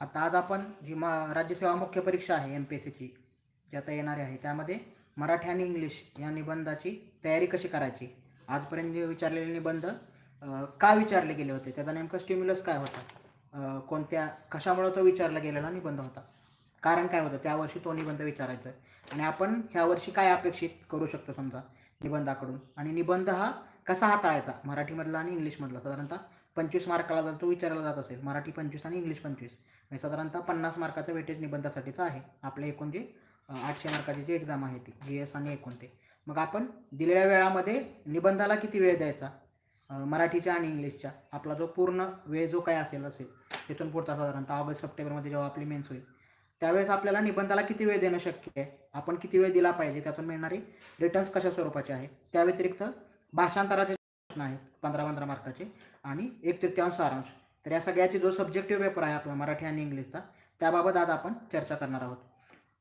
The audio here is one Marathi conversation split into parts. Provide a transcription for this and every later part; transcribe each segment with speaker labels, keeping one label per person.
Speaker 1: आता आज आपण जी राज्यसेवा मुख्य परीक्षा आहे MPSCची जी आता येणारी आहे त्यामध्ये मराठी आणि इंग्लिश या निबंधाची तयारी कशी करायची, आजपर्यंत जे विचारलेले निबंध का विचारले गेले होते, त्याचा नेमका स्टिम्युलस काय होता, कोणत्या कशामुळे तो विचारला गेलेला निबंध होता, कारण काय होतं त्यावर्षी तो निबंध विचारायचा आणि आपण ह्या वर्षी काय अपेक्षित करू शकतो समजा निबंधाकडून, आणि निबंध हा कसा हाताळायचा मराठीमधला आणि इंग्लिशमधला. साधारणतः 25 मार्काला जर तो विचारला जात असेल, मराठी 25 आणि इंग्लिश 25, म्हणजे साधारणतः 50 मार्काचं वेटेज निबंधासाठीचं आहे. आपल्या एकूण जे 800 मार्काची जी एक्झाम आहे ती GS आणि एकूण ते, मग आपण दिलेल्या वेळामध्ये निबंधाला किती वेळ द्यायचा, मराठीच्या आणि इंग्लिशच्या आपला जो पूर्ण वेळ जो काय असेल तिथून पुढचा साधारणतः ऑगस्ट सप्टेंबरमध्ये जेव्हा आपली मेन्स होईल त्यावेळेस आपल्याला निबंधाला किती वेळ देणं शक्य आहे, आपण किती वेळ दिला पाहिजे, त्यातून मिळणारे रिटर्न्स कशा स्वरूपाचे आहे, त्या व्यतिरिक्त भाषांतराचे प्रश्न आहेत 15-15 मार्काचे आणि 1/3 सारांश. तर या सगळ्याची जो सब्जेक्टिव्ह पेपर आहे आपला मराठी आणि इंग्लिशचा त्याबाबत आज आपण चर्चा करणार आहोत.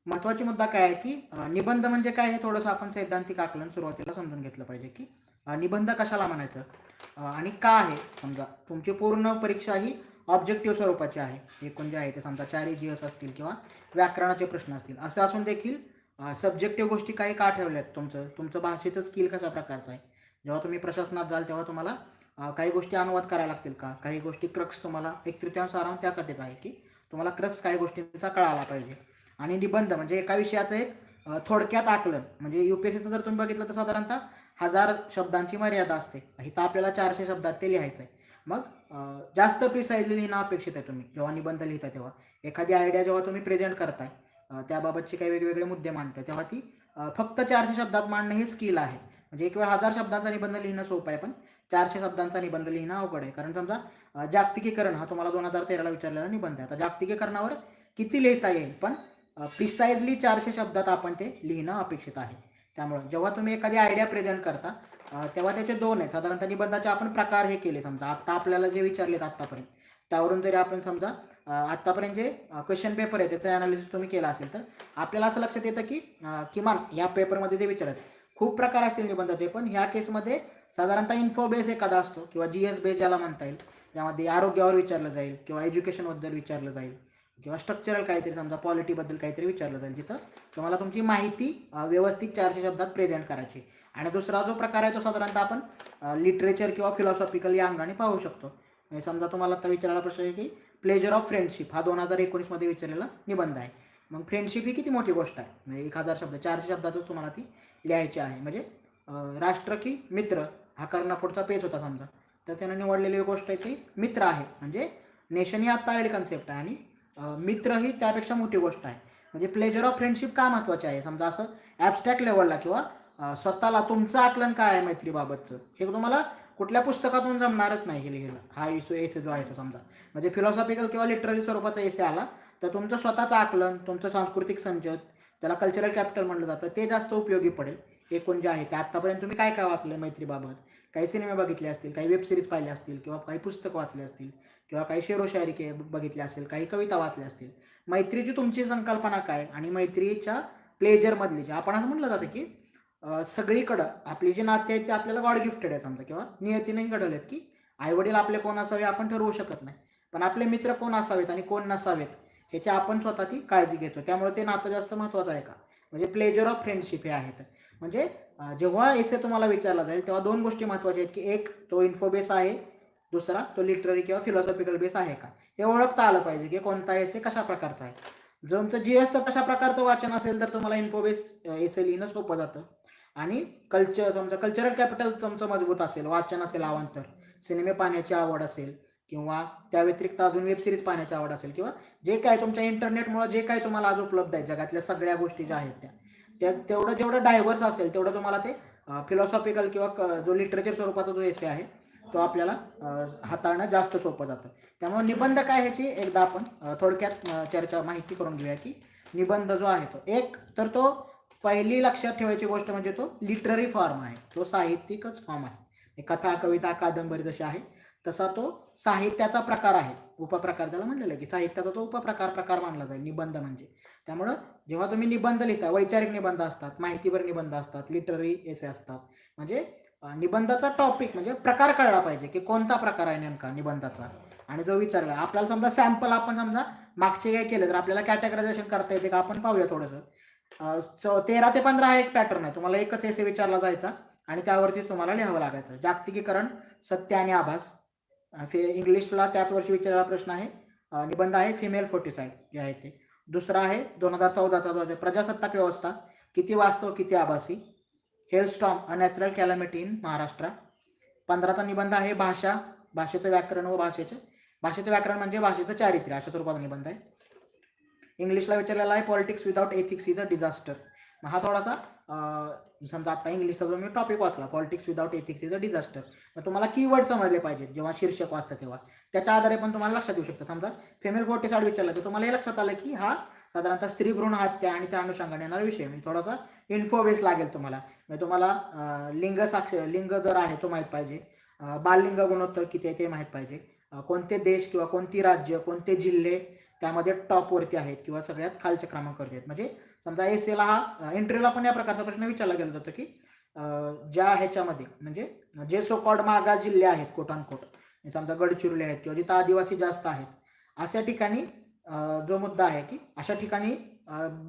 Speaker 1: महत्त्वाची मुद्दा काय आहे की निबंध म्हणजे काय हे थोडंसं आपण सैद्धांतिक आकलन सुरुवातीला समजून घेतलं पाहिजे की निबंध कशाला म्हणायचं आणि का आहे. समजा तुमची पूर्ण परीक्षा ही ऑब्जेक्टिव्ह स्वरूपाची आहे, एकूण जे आहे ते समजा 4 GS असतील किंवा व्याकरणाचे प्रश्न असतील, असं असून देखील सब्जेक्टिव्ह गोष्टी काही का ठेवल्यात, तुमचं भाषेचं स्किल कशा प्रकारचं आहे. जेव्हा तुम्ही प्रशासनात जाल तेव्हा तुम्हाला काही गोष्टी अनुवाद करायला लागतील का, काही गोष्टी क्रक्स तुम्हाला 1/3 सारांश त्यासाठीच आहे की तुम्हाला क्रक्स काही गोष्टींचा कळाला पाहिजे. आणि निबंध म्हणजे एका विषयाचं एक थोडक्यात आकलन, म्हणजे UPSCचं जर तुम्ही बघितलं तर साधारणतः 1000 शब्दांची मर्यादा असते, इथं आपल्याला 400 शब्दात ते लिहायचं आहे. मग जास्त प्रिसाइजली लिहिणं अपेक्षित आहे. तुम्ही जेव्हा निबंध लिहिता तेव्हा एखादी आयडिया जेव्हा तुम्ही प्रेझेंट करताय, त्याबाबतचे काही वेगवेगळे मुद्दे मांडताय, तेव्हा ती फक्त 400 शब्दात मांडणं हे स्किल आहे. म्हणजे एक वेळ 1000 शब्दांचा निबंध लिहिणं सोपं आहे, पण 400 शब्दांचा निबंध लिहिणं अवघड आहे. कारण समजा जागतिकीकरण हा तुम्हाला 2013ला विचारलेला निबंध आहे. आता जागतिकीकरणावर किती लिहिता येईल, पण प्रिसाइजली 400 शब्दात आपण ते लिहिणं अपेक्षित आहे. त्यामुळं जेव्हा तुम्ही एखादी आयडिया प्रेझेंट करता तेव्हा त्याचे 2 आहेत साधारणतः निबंधाचे आपण प्रकार हे केले. समजा आत्ता आपल्याला जे विचारलेत आत्तापर्यंत त्यावरून जरी आपण समजा आत्तापर्यंत जे क्वेश्चन पेपर आहे त्याचं ॲनालिसिस तुम्ही केला असेल तर आपल्याला असं लक्षात येतं की किमान या पेपरमध्ये जे विचारत खूप प्रकार असतील निबंधाचे, पण ह्या केसमध्ये साधारणतः इन्फो बेस एखादा असतो किंवा GS बेस ज्याला म्हणता येईल, ज्यामध्ये आरोग्यावर विचारलं जाईल किंवा एज्युकेशनबद्दल विचारलं जाईल किंवा स्ट्रक्चरल काहीतरी समजा पॉलिटीबद्दल काहीतरी विचारलं जाईल, जिथं तुम्हाला तुमची माहिती व्यवस्थित 400 शब्दात प्रेझेंट करायची. आणि दुसरा जो प्रकार आहे तो साधारणतः आपण लिटरेचर किंवा फिलॉसॉफिकल या अंगाने पाहू शकतो. म्हणजे समजा तुम्हाला आता विचारायला प्रश्न आहे की प्लेजर ऑफ फ्रेंडशिप हा 2019मध्ये विचारलेला निबंध आहे. मग फ्रेंडशिप ही किती मोठी गोष्ट आहे, म्हणजे 1000 शब्द 400 शब्दातच तुम्हाला ती लिहायची आहे. म्हणजे राष्ट्र की मित्र हा कर्णापुढचा पेज होता समजा, तर त्यानं निवडलेली गोष्ट आहे ती मित्र आहे. म्हणजे नेशन ही आत्ता आलेली कन्सेप्ट आहे आणि मित्र ही त्यापेक्षा मोठी गोष्ट आहे. म्हणजे प्लेजर ऑफ फ्रेंडशिप का महत्त्वाचे आहे, समजा असं ॲबस्ट्रॅक्ट लेवलला किंवा स्वतःला तुमचं आकलन काय आहे मैत्रीबाबतचं हे तुम्हाला कुठल्या पुस्तकातून जमणारच नाही हे लिहिलं. हा एसे जो आहे तो समजा म्हणजे फिलॉसॉफिकल किंवा लिटररी स्वरूपाचा एसे आला तर तुमचं स्वतःचं आकलन, तुमचं सांस्कृतिक संचत, त्याला कल्चरल कॅपिटल म्हटलं जातं, ते जास्त उपयोगी पडेल. एकूण जे आहे ते आत्तापर्यंत तुम्ही काय काय वाचलं मैत्रीबाबत, काही सिनेमे बघितले असतील, काही वेब सिरीज पाहिले असतील किंवा काही पुस्तकं वाचले असतील किंवा काही शेरो शायरी बघितले असेल, काही कविता वाचल्या असतील. मैत्रीची तुमची संकल्पना काय आणि मैत्रीच्या प्लेजरमधली जे आपण असं म्हटलं जातं की सगळीकडं आपली जी नाते आहेत ते आपल्याला गॉड गिफ्टेड आहे समजा किंवा नियतीनेही घडवलेत की आईवडील आपले कोण असावे आपण ठरवू शकत नाही, पण आपले मित्र कोण असावेत आणि कोण नसावेत ह्याची आपण स्वतः ती काळजी घेतो. त्यामुळे ते नातं जास्त महत्त्वाचं आहे का, म्हणजे प्लेजर ऑफ फ्रेंडशिप हे आहेत. म्हणजे जेव्हा एसे तुम्हाला विचारला जाईल तेव्हा 2 गोष्टी महत्त्वाच्या आहेत की एक तो इन्फो बेस आहे, दुसरा तो लिटररी किंवा फिलॉसॉफिकल बेस आहे का, हे ओळखता आलं पाहिजे की कोणता एसे कशा प्रकारचा आहे. जर तुमचं GS तर तशा प्रकारचं वाचन असेल तर तुम्हाला इन्फो बेस एसे लिहिणं सोपं जातं. आणि समजा कल्चरल कॅपिटल तुमचं मजबूत असेल, वाचन असेल अवांतर, सिनेमे पाहण्याची आवड असेल किंवा त्या व्यतिरिक्त अजून वेब सिरीज पाहण्याची आवड असेल किंवा जे काय तुमच्या इंटरनेटमुळे जे काय तुम्हाला आज उपलब्ध आहे जगातल्या सगळ्या गोष्टी ज्या आहेत त्या तेवढं जेवढं डायव्हर्स असेल तेवढं तुम्हाला ते फिलॉसॉफिकल किंवा जो लिटरेचर स्वरूपाचा जो एसे आहे तो आपल्याला हाताळणं जास्त सोपं जातं. त्यामुळे निबंध काय ह्याची एकदा आपण थोडक्यात चर्चा माहिती करून घेऊया की निबंध जो आहे तो एक तर तो पहिली लक्षात ठेवायची गोष्ट म्हणजे तो लिटररी फॉर्म आहे, तो साहित्यिकच फॉर्म आहे. कथा, कविता, कादंबरी जशी आहे तसा तो साहित्याचा प्रकार आहे, उपप्रकार ज्याला म्हणलेलं आहे की साहित्याचा तो प्रकार मानला जाईल निबंध म्हणजे. त्यामुळं जेव्हा तुम्ही निबंध लिहिता, वैचारिक निबंध असतात, माहितीवर निबंध असतात, लिटररी एसे असतात, म्हणजे निबंधाचा टॉपिक म्हणजे प्रकार कळला पाहिजे की कोणता प्रकार आहे नेमका निबंधाचा आणि जो विचारला आपल्याला. समजा सॅम्पल आपण समजा मागचे काय केलं तर आपल्याला कॅटेगरायझेशन करता येते का आपण पाहूया थोडंसं. 13 ते 15 हा एक पॅटर्न आहे. तुम्हाला एकच एसे विचारला जायचा आणि त्यावरतीच तुम्हाला लिहावं लागायचं. जागतिकीकरण, सत्य आणि आभास. इंग्लिशला त्याच वर्षी विचारलेला प्रश्न आहे. निबंध आहे फिमेल फोर्टिसाइड जे आहे ते. दुसरा आहे 2014चा जो आहे प्रजासत्ताक व्यवस्था, किती वास्तव किती आभासी. Hailstorm a natural calamity in Maharashtra. 15चा निबंध आहे भाषा, भाषेचं व्याकरण व भाषेचं व्याकरण म्हणजे भाषेचं चारित्र्य अशा स्वरूपाचा निबंध आहे. इंग्लिशला विचारलेला आहे politics without ethics is a disaster. हा थोडासा समजा आता इंग्लिशचा जो मी टॉपिक वाचला politics without ethics is a disaster, मग तुम्हाला कीवर्ड समजले पाहिजेत जेव्हा शीर्षक वाचतं तेव्हा. त्याच्या आधारे पण तुम्हाला लक्षात येऊ शकतं. समजा फिमेल फोर्टिसाइड विचारला तर तुम्हाला हे लक्षात आलं की हा साधारणतः स्त्री भ्रूण हत्या आणि त्या अनुषंगाने येणारा विषय. म्हणजे थोडासा इन्फो बेस लागेल तुम्हाला. म्हणजे तुम्हाला लिंग दर आहे तो माहीत पाहिजे, बाललिंग गुणोत्तर किती आहे ते माहीत पाहिजे, कोणते देश किंवा कोणती राज्य कोणते जिल्हे त्यामध्ये टॉपवरती आहेत किंवा सगळ्यात खालच्या क्रमांकावरती आहेत. म्हणजे समजा एसएला हा इंटरव्ह्यूला पण या प्रकारचा प्रश्न विचारला गेला जातो की ज्या ह्याच्यामध्ये म्हणजे जे सो कॉल्ड मागास जिल्हे आहेत कोट ऑन कोट, समजा गडचिरोली आहेत किंवा जिथं आदिवासी जास्त आहेत अशा ठिकाणी जो मुद्दा आहे की अशा ठिकाणी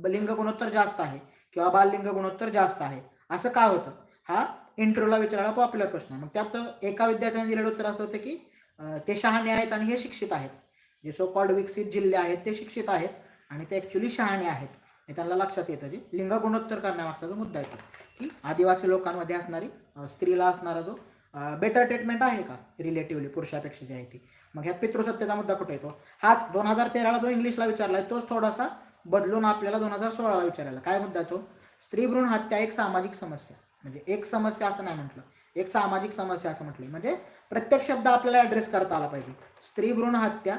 Speaker 1: लिंग गुणोत्तर जास्त आहे किंवा बाललिंग गुणोत्तर जास्त आहे असं का होतं, हा इंटरव्ह्यूला विचारायला पॉप्युलर प्रश्न आहे. मग त्यात एका विद्यार्थ्याने दिलेलं उत्तर असं होतं की ते शहाणे आहेत आणि हे शिक्षित आहेत. जे सो कॉल्ड विकसित जिल्हे आहेत ते शिक्षित आहेत आणि ते ॲक्च्युली शहाणे आहेत. हे त्यांना लक्षात येतं. जे लिंग गुणोत्तर करण्यामागचा जो मुद्दा येतो की आदिवासी लोकांमध्ये असणारी स्त्रीला असणारा जो बेटर ट्रीटमेंट आहे का रिलेटिव्हली पुरुषापेक्षा जी आहे ती. मग ह्यात पितृसत्तेचा मुद्दा कुठे येतो, हाच 2013ला जो इंग्लिशला विचारला आहे तोच थोडासा बदलून आपल्याला 2016ला विचारायला. काय मुद्दा येतो, स्त्री भ्रूण हत्या एक सामाजिक समस्या. म्हणजे एक समस्या असं नाही म्हटलं, एक सामाजिक समस्या असं म्हटली. म्हणजे प्रत्येक शब्द आपल्याला ॲड्रेस करता आला पाहिजे. स्त्री भ्रूण हत्या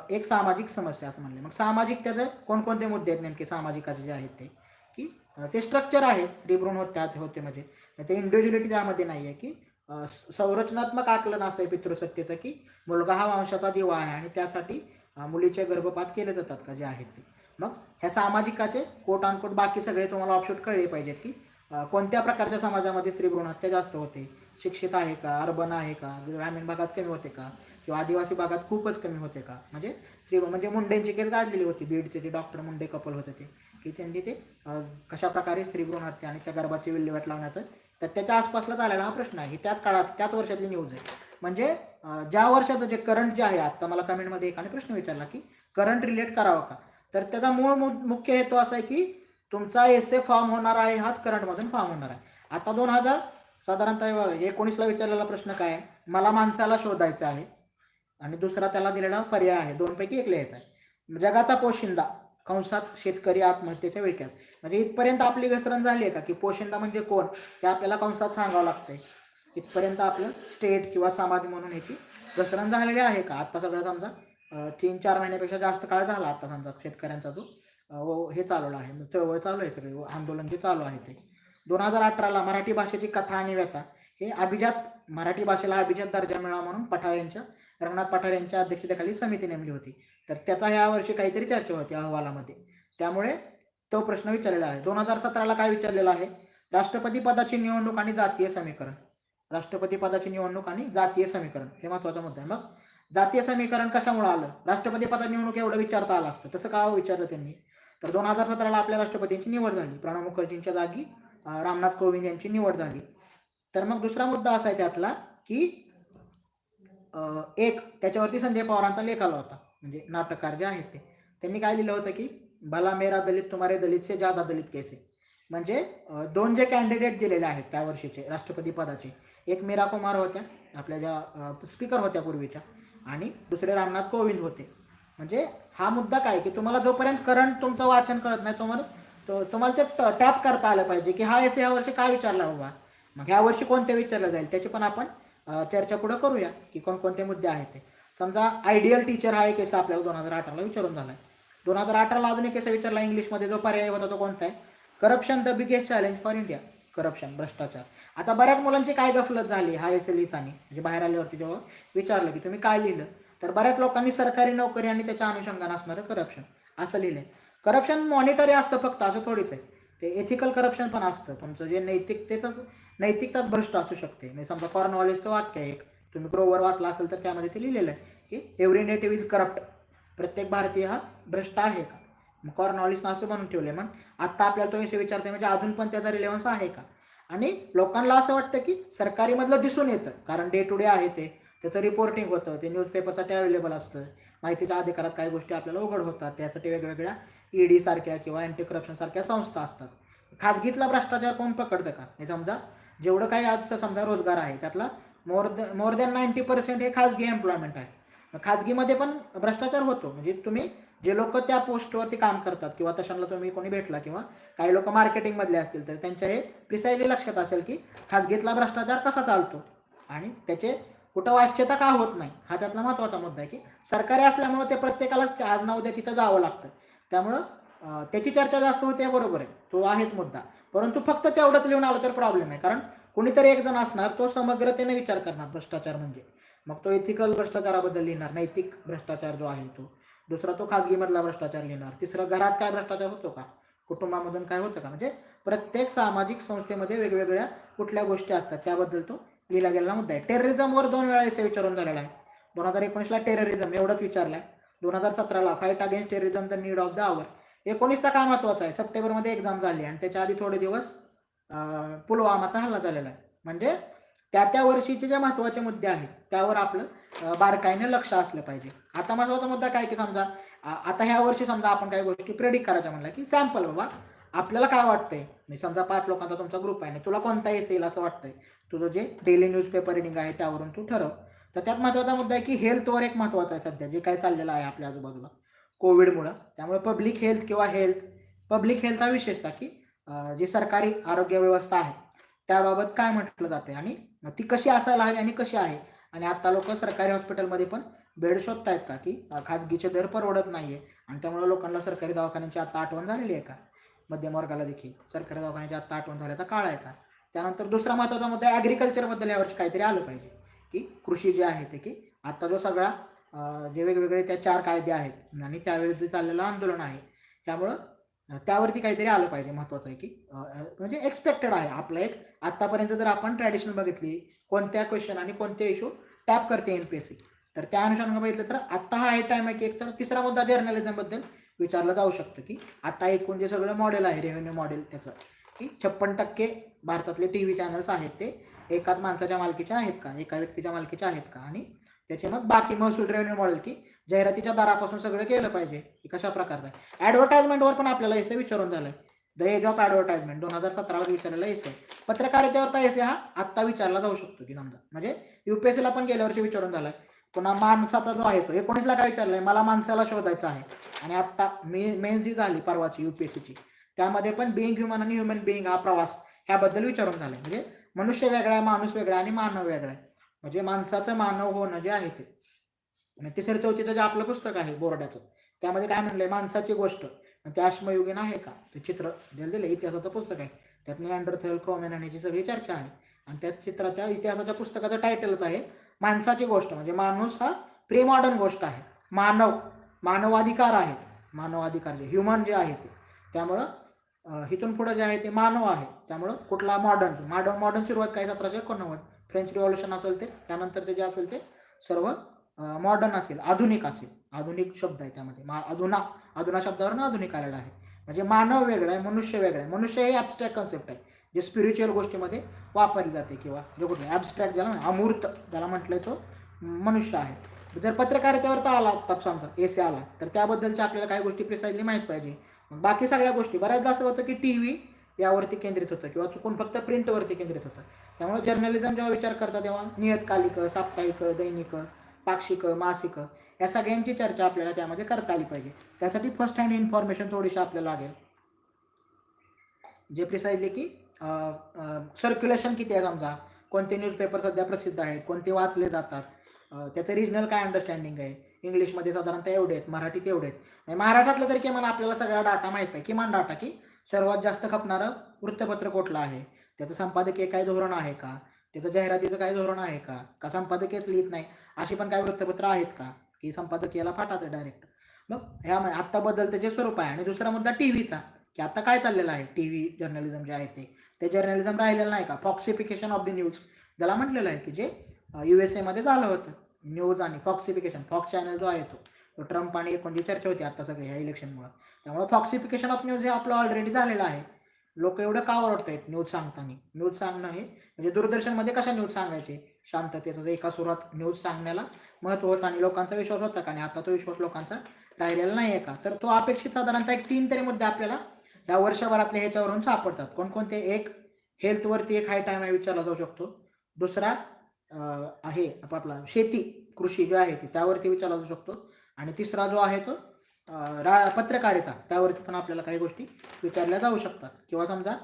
Speaker 1: एक सामाजिक समस्या असं म्हणले. मग सामाजिक त्याचे कोणकोणते मुद्दे आहेत नेमके सामाजिकाचे जे आहेत ते की ते स्ट्रक्चर आहे स्त्री भ्रूण हत्या होते म्हणजे ते इंडिव्हिज्युअलिटी त्यामध्ये नाही आहे की संरचनात्मक आकलन असं आहे पितृसत्तेचं की मुलगा हा वंशाचा दिवा आहे आणि त्यासाठी मुलीचे गर्भपात केले जातात का जे आहेत ते. मग ह्या सामाजिकाचे कोट ऑन कोट बाकी सगळे तुम्हाला ऑप्शोट कळले पाहिजेत की कोणत्या प्रकारच्या समाजामध्ये स्त्री भ्रूण हत्या जास्त होते, शिक्षित आहे का, अर्बन आहे का, ग्रामीण भागात कमी होते का किंवा आदिवासी भागात खूपच कमी होते का. म्हणजे स्त्री म्हणजे मुंडेंची केस गाजलेली होती, बीडचे जे डॉक्टर मुंडे कपल होते ते की त्यांनी ते कशा प्रकारे स्त्री भ्रूण हत्या आणि त्या गर्भाची विल्हेवाट लावण्याचं, तर त्याच्या आसपासला चाललेला हा प्रश्न आहे. त्याच काळात त्याच वर्षातली न्यूज आहे. म्हणजे ज्या वर्षाचं जे करंट जे आहे, आत्ता मला कमेंटमध्ये एकाने प्रश्न विचारला की करंट रिलेट करावं का, तर त्याचा मूळ मुख्य हेतू असा आहे की तुमचा एसे फॉर्म होणार आहे हाच करंटमधून फॉर्म होणार आहे. आता 2000 साधारणतः 19ला विचारलेला प्रश्न काय आहे, मला माणसाला शोधायचं आहे आणि दुसरा त्याला दिलेला पर्याय आहे, दोनपैकी एक लिहायचा आहे. जगाचा पोशिंदा कंसात शेतकरी आत्महत्येच्या विळख्यात. म्हणजे इथपर्यंत आपली घसरण झाली आहे का की पोशिंदा म्हणजे कोण ते आपल्याला कंसात सांगावं लागतंय. इथपर्यंत आपलं स्टेट किंवा समाज म्हणून याची घसरण झालेली आहे का. आत्ता सगळं समजा 3-4 महिन्यापेक्षा जास्त काळ झाला आता समजा शेतकऱ्यांचा जो हे चालवलं आहे, चळवळ चालू आहे, सगळे आंदोलन जे चालू आहे ते. 2018ला मराठी भाषेची कथा आणि व्यथा हे अभिजात मराठी भाषेला अभिजात दर्जा मिळावा म्हणून रंगनाथ पठार यांच्या अध्यक्षतेखाली समिती नेमली होती. तर त्याचा ह्या वर्षी काहीतरी चर्चा होती अहवालामध्ये, त्यामुळे तो प्रश्न विचारलेला आहे. 2017ला काय विचारलेला आहे, राष्ट्रपती पदाची निवडणूक आणि जातीय समीकरण. राष्ट्रपती पदाची निवडणूक आणि जातीय समीकरण हे महत्त्वाचा मुद्दा आहे. मग जातीय समीकरण कशामुळे आलं, राष्ट्रपती पदाची निवडणूक एवढं विचारता आलं असतं तसं का विचारलं त्यांनी, तर 2017ला आपल्या राष्ट्रपतींची निवड झाली, प्रणव मुखर्जींच्या जागी रामनाथ कोविंद यांची निवड झाली. तर मग दुसरा मुद्दा असा आहे त्यातला की एक त्याच्यावरती संजय पवारांचा लेख आला होता, म्हणजे नाटककार जे आहेत ते, त्यांनी काय लिहिलं होतं की भला मेरा दलित तुम्हारे दलित से ज्यादा दलित कैसे. म्हणजे दोन जे कॅन्डिडेट दिलेले आहेत त्या वर्षीचे राष्ट्रपती पदाचे, एक मीरा कुमार होत्या आपल्या ज्या स्पीकर होत्या पूर्वीच्या आणि दुसरे रामनाथ कोविंद होते. म्हणजे हा मुद्दा काय की तुम्हाला जोपर्यंत करंट तुमचं वाचन कळत नाही तुम्हाला ते टॅप करता आलं पाहिजे की हा एस या वर्षी काय विचारला बाबा, मग ह्या वर्षी कोणते विचारलं जाईल त्याची पण आपण चर्चा पुढं करूया की कोणकोणते मुद्दे आहेत ते. समजा आयडियल टीचर हा एक केस आपल्याला 2018ला विचारून झाला आहे. 2018ला अजून एक केस विचारला इंग्लिशमध्ये, जो पर्याय होता तो कोणता आहे, corruption the biggest challenge for India. Corruption भ्रष्टाचार. आता बऱ्याच मुलांची काय गफलत झाली हा एस लिहिताना, म्हणजे बाहेर आल्यावरती जेव्हा विचारलं की तुम्ही काय लिहिलं, तर बऱ्याच लोकांनी सरकारी नोकरी आणि त्याच्या अनुषंगानं असणारं करप्शन असं लिहिलं आहे. करप्शन मॉनिटरी असतं फक्त, असं थोडीच आहे ते, एथिकल करप्शन पण असतं. तुमचं जे नैतिकताच भ्रष्ट असू शकते. म्हणजे समजा कॉर्नवॉलिसचं वाक्य आहे एक, तुम्ही ग्रोवर वाचला असेल तर त्यामध्ये ते लिहिलेलं आहे की एव्हरी नेटिव्ह इज करप्ट. प्रत्येक भारतीय हा भ्रष्ट आहे का? मग कॉर्नवॉलिसनं असं म्हणून ठेवले. मग आत्ता आपल्याला तो विषय विचारते म्हणजे अजून पण त्याचा रिलेव्हन्स आहे का? आणि लोकांना असं वाटतं की सरकारीमधलं दिसून येतं, कारण डे टू डे आहे ते, त्याचं रिपोर्टिंग होतं, ते न्यूजपेपरसाठी अवेलेबल असतं, माहितीच्या अधिकारात काही गोष्टी आपल्याला उघड होतात, त्यासाठी वेगवेगळ्या ईडी सारख्या किंवा अँटी करप्शन सारख्या संस्था असतात. खाजगीतला भ्रष्टाचार कोण पकडतं का? हे समजा जेवढं काही आज समजा रोजगार आहे त्यातला मोर दॅन 90% हे खाजगी एम्प्लॉयमेंट आहे. खाजगीमध्ये पण भ्रष्टाचार होतो. म्हणजे तुम्ही जे लोक त्या पोस्टवरती काम करतात किंवा तशाला तुम्ही कोणी भेटला किंवा काही लोक मार्केटिंगमधले असतील तर त्यांच्या हे प्रिसाइजली लक्षात असेल की खाजगीतला भ्रष्टाचार कसा चालतो आणि त्याचे कुठं वाच्यता का होत नाही, हा त्यातला महत्त्वाचा मुद्दा आहे. की सरकारी असल्यामुळं ते प्रत्येकाला आज ना उद्या तिथं जावं लागतं, त्यामुळं त्याची चर्चा जास्त होते, बरोबर आहे, तो आहेच मुद्दा. परंतु फक्त तेवढंच लिहून आलं तर प्रॉब्लेम आहे, कारण कुणीतरी एक जण असणार तो समग्रतेने विचार करणार भ्रष्टाचार म्हणजे, मग तो एथिकल भ्रष्टाचाराबद्दल लिहिणार, नैतिक भ्रष्टाचार जो आहे तो. दुसरा तो खाजगीमधला भ्रष्टाचार लिहिणार. तिसरं घरात काय भ्रष्टाचार होतो का, कुटुंबामधून काय होतं का, म्हणजे प्रत्येक सामाजिक संस्थेमध्ये वेगवेगळ्या कुठल्या गोष्टी असतात त्याबद्दल तो लिहिला गेलेला मुद्दा आहे. टेररिझमवर 2 वेळा एसे विचारून झालेला आहे. 2019ला टेररिझम एवढंच विचारलं आहे, 2017ला fight against terrorism the need of the hour, 19चा काय महत्त्वाचा आहे, सप्टेंबरमध्ये एक्झाम झाली आणि त्याच्या आधी थोडे दिवस पुलवामाचा हल्ला झालेला आहे. म्हणजे त्या वर्षीचे जे महत्त्वाचे मुद्दे आहेत त्यावर आपलं बारकाईने लक्ष असलं पाहिजे. आता महत्त्वाचा मुद्दा काय की समजा आता ह्या वर्षी समजा आपण काही गोष्टी प्रेडिक्ट करायच्या म्हणलं की सॅम्पल बाबा आपल्याला काय वाटतंय, मी समजा 5 लोकांचा तुमचा ग्रुप आहे ना, तुला कोणता एस येईल असं वाटतंय, तुझं जे डेली न्यूजपेपर रिडिंग आहे त्यावरून तू ठरव. तर त्यात महत्त्वाचा मुद्दा आहे की हेल्थवर एक महत्त्वाचा आहे सध्या जे काय चाललेलं आहे आपल्या आजूबाजूला कोविडमुळं. त्यामुळे पब्लिक हेल्थ किंवा पब्लिक हेल्थ हा विशेषतः की जी सरकारी आरोग्य व्यवस्था आहे त्याबाबत काय म्हटलं जाते आणि ती कशी असायला हवी आणि कशी आहे. आणि आता लोक सरकारी हॉस्पिटलमध्ये पण बेड शोधतायत का, की खाजगीचे दर परवडत नाहीये आणि त्यामुळे लोकांना सरकारी दवाखान्याची आता आठवण झालेली आहे का, मध्यम वर्गाला देखील सरकारी दवाखान्याची आता आठवण झाल्याचा काळ आहे का. त्यानंतर दुसरा महत्त्वाचा मुद्दा ॲग्रिकल्चरबद्दल यावर्षी काहीतरी आलं पाहिजे, की कृषी जे आहे ते, की आता जो सगळा जे वेगवेगळे त्या 4 कायदे आहेत आणि त्याविरुद्ध चाललेलं आंदोलन आहे त्यामुळं त्यावरती काहीतरी आलं पाहिजे. महत्त्वाचं आहे की म्हणजे एक्सपेक्टेड आहे आपलं एक आत्तापर्यंत जर आपण ट्रॅडिशनल बघितली कोणत्या क्वेश्चन आणि कोणते इश्यू टॅप करते एमपीएससी, तर त्या अनुषंगाने बघितलं तर आत्ता हा टाईम आहे की एक तर तिसरा मुद्दा जर्नलिझमबद्दल विचारलं जाऊ शकतं, की आता एकूण जे सगळं मॉडेल आहे रेव्हेन्यू मॉडेल त्याचं, की 56% भारतातले TV चॅनल्स आहेत ते एकाच माणसाच्या मालकीचे आहेत का, एका व्यक्तीच्या मालकीचे आहेत का, आणि त्याचे मग बाकी महसूल रेव्हेन्यू मॉडेल की जाहिरातीच्या दरापासून सगळं केलं पाहिजे की कशा प्रकारचं आहे. ॲडव्हर्टाइजमेंटवर पण आपल्याला एसे विचारून झालं आहे, द एज ऑफ ॲडव्हर्टाइजमेंट 2017ला विचारलेला एसे. पत्रकारितेवरचा एसे हा आत्ता विचारला जाऊ शकतो की समजा, म्हणजे UPSCला पण गेल्या वर्षी विचारून झाला आहे. पुन्हा माणसाचा जो आहे तो 19ला काय विचारलं आहे, मला माणसाला शोधायचं आहे. आणि आत्ता मेन्स जी झाली परवाची UPSCची त्यामध्ये पण बिईंग ह्युमन आणि ह्युमन बिईंग हा प्रवास ह्याबद्दल विचारून झालं आहे. म्हणजे मनुष्य वेगळा आहे, माणूस वेगळा आणि मानव वेगळा आहे, म्हणजे माणसाचं मानव होणं जे आहे ते. आणि तिसरं चौथीचं जे आपलं पुस्तक आहे बोर्डाचं त्यामध्ये काय म्हणलंय, माणसाची गोष्ट ते अश्मयुगीन आहे का, ते चित्र दिलं इतिहासाचं पुस्तक आहे, त्यात निअँडरथल क्रोमॅन आणि याची सगळी चर्चा आहे. आणि त्या इतिहासाच्या पुस्तकाचं टायटलच आहे माणसाची गोष्ट, म्हणजे माणूस हा प्री मॉडर्न गोष्ट आहे, मानवाधिकार आहेत, मानवाधिकार जे ह्युमन जे आहे ते. त्यामुळं इथून पुढं जे आहे ते मानव आहे. त्यामुळं कुठला मॉडर्न सुरुवात काय 1789 फ्रेंच रिव्हॉल्युशन असेल ते, त्यानंतरचे जे असेल ते सर्व मॉडर्न असेल, आधुनिक असेल, आधुनिक शब्द आहे त्यामध्ये अधुना शब्दावरून आधुनिक आलेला आहे. म्हणजे मानव वेगळा आहे, मनुष्य वेगळा आहे. मनुष्य हे ॲबस्ट्रॅक्ट कन्सेप्ट आहे जे स्पिरिच्युअल गोष्टीमध्ये वापरली जाते, किंवा जे कुठे ॲबस्ट्रॅक्ट ज्याला अमूर्त ज्याला म्हटलंय तो मनुष्य आहे. जर पत्रकारितेवर तर आला तर समजा एसे आला तर त्याबद्दलच्या आपल्याला काही गोष्टी प्रिसाइजली माहीत पाहिजे. मग बाकी सगळ्या गोष्टी बऱ्याचदा असं होतं की TV यावरती केंद्रित होतं किंवा चुकून फक्त प्रिंटवरती केंद्रित होतं. त्यामुळे जर्नलिझम जेव्हा विचार करता तेव्हा नियतकालिक, साप्ताहिक, दैनिक, पाक्षिक, मासिक या सगळ्यांची चर्चा आपल्याला त्यामध्ये करता आली पाहिजे. त्यासाठी फर्स्ट हँड इन्फॉर्मेशन थोडीशी आपल्याला लागेल, जे प्रिसाइजली की सर्क्युलेशन किती आहे, समजा कोणते न्यूजपेपर सध्या प्रसिद्ध आहेत, कोणते वाचले जातात, त्याचं रिजनल काय अंडरस्टँडिंग आहे, इंग्लिशमध्ये साधारणतः एवढे आहेत, मराठीत एवढे आहेत. महाराष्ट्रातलं तरी किमान आपल्याला सगळा डाटा माहीत आहे, किमान डाटा की सर्वात जास्त खपणारं वृत्तपत्र कुठलं आहे, त्याचं संपादकीय काय धोरण आहे का, त्याचं जाहिरातीचं काय धोरण आहे का संपादकीयच लिहित नाही अशी पण काय वृत्तपत्र आहेत का, की संपादकीयाला फाटाचं डायरेक्ट. मग ह्या आत्ता बदलतं जे स्वरूप आहे. आणि दुसरा मुद्दा TVचा, की आता काय चाललेलं आहे TV जर्नलिझम जे आहे ते जर्नलिझम राहिलेलं नाही का, फॉक्सिफिकेशन ऑफ द न्यूज ज्याला म्हटलेलं आहे, की जे USA मध्ये झालं होतं न्यूज आणि फॉक्सिफिकेशन. फॉक्स चॅनल जो आहे तो ट्रम्प आणि कोणती चर्चा होती आता सगळी ह्या इलेक्शनमुळं. त्यामुळे फॉक्सिफिकेशन ऑफ न्यूज हे आपलं ऑलरेडी झालेलं आहे. लोक एवढं का ओरडतायत न्यूज सांगताना? न्यूज सांगणं हे म्हणजे दूरदर्शनमध्ये कशा न्यूज सांगायचे, शांततेचं एका सुरात न्यूज सांगण्याला महत्त्व होतं आणि लोकांचा विश्वास होता का? आणि आता तो विश्वास लोकांचा राहिलेला नाही आहे का? तर तो अपेक्षित साधारणतः एक 3 तरी मुद्दे आपल्याला या वर्षभरातल्या ह्याच्यावरून सापडतात. कोणकोणते? एक, हेल्थवरती एक हाय टाईम आहे विचारला जाऊ शकतो. दुसरा आहे आपला शेती, कृषी जे आहे ते त्यावरती विचारला जाऊ शकतो. आणि तिसरा जो आहे तो पत्रकारिता, त्यावरती पण आपल्याला काही गोष्टी विचारल्या जाऊ शकतात. किंवा समजा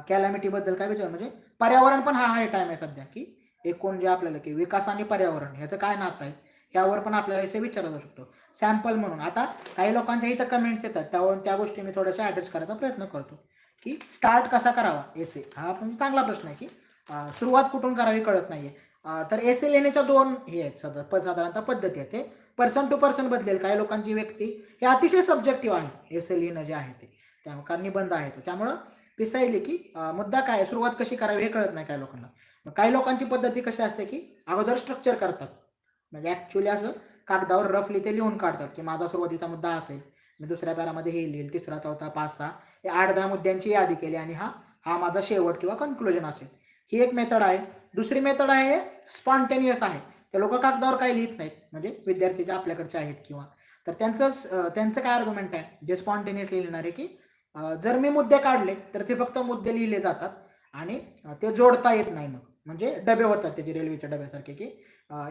Speaker 1: कॅलॅमिटीबद्दल काय विचार म्हणजे पर्यावरण पण हा हाय टाईम आहे सध्या, की एकूण जे आपल्याला की विकास आणि पर्यावरण ह्याचं काय नातं आहे यावर पण आपल्याला असे विचारला जाऊ शकतो सॅम्पल म्हणून. आता काही लोकांच्या इथं कमेंट्स येतात, त्यावर त्या गोष्टी मी थोड्याशा ॲड्रेस करायचा प्रयत्न करतो. की स्टार्ट कसा करावा एसे, हा पण चांगला प्रश्न आहे. की सुरुवात कुठून करावी कळत नाहीये. तर एसे लिहिण्याच्या 2 हे आहेत साधारणतः पद्धती आहेत. ते पर्सन टू पर्सन बदलेल. काही लोकांची व्यक्ती हे अतिशय सब्जेक्टिव्ह आहे एसे लिहिणं जे आहे ते, त्यामुळे कारण निबंध आहे तो. त्यामुळं प्रिसाइजली की मुद्दा काय आहे, सुरुवात कशी करावी हे कळत नाही काही लोकांना. मग काही लोकांची पद्धती कशी असते की अगोदर स्ट्रक्चर करतात, म्हणजे ॲक्च्युली असं कागदावर रफली ते लिहून काढतात की माझा सुरुवातीचा मुद्दा असेल, मी दुसऱ्या पॅरामध्ये हे लिहिल, तिसरा चौथा 5-6 हे 8-10 मुद्द्यांची यादी केली आणि हा माझा शेवट किंवा कन्क्लुजन असेल. ही एक मेथड आहे. दुसरी मेथड आहे स्पॉन्टेनियस आहे. ते लोक कागदावर काही लिहित नाहीत, म्हणजे विद्यार्थी जे आपल्याकडचे आहेत किंवा तर त्यांचं काय आर्ग्युमेंट आहे जे स्पॉन्टेनियसली लिहिणार आहे की जर मी मुद्दे काढले तर ते फक्त मुद्दे लिहिले जातात आणि ते जोडता येत नाही. मग म्हणजे डबे होतात त्याचे रेल्वेच्या डब्यासारखे, की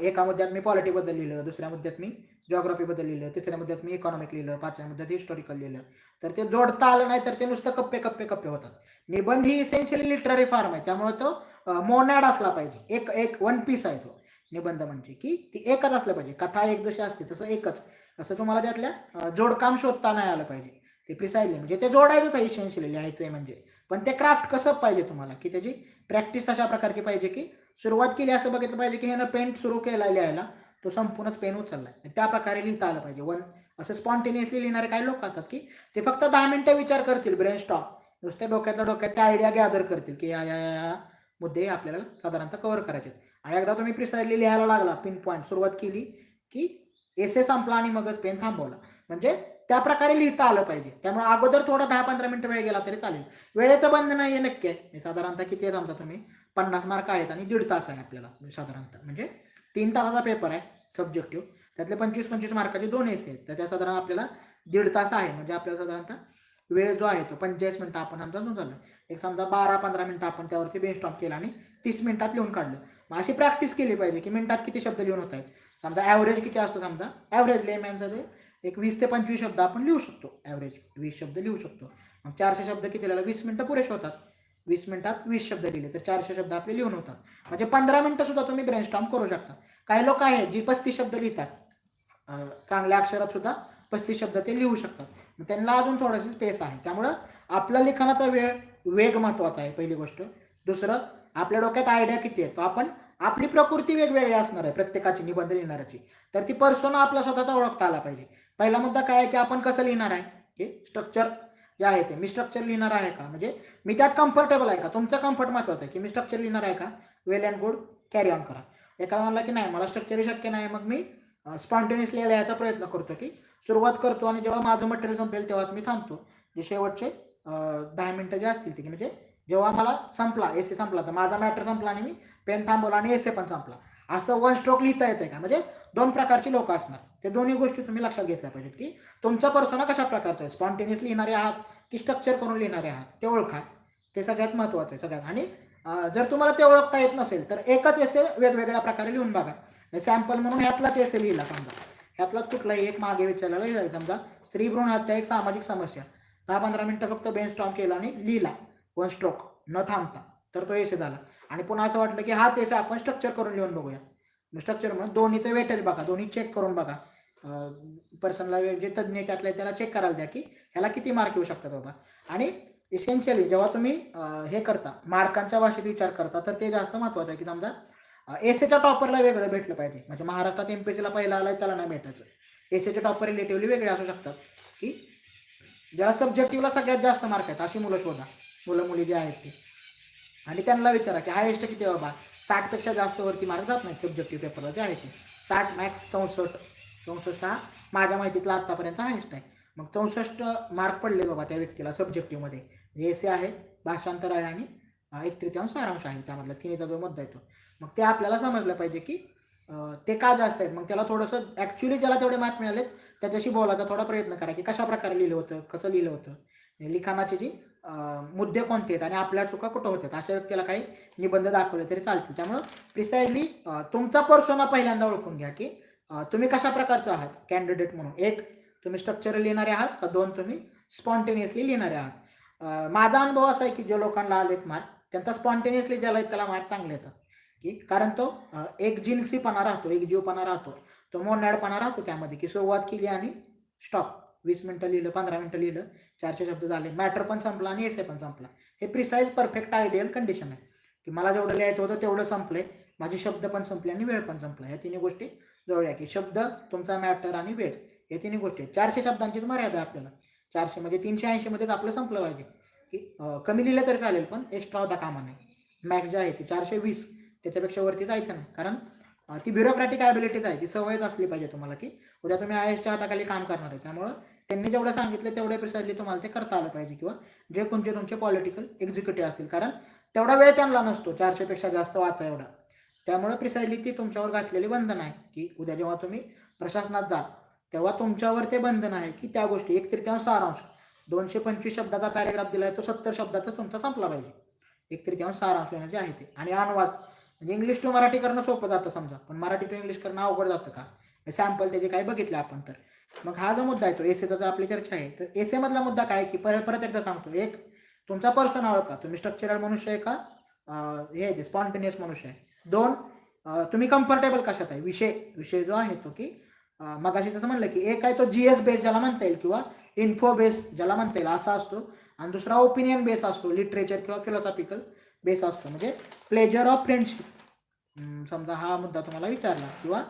Speaker 1: एका मुद्द्यात मी पॉलिटीबद्दल लिहिलं, दुसऱ्या मुद्द्यात मी जॉग्राफीबद्दल लिहिलं, तिसऱ्या मुद्द्यात मी इकॉनॉमिक लिहिलं, 5व्या मुद्द्यात हिस्टॉरिकल लिहिलं. तर ते जोडता आलं नाही तर ते नुसतं कप्पे कप्पे कप्पे होतात. निबंध ही इसेन्शियली लिटररी फॉर्म आहे, त्यामुळे तो मोनॅड असला पाहिजे. एक वन पीस आहे तो निबंध, म्हणजे की ती एकच असलं पाहिजे. कथा एक जशी असते तसं एकच, असं तुम्हाला त्यातल्या जोडकाम शोधता नाही आलं पाहिजे. ते प्रिसाइजली म्हणजे ते जोडायचंच आहे इसेन्शियली, लिहायचं आहे म्हणजे. पण ते क्राफ्ट कसं पाहिजे तुम्हाला, की त्याची प्रॅक्टिस तशा प्रकारची पाहिजे की सुरुवात केली असं बघितलं पाहिजे की ह्यानं पेन सुरू केला लिहायला, तो संपूर्णच पेन उचललाय, त्या प्रकारे लिहिता आलं पाहिजे. असं स्पॉन्टेनियसली लिहिणारे काही लोक असतात की ते फक्त 10 मिनिटं विचार करतील, ब्रेन स्टॉक, नुसत्या डोक्यात त्या आयडिया गॅदर करतील की या मुद्दे आपल्याला साधारणतः कव्हर करायचे. आणि एकदा तुम्ही प्रिसाइजली लिहायला लागला, पिन पॉईंट सुरुवात केली की एसे संपला आणि मगच पेन थांबवला, म्हणजे त्या प्रकारे लिहिता आलं पाहिजे. त्यामुळे अगोदर थोडा 10-15 मिनिटं वेळ गेला तरी चालेल. वेळेचं बंद नाही आहे नक्की आहे. साधारणतः किती आहे समजा तुम्ही 50 मार्क आहेत आणि 1.5 तास आहे आपल्याला साधारणतः, म्हणजे 3 तासाचा पेपर आहे सब्जेक्टिव्ह, त्यातले 25-25 मार्काचे 2 एसे आहेत, त्याच्या साधारण आपल्याला 1.5 तास आहे. म्हणजे आपल्याला साधारणतः वेळ जो आहे तो 45 मिनिटं आपण समजा जो झालं, एक समजा 12-15 मिनिटं आपण त्यावरती ब्रेनस्टॉर्म केला आणि 30 मिनिटात लिहून काढलं. मग अशी प्रॅक्टिस केली पाहिजे की मिनिटात किती शब्द लिहून होत आहेत. समजा ॲव्हरेज किती असतो, समजा ॲव्हरेज लेमॅनचं ते एक 20 ते 25 शब्द आपण लिहू शकतो, ॲव्हरेज 20 शब्द लिहू शकतो. मग 400 शब्द किती लिहायला 20 मिनिटं पुरेसे होतात. 20 मिनिटात 20 शब्द लिहिले तर 400 शब्द आपले लिहून होतात. म्हणजे 15 मिनिटं सुद्धा तुम्ही ब्रेनस्टॉर्म करू शकता. काही लोक आहेत जी 35 शब्द लिहितात, चांगल्या अक्षरात सुद्धा 35 शब्द ते लिहू शकतात. मग त्यांना अजून थोडीशी स्पेस आहे. त्यामुळं आपला लिखाणाचा वेग महत्त्वाचा आहे पहिली गोष्ट. दुसरं, आपल्या डोक्यात आयडिया किती आहे, तो आपण आपली प्रकृती वेगवेगळी असणार आहे प्रत्येकाची निबंध लिहिणाऱ्याची, तर ती पर्सोना आपला स्वतःचा ओळखता आला पाहिजे. पहिला मुद्दा काय आहे की आपण कसं लिहिणार आहे, की स्ट्रक्चर जे आहे ते मी स्ट्रक्चर लिहिणार आहे का, म्हणजे मी त्यात कम्फर्टेबल आहे का, तुमचं कम्फर्ट महत्त्वाचं आहे की मी स्ट्रक्चर लिहिणार आहे का, वेल अँड गुड, कॅरी ऑन करा. एखादा म्हणला की नाही मला स्ट्रक्चरही शक्य नाही, मग मी स्पॉन्टेनियसली लिहायचा प्रयत्न करतो, की सुरुवात करतो आणि जेव्हा माझं मटेरियल संपेल तेव्हाच मी थांबतो. जे शेवटचे 10 मिनिटं जे असतील ते, म्हणजे जेव्हा मला संपला एसे संपला तर माझा मॅटर संपला आणि मी पेन थांबवला आणि एसे पण संपला, असं वन स्ट्रोक लिहिता येते का. म्हणजे 2 प्रकारची लोक असणार, ते दोन्ही गोष्टी तुम्ही लक्षात घेतल्या पाहिजेत की तुमचा पर्सोना कशा प्रकारचा आहे, स्पॉन्टेनियसली लिहिणारे आहात की स्ट्रक्चर करून लिहिणारे आहात, ते ओळखा. ते सगळ्यात महत्त्वाचं आहे सगळ्यात. आणि जर तुम्हाला ते ओळखता येत नसेल तर एकच एसे वेगवेगळ्या प्रकारे लिहून बघा. सॅम्पल म्हणून ह्यातलाच एसे लिहिला, समजा ह्यातलाच कुठलाही एक मागे विचारलेला लिहिला, समजा स्त्री भ्रूण हत्या एक सामाजिक समस्या, 10-15 मिनिटं फक्त ब्रेनस्टॉर्म केला आणि लिहिला वन स्ट्रोक न थांबता, तर तो एसे झाला. आणि पुन्हा असं वाटलं की हाच एसे आपण स्ट्रक्चर करून लिहून बघूया, स्ट्रक्चर म्हणून दोन्हीचं वेटेज बघा, दोन्ही चेक करून बघा. पर्सनला जे तज्ज्ञ त्यातला त्याला चेक करायला द्या की ह्याला किती मार्क येऊ शकतात बाबा. आणि इसेन्शियली जेव्हा तुम्ही हे करता मार्कांच्या भाषेत विचार करता, तर ते जास्त महत्त्वाचं आहे की समजा एसेच्या टॉपरला वेगळं भेटलं पाहिजे. म्हणजे महाराष्ट्रात एमपीएससीला पहिला आलाय त्याला नाही भेटायचं. एसेचे टॉपर रिलेटिव्हली वेगळे असू शकतात, की ज्याला सब्जेक्टिव्हला सगळ्यात जास्त मार्क आहेत अशी मुलं शोधा, मुलं मुली जे आहेत ते, आणि त्यांना विचारा की हायेस्ट किती बाबा. 60पेक्षा जास्त वरती मार्क जात नाहीत सब्जेक्टिव्ह पेपरला जे आहे ते. 60 मॅक्स 64 हा माझ्या माहितीतला आत्तापर्यंत हायस्ट आहे. मग 64 मार्क पडले बाबा त्या व्यक्तीला सब्जेक्टिव्हमध्ये. एसे आहे, भाषांतर आहे आणि 1/3 सारांश आहे, त्यामधला तिन्हीचा जो मुद्दा आहे तो. मग ते आपल्याला समजलं पाहिजे की ते का जास्त आहेत. मग त्याला थोडंसं ॲक्च्युली ज्याला तेवढे मार्क मिळालेत त्याच्याशी बोलायचा थोडा प्रयत्न करा की कशा प्रकारे लिहिलं होतं, कसं लिहिलं होतं, लिखाणाची जी मुद्दे कोणते आहेत आणि आपल्या चुका कुठं होत्यात, अशा व्यक्तीला काही निबंध दाखवले तरी चालतील. त्यामुळं प्रिसाइजली तुमचा पर्सोना पहिल्यांदा ओळखून घ्या की तुम्ही कशा प्रकारचं आहात कॅन्डिडेट म्हणून. एक, तुम्ही स्ट्रक्चरल लिहिणारे आहात का, दोन, तुम्ही स्पॉन्टेनियसली लिहिणारे आहात. माझा अनुभव असा आहे की जे लोकांना आलेत मार्क त्यांचा स्पॉन्टेनियसली ज्याला आहेत त्याला मार्क चांगले येतात की कारण तो एक जिन्सीपणा राहतो, एक जीवपणा राहतो, तो मोनाडपणा राहतो त्यामध्ये की सुरुवात केली आणि स्टॉप, 20 मिनटं लिहिलं, 15 मिनटं लिहिलं, 400 शब्द झाले, मॅटर पण संपला आणि एसे पण संपला. हे प्रिसाईज परफेक्ट आयडियल कंडिशन आहे की मला जेवढं लिहायचं होतं तेवढं संपलंय, माझे शब्द पण संपले आणि वेळ पण संपला. या तिन्ही गोष्टी जवळ की शब्द, तुमचा मॅटर आणि वेळ, या तिन्ही गोष्टी. 400 शब्दांचीच मर्यादा आहे आपल्याला. 400 म्हणजे 380 मध्येच आपलं संपलं पाहिजे की कमी लिहिलं तरी चालेल पण एक्स्ट्रा होता कामा नाही. मॅक्स जे आहे ती 420, त्याच्यापेक्षा वरती जायचं नाही. कारण ती ब्युरोक्रॅटिक ॲबिलिटीज आहे, ती सवयच असली पाहिजे तुम्हाला की उद्या तुम्ही IASच्या हाताखाली काम करणार आहे. त्यामुळं त्यांनी जेवढं सांगितलं तेवढे प्रिसाइजली तुम्हाला ते करता आलं पाहिजे किंवा जे कोणते तुमचे पॉलिटिकल एक्झिक्युटिव्ह असतील, कारण तेवढा वेळ त्यांना नसतो 400पेक्षा जास्त वाचा एवढा. त्यामुळे प्रिसाइजली ती तुमच्यावर घातलेली बंधन आहे की उद्या जेव्हा तुम्ही प्रशासनात जाल तेव्हा तुमच्यावर ते बंधन आहे की त्या गोष्टी 1/3 सारांश, 225 शब्दाचा पॅरेग्राफ दिला आहे तो 70 शब्दातच तुमचा संपला पाहिजे. 1/3 सारांश लिहिणं जे आहे ते. आणि अनुवाद म्हणजे इंग्लिश टू मराठी करणं सोपं जातं समजा, पण मराठी टू इंग्लिश करणं अवघड जातं का, सॅम्पल त्याचे काही बघितले आपण तर. मग हा जो मुद्दा आहे तो एसेचा जो आपली चर्चा आहे, तर एसे मधला मुद्दा काय की परत एकदा सांगतो. एक, तुमचा पर्सोना ओळखा, तुम्ही स्ट्रक्चरल मनुष्य आहे का हे स्पॉन्टेनियस मनुष्य आहे. दोन, तुम्ही कम्फर्टेबल कशात आहे, विषय जो आहे तो की मगाशी जसं म्हणलं की एक आहे तो GS बेस ज्याला म्हणता येईल किंवा इन्फो बेस ज्याला म्हणता येईल असा असतो, आणि दुसरा ओपिनियन बेस असतो, लिटरेचर किंवा फिलॉसॉफिकल बेस असतो. म्हणजे प्लेजर ऑफ फ्रेंडशिप समजा हा मुद्दा तुम्हाला विचारला, किंवा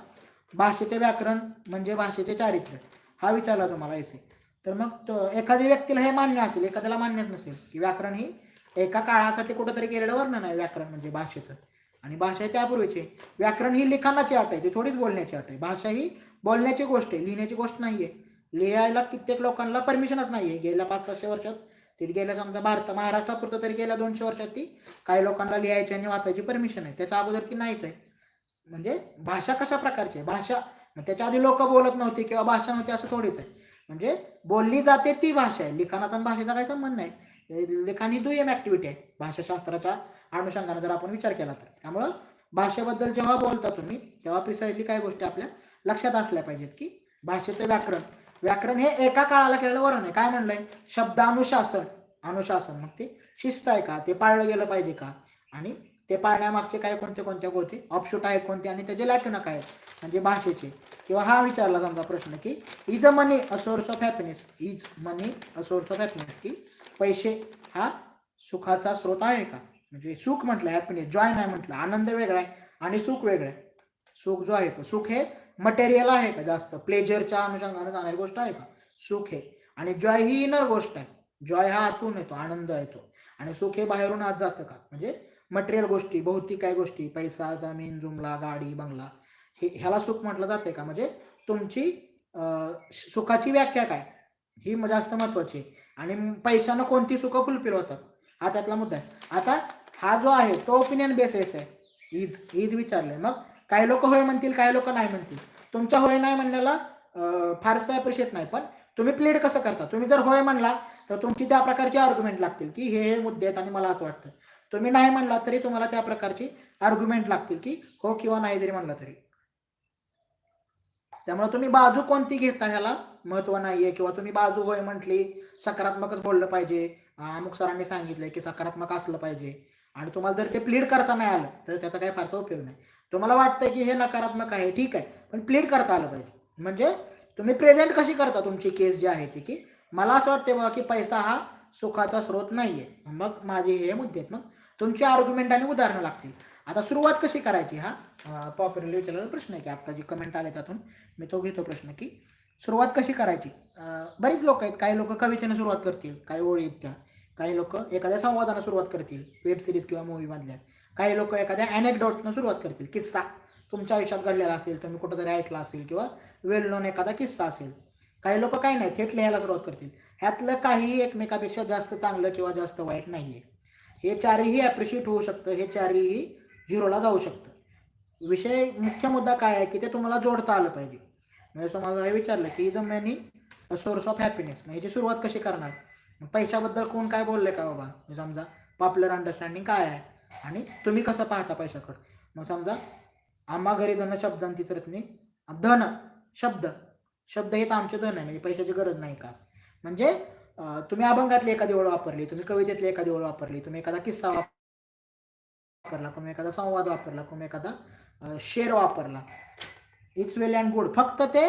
Speaker 1: भाषेचे व्याकरण म्हणजे भाषेचे चारित्र्य हा विचारला तुम्हाला एसे, तर मग एखाद्या व्यक्तीला हे मान्य असेल, एखाद्याला मान्यच नसेल की व्याकरण ही एका काळासाठी कुठंतरी केलेलं वर्णन आहे व्याकरण म्हणजे भाषेचं, आणि भाषा त्यापूर्वीची. व्याकरण ही लिखाणाची अट आहे, ती थोडीच बोलण्याची अट आहे. भाषा ही बोलण्याची गोष्ट आहे, लिहिण्याची गोष्ट नाही आहे. लिहायला कित्येक लोकांना परमिशनच नाही आहे गेल्या 500-600 वर्षात. ती गेल्या समजा महाराष्ट्रापुरतं तरी गेल्या 200 वर्षात ती काही लोकांना लिहायची आणि वाचायची परमिशन आहे, त्याच्या अगोदर ती नाहीच आहे. म्हणजे भाषा कशा प्रकारची आहे, भाषा त्याच्या आधी लोक बोलत नव्हती किंवा भाषा नव्हती असं थोडीच आहे. म्हणजे बोलली जाते ती भाषा आहे, लिखाणाचा आणि भाषेचा काही संबंध नाही. लिखाण ही दुय्यम ॲक्टिव्हिटी आहे भाषाशास्त्राच्या अनुषंगाने जर आपण विचार केला तर. त्यामुळं भाषेबद्दल जेव्हा बोलता तुम्ही तेव्हा प्रिसाइजली काही गोष्टी आपल्या लक्षात असल्या पाहिजेत की भाषेचं व्याकरण हे एका काळाला केलेलं वर्णन आहे. काय म्हणलंय, अनुशासन, मग ते शिस्त आहे का, ते पाळलं गेलं पाहिजे का, आणि ते पाळण्यामागचे काय कोणत्या गोष्टी ऑपशूट आहेत कोणते, आणि त्याचे लॅक्युना काय आहेत म्हणजे भाषेचे. किंवा हा विचारला समजा प्रश्न की is money a source of happiness, की पैसे हा सुखाचा स्रोत आहे का. म्हणजे सुख म्हटलं, हॅपीनेस, जॉय नाही म्हटलं, आनंद वेगळा आहे आणि सुख वेगळं आहे. सुख जो आहे तो, सुख हे मटेरियल आहे का जास्त, प्लेजरच्या अनुषंगाने जाणारी गोष्ट आहे का सुख हे, आणि जॉय ही इनर गोष्ट आहे, जॉय हा आतून येतो, आनंद येतो, आणि सुख हे बाहेरून आत जातं का, म्हणजे मटेरियल गोष्टी, भौतिक काय गोष्टी, पैसा, जमीन, जुमला, गाडी, बंगला, ह्याला सुख म्हटलं जाते का. म्हणजे तुमची सुखाची व्याख्या काय ही जास्त महत्वाची, आणि पैशानं कोणती सुख फुलफिल होतात हा त्यातला मुद्दा आहे. आता हा जो आहे तो ओपिनियन बेसिस आहे, इज विचारलंय. मग काही लोक होय म्हणतील, काही लोक नाही म्हणतील. तुमच्या होय नाही म्हणण्याला फारसं अप्रिशिएट नाही, पण तुम्ही प्लीड कसं करता. तुम्ही जर होय म्हणला तर तुमची त्या प्रकारची आर्ग्युमेंट लागतील की हे मुद्दे आहेत आणि मला असं वाटतं. तुम्ही नाही म्हणला तरी तुम्हाला त्या प्रकारची आर्ग्युमेंट लागतील की हो किंवा नाही जरी म्हणला तरी. त्यामुळे तुम्ही बाजू कोणती घेता ह्याला महत्व नाहीये, किंवा तुम्ही बाजू होय म्हटली सकारात्मकच बोललं पाहिजे, अमुक सरांनी सांगितलंय की सकारात्मक असलं पाहिजे, आणि तुम्हाला जर ते प्लीड करता नाही आलं तर त्याचा काही फारसा उपयोग नाही. तुम्हाला वाटतंय की हे नकारात्मक आहे, ठीक आहे, पण प्लीड करता आलं पाहिजे. म्हणजे तुम्ही प्रेझेंट कशी करता तुमची केस जी आहे ती, की मला असं वाटतं बघा की पैसा हा सुखाचा स्रोत नाहीये, मग माझे हे मुद्दे आहेत, मग तुमची आर्ग्युमेंट आणि उदाहरणं लागतील. आता सुरुवात कशी करायची हा पॉप्युलरली विचारलेला प्रश्न आहे की आत्ता जी कमेंट आले त्यातून मी तो घेतो प्रश्न की सुरुवात कशी करायची. बरीच लोक आहेत, काही लोक कवितेने सुरुवात करतील, काही ओळी आहेत त्या, काही लोक एखाद्या संवादानं सुरुवात करतील वेब सिरीज किंवा मूवी मधल्या, काही लोक एखाद्या अनेक्डोटनं सुरुवात करतील, किस्सा तुमच्या आयुष्यात घडलेला असेल, तुम्ही कुठंतरी ऐकला असेल किंवा वेल नोन एखादा किस्सा असेल. काही लोक काही नाही थेट लिहायला सुरुवात करतील. ह्यातलं काहीही एकमेकापेक्षा जास्त चांगलं किंवा जास्त वाईट नाही आहे. हे चारही ॲप्रिशिएट होऊ शकतं, हे चारही झिरोला जाऊ शकतं. विषय मुख्य मुद्दा काय आहे की ते तुम्हाला जोडता आलं पाहिजे. म्हणजे तुम्हाला हे विचारलं की is a money a source of happiness, मग ह्याची सुरुवात कशी करणार. मग पैशाबद्दल कोण काय बोलले का बाबा, समजा पॉप्युलर अंडरस्टँडिंग काय आहे आणि तुम्ही कसं पाहता पैशाकडं. मग समजा आम्हा घरी धन शब्दांती रत्ने, धन शब्द शब्द हे तर आमचे धन आहे, म्हणजे पैशाची गरज नाही का. म्हणजे तुम्ही अभंगातली एखादी ओळ वापरली, तुम्ही कवितेतली एखादी ओळ वापरली, तुम्ही एखादा किस्सा वापरला, तुम्ही एखादा संवाद वापरला, तुम्ही एखादा शेर वापरला, इट्स वेल अँड गुड. फक्त ते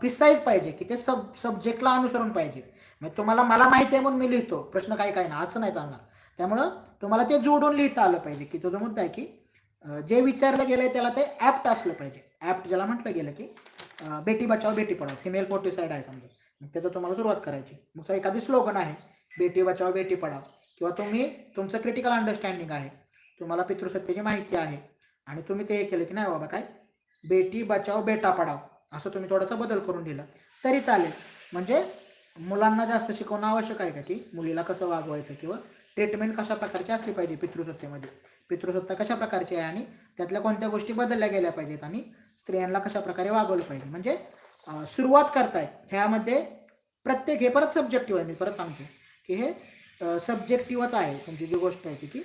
Speaker 1: प्रिसाईज पाहिजे की ते सब्जेक्टला अनुसरून पाहिजे. म्हणजे तुम्हाला मला माहिती आहे म्हणून मी लिहितो, प्रश्न काय काय ना असं नाही चालणार. त्यामुळं तुम्हाला ते जोडून लिहिता आलं पाहिजे की तो जो मुद्दा आहे की जे विचारलं गेलं आहे त्याला ते ॲप्ट असलं पाहिजे. ॲप्ट ज्याला म्हटलं गेलं की बेटी बचाव बेटी पढाव, फिमेल फोर्टिसाईड आहे समजा, मग त्याचं तुम्हाला सुरुवात करायची. मग एखादी स्लोगन आहे बेटी बचाव बेटी पढाव, किंवा तुम्ही तुमचं क्रिटिकल अंडरस्टँडिंग आहे, तुम्हाला पितृसत्तेची माहिती आहे आणि तुम्ही ते हे केलं की नाही बाबा काय बेटी बचाव बेटा पढाव असं तुम्ही थोडासा बदल करून दिला तरी चालेल. म्हणजे मुलांना जास्त शिकवणं आवश्यक आहे का की मुलीला कसं वागवायचं किंवा ट्रीटमेंट कशा प्रकारची असली पाहिजे पितृसत्तेमध्ये, पितृसत्ता कशा प्रकारची आहे आणि त्यातल्या कोणत्या गोष्टी बदलल्या गेल्या पाहिजेत आणि स्त्रियांना कशा प्रकारे वागवलं पाहिजे. म्हणजे सुरुवात करताय ह्यामध्ये प्रत्येक, हे परत सब्जेक्टिव्ह आहे, मी परत सांगतो की हे सब्जेक्टिव्हच आहे. तुमची जी गोष्ट आहे ती की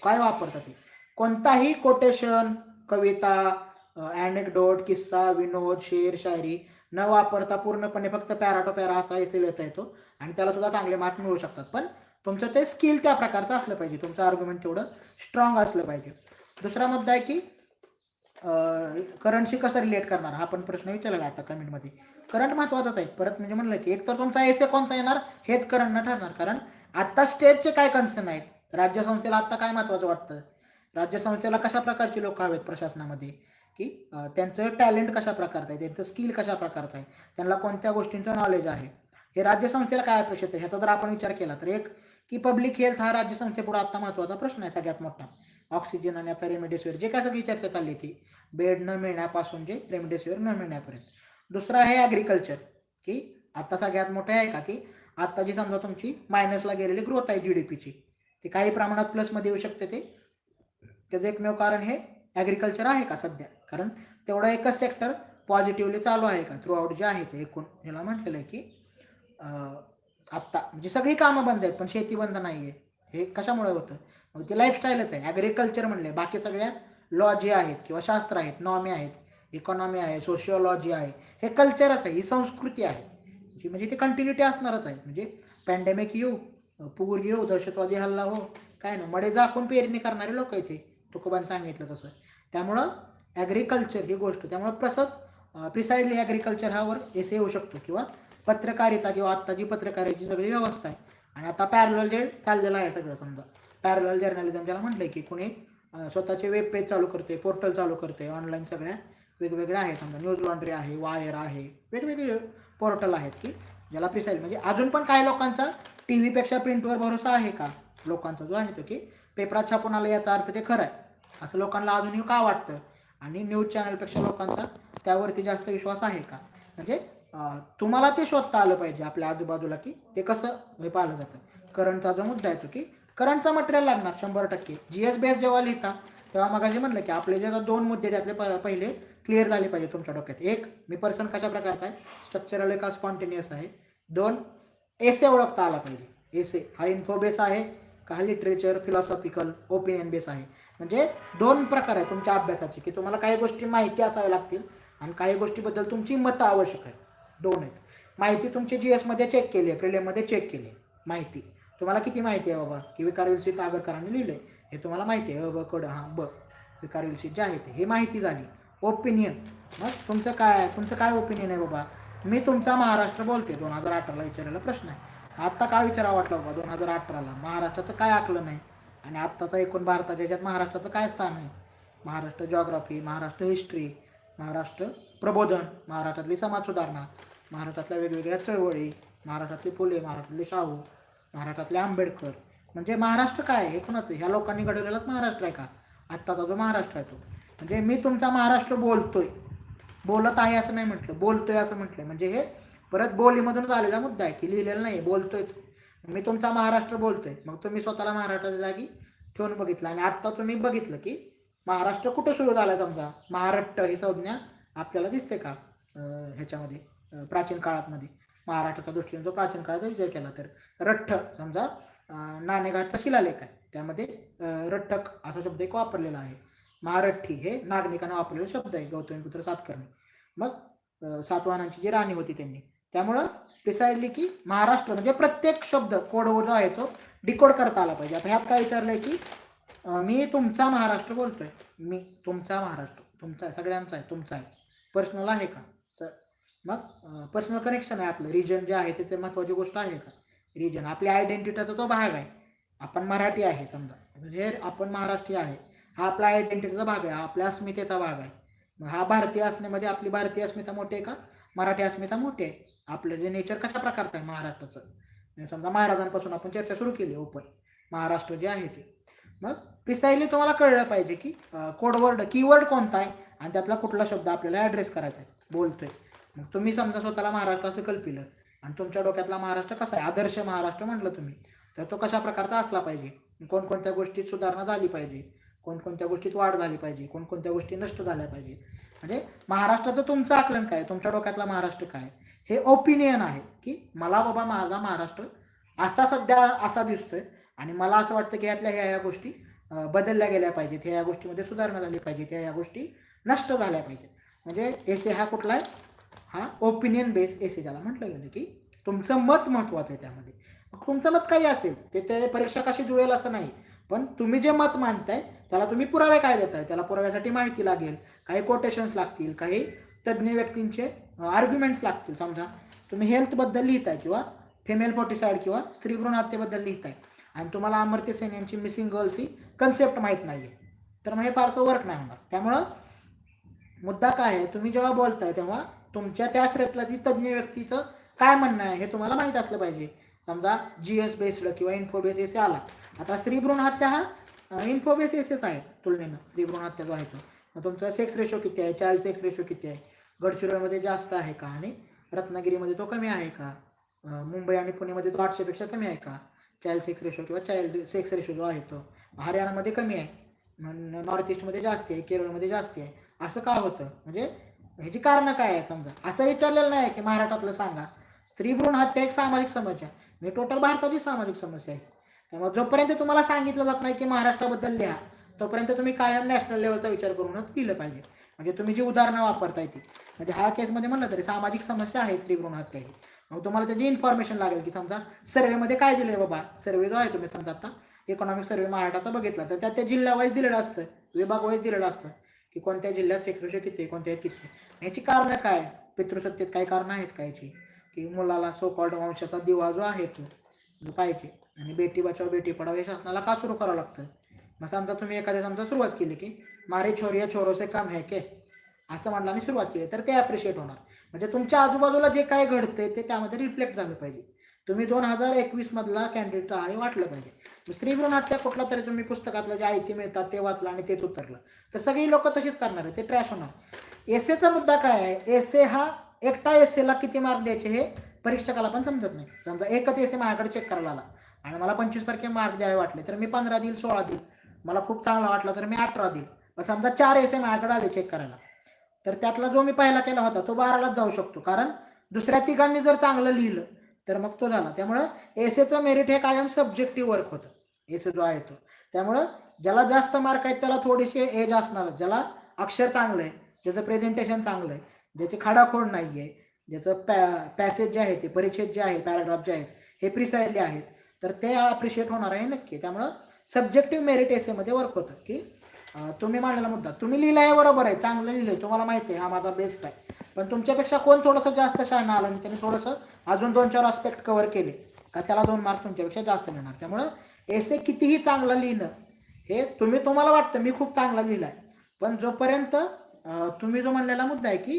Speaker 1: काय वापरतात ते, कोणताही कोटेशन, कविता, ॲनेक्डोट, किस्सा, विनोद, शेर, शायरी न वापरता पूर्णपणे फक्त पॅरा टू पॅरा असा एसे लिहिता येतो आणि त्याला सुद्धा चांगले मार्क मिळू शकतात. पण तुमचं ते स्किल त्या प्रकारचं असलं पाहिजे, तुमचं आर्ग्युमेंट तेवढं स्ट्रॉंग असलं पाहिजे. दुसरा मुद्दा आहे की करंटशी कसं रिलेट करणार, हा पण प्रश्न विचारलेला आता कमेंटमध्ये. करंट महत्त्वाचाच आहे. परत म्हणजे म्हणलं की एक तर तुमचा एसे कोणता येणार हेच करंटनं ठरणार. कारण आत्ता स्टेटचे काय कन्सर्न आहेत, राज्यसंस्थेला आत्ता काय महत्त्वाचं वाटतं, राज्यसंस्थेला कशा प्रकारची लोक हवेत प्रशासनामध्ये, की त्यांचं टॅलेंट कशा प्रकारचं आहे, त्यांचं स्किल कशा प्रकारचं आहे, त्यांना कोणत्या गोष्टींचं नॉलेज आहे, हे राज्यसंस्थेला काय अपेक्षित आहे ह्याचा जर आपण विचार केला तर एक की पब्लिक हेल्थ हा राज्यसंस्थेपुढे आत्ता महत्त्वाचा प्रश्न आहे सगळ्यात मोठा. ऑक्सिजन आणि आता रेमडेसिवीर जे काय सगळी चर्चा चालली ती बेड न मिळण्यापासून जे रेमडेसिवीर न मिळण्यापर्यंत. दुसरं आहे ॲग्रिकल्चर, की आत्ता सगळ्यात मोठं आहे का की आत्ता जी समजा तुमची मायनसला गेलेली ग्रोथ आहे GDPची ती काही प्रमाणात प्लसमध्ये येऊ शकते. त्याचं एकमेव कारण हे ॲग्रिकल्चर आहे का सध्या, कारण तेवढं एकच सेक्टर पॉझिटिव्हली चालू आहे का थ्रू आउट जे आहे ते एकूण. ह्याला म्हटलेलं आहे की आत्ता म्हणजे सगळी कामं बंद आहेत पण शेती बंद नाही आहे. हे कशामुळे होतं, मग ते लाईफस्टाईलच आहे. ॲग्रिकल्चर म्हणले बाकी सगळ्या लॉ जे आहेत किंवा शास्त्र आहेत, नॉमी आहेत, इकॉनॉमी आहे, सोशिओलॉजी आहे, हे कल्चरच आहे, ही संस्कृती आहे जी म्हणजे ती कंटिन्युटी असणारच आहे. म्हणजे पॅन्डेमिक येऊ, पूर येऊ, दहशतवादी हल्ला हो, काय ना मडे झाकून पेरणी करणारे लोक इथे तुकोबाने सांगितलं तसं. त्यामुळं ॲग्रिकल्चर ही गोष्ट, त्यामुळं प्रिसाइजली ॲग्रिकल्चर हावर एसे येऊ शकतो किंवा पत्रकारिता किंवा आत्ता जी पत्रकारितेची सगळी व्यवस्था आहे आणि आता पॅरलल जे चाललेलं आहे सगळं, समजा पॅरलल जर्नलिझम ज्याला म्हटलं की कुणी स्वतःचे वेब पेज चालू करते, पोर्टल चालू करते, ऑनलाईन सगळ्या वेगवेगळ्या आहेत, समजा न्यूज लॉन्ड्री आहे, वायर आहे, वेगवेगळे पोर्टल आहेत की ज्याला प्रिसाइज. म्हणजे अजून पण काही लोकांचा टी व्हीपेक्षा प्रिंटवर भरोसा आहे का, लोकांचा जो आहे तो की पेपरात छापून आलं याचा अर्थ ते खरं आहे असं लोकांना अजूनही का वाटतं आणि न्यूज चॅनलपेक्षा लोकांचा त्यावरती जास्त विश्वास आहे का. म्हणजे तुम्हाला ते शोधता आलं पाहिजे आपल्या आजूबाजूला की ते कसं हे पाहिलं जातं. करंटचा जो मुद्दा आहे तो की करंटचा मटेरियल लागणार 100%. GS बेस जेव्हा लिहिता तेव्हा मग जे म्हणलं की आपले जे दोन मुद्दे त्यातले पहिले क्लिअर झाले पाहिजे तुमच्या डोक्यात. एक, मी पर्सन कशा प्रकारचा आहे, स्ट्रक्चरल आहे का स्पॉन्टेनियस आहे. 2, एसे ओळखता आला पाहिजे. एसे हा इन्फो बेस आहे का हा लिटरेचर फिलॉसॉफिकल ओपिनियन बेस आहे. म्हणजे 2 प्रकार आहे तुमच्या अभ्यासाचे की तुम्हाला काही गोष्टी माहिती असाव्या लागतील आणि काही गोष्टीबद्दल तुमची मतं आवश्यक आहे. 2 आहेत. माहिती तुमची GSमध्ये चेक केली आहे, प्रिलिममध्ये चेक केली आहे माहिती. तुम्हाला किती माहिती आहे बाबा की विकार विलसित आगरकरांनी लिहिलं आहे हे तुम्हाला माहिती आहे, ब कड हां ब विकार विलसित जे आहे ते हे माहिती झाली. ओपिनियन, मग तुमचं काय ओपिनियन आहे बाबा. मी तुमचा महाराष्ट्र बोलते 2018ला विचारलेला प्रश्न आहे. आत्ता काय विचारावं वाटलं बाबा 2018ला महाराष्ट्राचं काय आकलन आहे आणि आत्ताचा एकूण भारताच्या ह्याच्यात महाराष्ट्राचं काय स्थान आहे. महाराष्ट्र जॉग्राफी, महाराष्ट्र हिस्ट्री, महाराष्ट्र प्रबोधन, महाराष्ट्रातली समाज सुधारणा, महाराष्ट्रातल्या वेगवेगळ्या चळवळी, महाराष्ट्रातले फुले, महाराष्ट्रातले शाहू, महाराष्ट्रातले आंबेडकर. म्हणजे महाराष्ट्र काय आहे हे कुणाचं, ह्या लोकांनी घडवलेलाच महाराष्ट्र आहे का आत्ताचा जो महाराष्ट्र आहे तो. म्हणजे मी तुमचा महाराष्ट्र बोलतोय बोलत आहे असं नाही म्हटलं, बोलतोय असं म्हटलं. म्हणजे हे परत बोलीमधूनच आलेला मुद्दा आहे की लिहिलेला नाही, बोलतोयच. मी तुमचा महाराष्ट्र बोलतोय, मग तुम्ही स्वतःला महाराष्ट्राच्या जागी ठेवून बघितलं. आणि आत्ता तुम्ही बघितलं की महाराष्ट्र कुठं सुरू झाला. समजा महाराष्ट्र ही संज्ञा आपल्याला दिसते का ह्याच्यामध्ये प्राचीन काळामध्ये महाराष्ट्राच्या दृष्टीने जो प्राचीन काळाचा विचार केला तर रठ्ठ समजा नाणेघाटचा शिलालेख आहे, त्यामध्ये रठ्ठक असा शब्द एक वापरलेला आहे. महारठ्ठी हे नागरिकांना वापरलेला शब्द आहे, गौतमीपुत्र सातकर्णी. मग सातवाहनांची जी राणी होती त्यांनी. त्यामुळं प्रिसाइजली की महाराष्ट्र म्हणजे प्रत्येक शब्द कोड जो आहे तो डिकोड करता आला पाहिजे. आता ह्यात काय विचारलंय की मी तुमचा महाराष्ट्र बोलतोय, मी तुमचा महाराष्ट्र, तुमचा सगळ्यांचा आहे, तुमचा आहे, पर्सनल आहे का सर. मग पर्सनल कनेक्शन आहे आपलं, रिजन जे आहे त्याचे महत्त्वाची गोष्ट आहे का. रिजन आपल्या आयडेंटिटीचा तो भाग आहे. आपण मराठी आहे समजा, म्हणजे आपण महाराष्ट्रीय आहे, हा आपला आयडेंटिटीचा भाग आहे, हा आपल्या अस्मितेचा भाग आहे. मग हा भारतीय असण्यामध्ये आपली भारतीय अस्मिता मोठी आहे का मराठी अस्मिता मोठी आहे. आपलं जे नेचर कशा प्रकारचं आहे महाराष्ट्राचं, समजा महाराजांपासून आपण चर्चा सुरू केली ओपन महाराष्ट्र जे आहे ते. मग प्रिसाइजली तुम्हाला कळलं पाहिजे की कोडवर्ड कीवर्ड कोणता आहे आणि त्यातला कुठला शब्द आपल्याला ॲड्रेस करायचा आहे, बोलतोय. मग तुम्ही समजा स्वतःला महाराष्ट्र असं कल्पिलं आणि तुमच्या डोक्यातला महाराष्ट्र कसा आहे, आदर्श महाराष्ट्र म्हटलं तुम्ही, तर तो कशा प्रकारचा असला पाहिजे, कोणकोणत्या गोष्टीत सुधारणा झाली पाहिजे, कोणकोणत्या गोष्टीत वाढ झाली पाहिजे, कोणकोणत्या गोष्टी नष्ट झाल्या पाहिजे. म्हणजे महाराष्ट्राचं तुमचं आकलन काय, तुमच्या डोक्यातला महाराष्ट्र काय, हे ओपिनियन आहे की मला बाबा माझा महाराष्ट्र असा सध्या असा दिसतोय आणि मला असं वाटतं की यातल्या ह्या गोष्टी बदलल्या गेल्या पाहिजेत, ह्या गोष्टीमध्ये सुधारणा झाली पाहिजे, ह्या गोष्टी नष्ट झाल्या पाहिजेत. म्हणजे एसे हा कुठला आहे, हा ओपिनियन बेस एसे ज्याला म्हटलं गेलं की तुमचं मत महत्त्वाचं आहे. त्यामध्ये तुमचं मत काही असेल ते परीक्षकाशी जुळेल असं नाही, पण तुम्ही जे मत मांडताय त्याला तुम्ही पुरावे काय देताय, त्याला पुराव्यासाठी माहिती लागेल, काही कोटेशन्स लागतील, काही तज्ज्ञ व्यक्तींचे आर्ग्युमेंट्स लागतील. समजा तुम्ही हेल्थबद्दल लिहिताय किंवा फिमेल फोर्टिसाईड किंवा स्त्री भ्रूण हत्येबद्दल लिहिताय आणि तुम्हाला अमर्त्य सेन यांची मिसिंग गर्ल्स ही कन्सेप्ट माहीत नाही आहे, तर मग हे फारसं वर्क नाही होणार. त्यामुळं मुद्दा काय आहे, तुम्ही जेव्हा बोलताय तेव्हा तुमच्या त्या क्षेत्रातली तज्ज्ञ व्यक्तीचं काय म्हणणं आहे हे तुम्हाला माहीत असलं पाहिजे. समजा GS बेस्ड किंवा इन्फोबेस एसे आला. आता स्त्री भ्रूण हत्या हा इन्फोबेस एसेस आहे तुलनेनं, स्त्री भ्रूण हत्या जो आहे तो. मग तुमचा सेक्स रेशो किती आहे, चाइल्ड सेक्स रेशो किती आहे, गडचिरोलीमध्ये जास्त आहे का आणि रत्नागिरीमध्ये तो कमी आहे का, मुंबई आणि पुणेमध्ये तो 800पेक्षा कमी आहे का चाइल्ड सेक्स रेशो किंवा चाइल्ड सेक्स रेशो जो आहे तो. हरियाणामध्ये कमी आहे, नॉर्थ ईस्टमध्ये जास्त आहे, केरळमध्ये जास्त आहे. असं का होतं, म्हणजे ह्याची कारणं काय आहे. समजा असं विचारलेलं नाही की महाराष्ट्रातलं सांगा. स्त्री भ्रूण हत्या एक सामाजिक समस्या, म्हणजे टोटल भारताची सामाजिक समस्या आहे. त्यामुळे जोपर्यंत तुम्हाला सांगितलं जात नाही की महाराष्ट्राबद्दल लिहा, तोपर्यंत तुम्ही कायम नॅशनल लेवलचा विचार करूनच लिहिलं पाहिजे. म्हणजे तुम्ही जी उदाहरणं वापरताय ती, म्हणजे हा केसमध्ये म्हणलं तरी सामाजिक समस्या आहे स्त्री भ्रूण हत्या ही. मग तुम्हाला त्याची इन्फॉर्मेशन लागेल की समजा सर्वेमध्ये काय दिलं आहे बाबा. सर्वे जो आहे तुम्ही समजा आता इकॉनॉमिक सर्वे महाराष्ट्राचा बघितला तर त्यात त्या जिल्हा वाईज दिलेलं असतं, विभाग वाईज दिलेलं असतं की कोणत्या जिल्ह्यात सेक्स रेशो किती आहे, कोणत्या किती. याची कारणं काय, पितृसत्तेत काही कारणं आहेत का याची, की मुलाला सो कॉल्ड वंशाचा दिवा जो आहे तो पाहिजे आणि बेटी बचाव बेटी पढाव हे शासनाला का सुरू करावं लागतं. मग समजा तुम्ही एखाद्या समजा सुरुवात केली की मारे छोरिया छोरो से कम है के असं म्हटलं आणि सुरुवात केली तर ते ॲप्रिशिएट होणार. म्हणजे तुमच्या आजूबाजूला जे काय घडतंय ते त्यामध्ये रिफ्लेक्ट झालं पाहिजे. तुम्ही 2021 मधला कॅन्डिडेट आहे वाटलं पाहिजे. स्त्री भ्रूण हत्या कुठला तरी तुम्ही पुस्तकातलं जे आयती मिळतात ते वाचलं आणि तेच उतरलं तर सगळी लोक तशीच करणार आहे, ते ट्रॅश होणार. एसेचा मुद्दा काय आहे, एसे हा एकटा एसेला किती मार्क द्यायचे हे परीक्षकाला पण समजत नाही. समजा एकच एसे माझ्याकडे चेक करायला आला आणि मला 25% मार्क द्यावे वाटले तर मी 15 देईल, 16 देईल. मला खूप चांगला वाटला तर मी 18 देईल. पण समजा 4 एसे माझ्याकडे आले चेक करायला तर त्यातला जो मी पहिला केला होता तो 12लाच जाऊ शकतो, कारण दुसऱ्या तिघांनी जर चांगलं लिहिलं तर मग तो झाला. त्यामुळं एसेचं मेरिट हे कायम सब्जेक्टिव्ह वर्क होतं, एसे जो आहे तो. त्यामुळं ज्याला जास्त मार्क आहेत त्याला थोडीशी एज असणार, ज्याला अक्षर चांगलं आहे, ज्याचं प्रेझेंटेशन चांगलं आहे, ज्याची खाडाखोड नाही आहे, ज्याचं पॅसेज जे आहे ते परिच्छेद जे आहे पॅराग्राफ जे आहेत हे प्रिसाइजली आहेत तर ते अप्रिशिएट होणार आहे नक्की. त्यामुळं सब्जेक्टिव्ह मेरिट एसेमध्ये वर्क होतं की तुम्ही मांडलेला मुद्दा तुम्ही लिहिला आहे बरोबर आहे, चांगलं लिहिलं आहे, तुम्हाला माहिती आहे हा माझा बेस्ट आहे, पण तुमच्यापेक्षा कोण थोडंसं जास्त शहाणा आलं आणि त्याने थोडंसं अजून 2-4 आस्पेक्ट कव्हर केले का त्याला 2 मार्क्स तुमच्यापेक्षा जास्त मिळणार. त्यामुळं एसे कितीही चांगलं लिहिणं हे तुम्हाला वाटतं मी खूप चांगला लिहिला आहे, पण जोपर्यंत तुम्ही जो म्हणलेला मुद्दा आहे की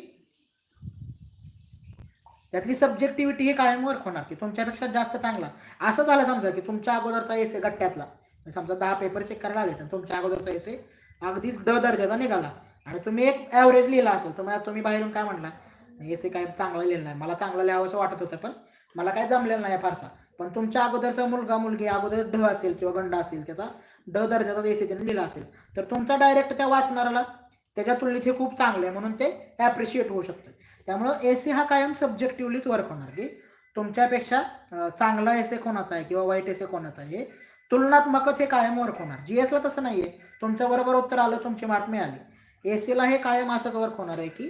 Speaker 1: त्यातली सब्जेक्टिव्हिटी ही कायम वर्क होणार की तुमच्यापेक्षा जास्त चांगला. असं झालं समजा की तुमच्या अगोदरचा एसे गट्ट्यातला समजा 10 पेपर चेक करायला आले तर तुमच्या अगोदरचा एसे अगदीच ड दर्जाचा निघाला आणि तुम्ही एक ॲव्हरेज लिहिला असेल, तुम्ही बाहेरून काय म्हणला, एसे काय चांगला लिहिलं नाही, मला चांगलं लिहावं असं वाटत होतं पण मला काय जमलेलं नाही फारसा, पण तुमच्या अगोदरचा मुलगा मुलगी अगोदर ढ असेल किंवा गंड असेल, त्याचा ड दर्जाचा एसे त्याने लिहिला असेल, तर तुमचा डायरेक्ट त्या वाचणाऱ्याला त्याच्या तुलनेत हे खूप चांगलं आहे म्हणून ते ॲप्रिशिएट होऊ शकतं. त्यामुळं एसे हा कायम सब्जेक्टिव्हलीच वर्क होणार, की तुमच्यापेक्षा चांगला एसे कोणाचा आहे किंवा वाईट एसे कोणाचा आहे, हे तुलनात्मकच हे कायम वर्क होणार. जीएसला तसं नाही आहे, तुमच्याबरोबर उत्तर आलं, तुमचे मार्क मिळाले. एसीला हे कायम असंच वर्क होणार आहे की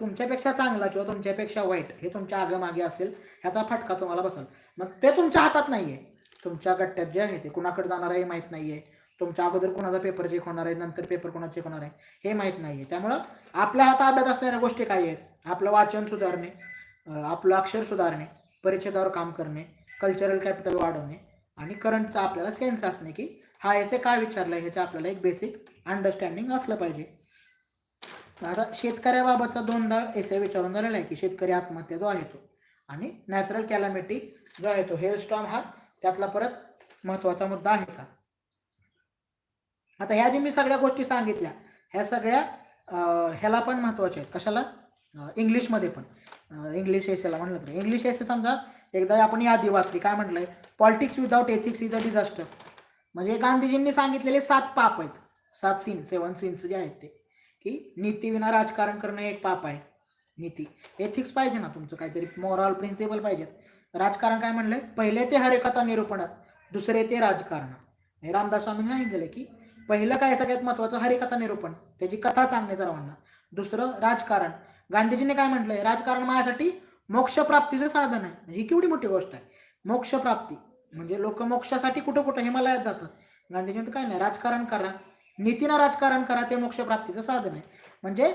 Speaker 1: तुमच्यापेक्षा चांगला किंवा तुमच्यापेक्षा वाईट हे तुमच्या आगेमागे असेल, ह्याचा फटका तुम्हाला बसेल. मग ते तुमच्या हातात नाही आहे, तुमच्या गट्ट्यात जे आहे ते कुणाकडे जाणार आहे माहीत नाही आहे, तुमच्या अगोदर कुणाचा पेपर चेक होणार आहे, नंतर पेपर कुणाचा चेक होणार आहे हे माहीत नाही आहे. त्यामुळं आपल्या हातात अभ्यास असणाऱ्या गोष्टी काय आहेत, आपलं वाचन सुधारणे, आपलं अक्षर सुधारणे, परिच्छेदावर काम करणे, कल्चरल कॅपिटल वाढवणे आणि करंटचा आपल्याला सेन्स असणे की हा एसे काय विचारला आहे ह्याचं आपल्याला एक बेसिक अंडरस्टँडिंग असलं पाहिजे. आता शेतकऱ्याबाबतचा दोनदा एसे विचारून झालेला आहे की शेतकरी आत्महत्या जो आहे तो आणि नॅचरल कॅलॅमिटी जो आहे तो, हेलस्टॉर्म हा त्यातला परत महत्त्वाचा मुद्दा आहे का. आता ह्या जे मी सगळ्या गोष्टी सांगितल्या ह्या सगळ्या ह्याला पण महत्त्वाच्या आहेत. कशाला, इंग्लिशमध्ये पण. इंग्लिश एसेला म्हणलं तर इंग्लिश एसे समजा एकदा आपण यादी वाचली, काय म्हटलंय, politics without ethics is a disaster. म्हणजे गांधीजींनी सांगितलेले 7 पाप आहेत, 7 सीन्स, 7 सीन्स जे आहेत ते, की नीतीविना राजकारण करणं एक पाप आहे. नीती, एथिक्स पाहिजे ना, तुमचं काहीतरी मॉरल प्रिन्सिपल पाहिजेत. राजकारण काय म्हणलंय, पहिले ते हरिकथा निरूपण, दुसरे ते राजकारण. हे रामदास स्वामींनी सांगितलेलं की पहिलं काय सगळ्यात महत्त्वाचं, हरिकथा निरूपण, त्याची कथा सांगणे सर्वांना. दुसरं राजकारण. गांधीजींनी काय म्हटलंय, राजकारण माझ्यासाठी मोक्षप्राप्तीचं साधन आहे. ही केवढी मोठी गोष्ट आहे, मोक्षप्राप्ती म्हणजे लोक मोक्षासाठी कुठं कुठं हिमालयात जातात. गांधीजी म्हणतात काय नाही, राजकारण करा, नीतीनं राजकारण करा, ते मोक्षप्राप्तीचं साधन आहे. म्हणजे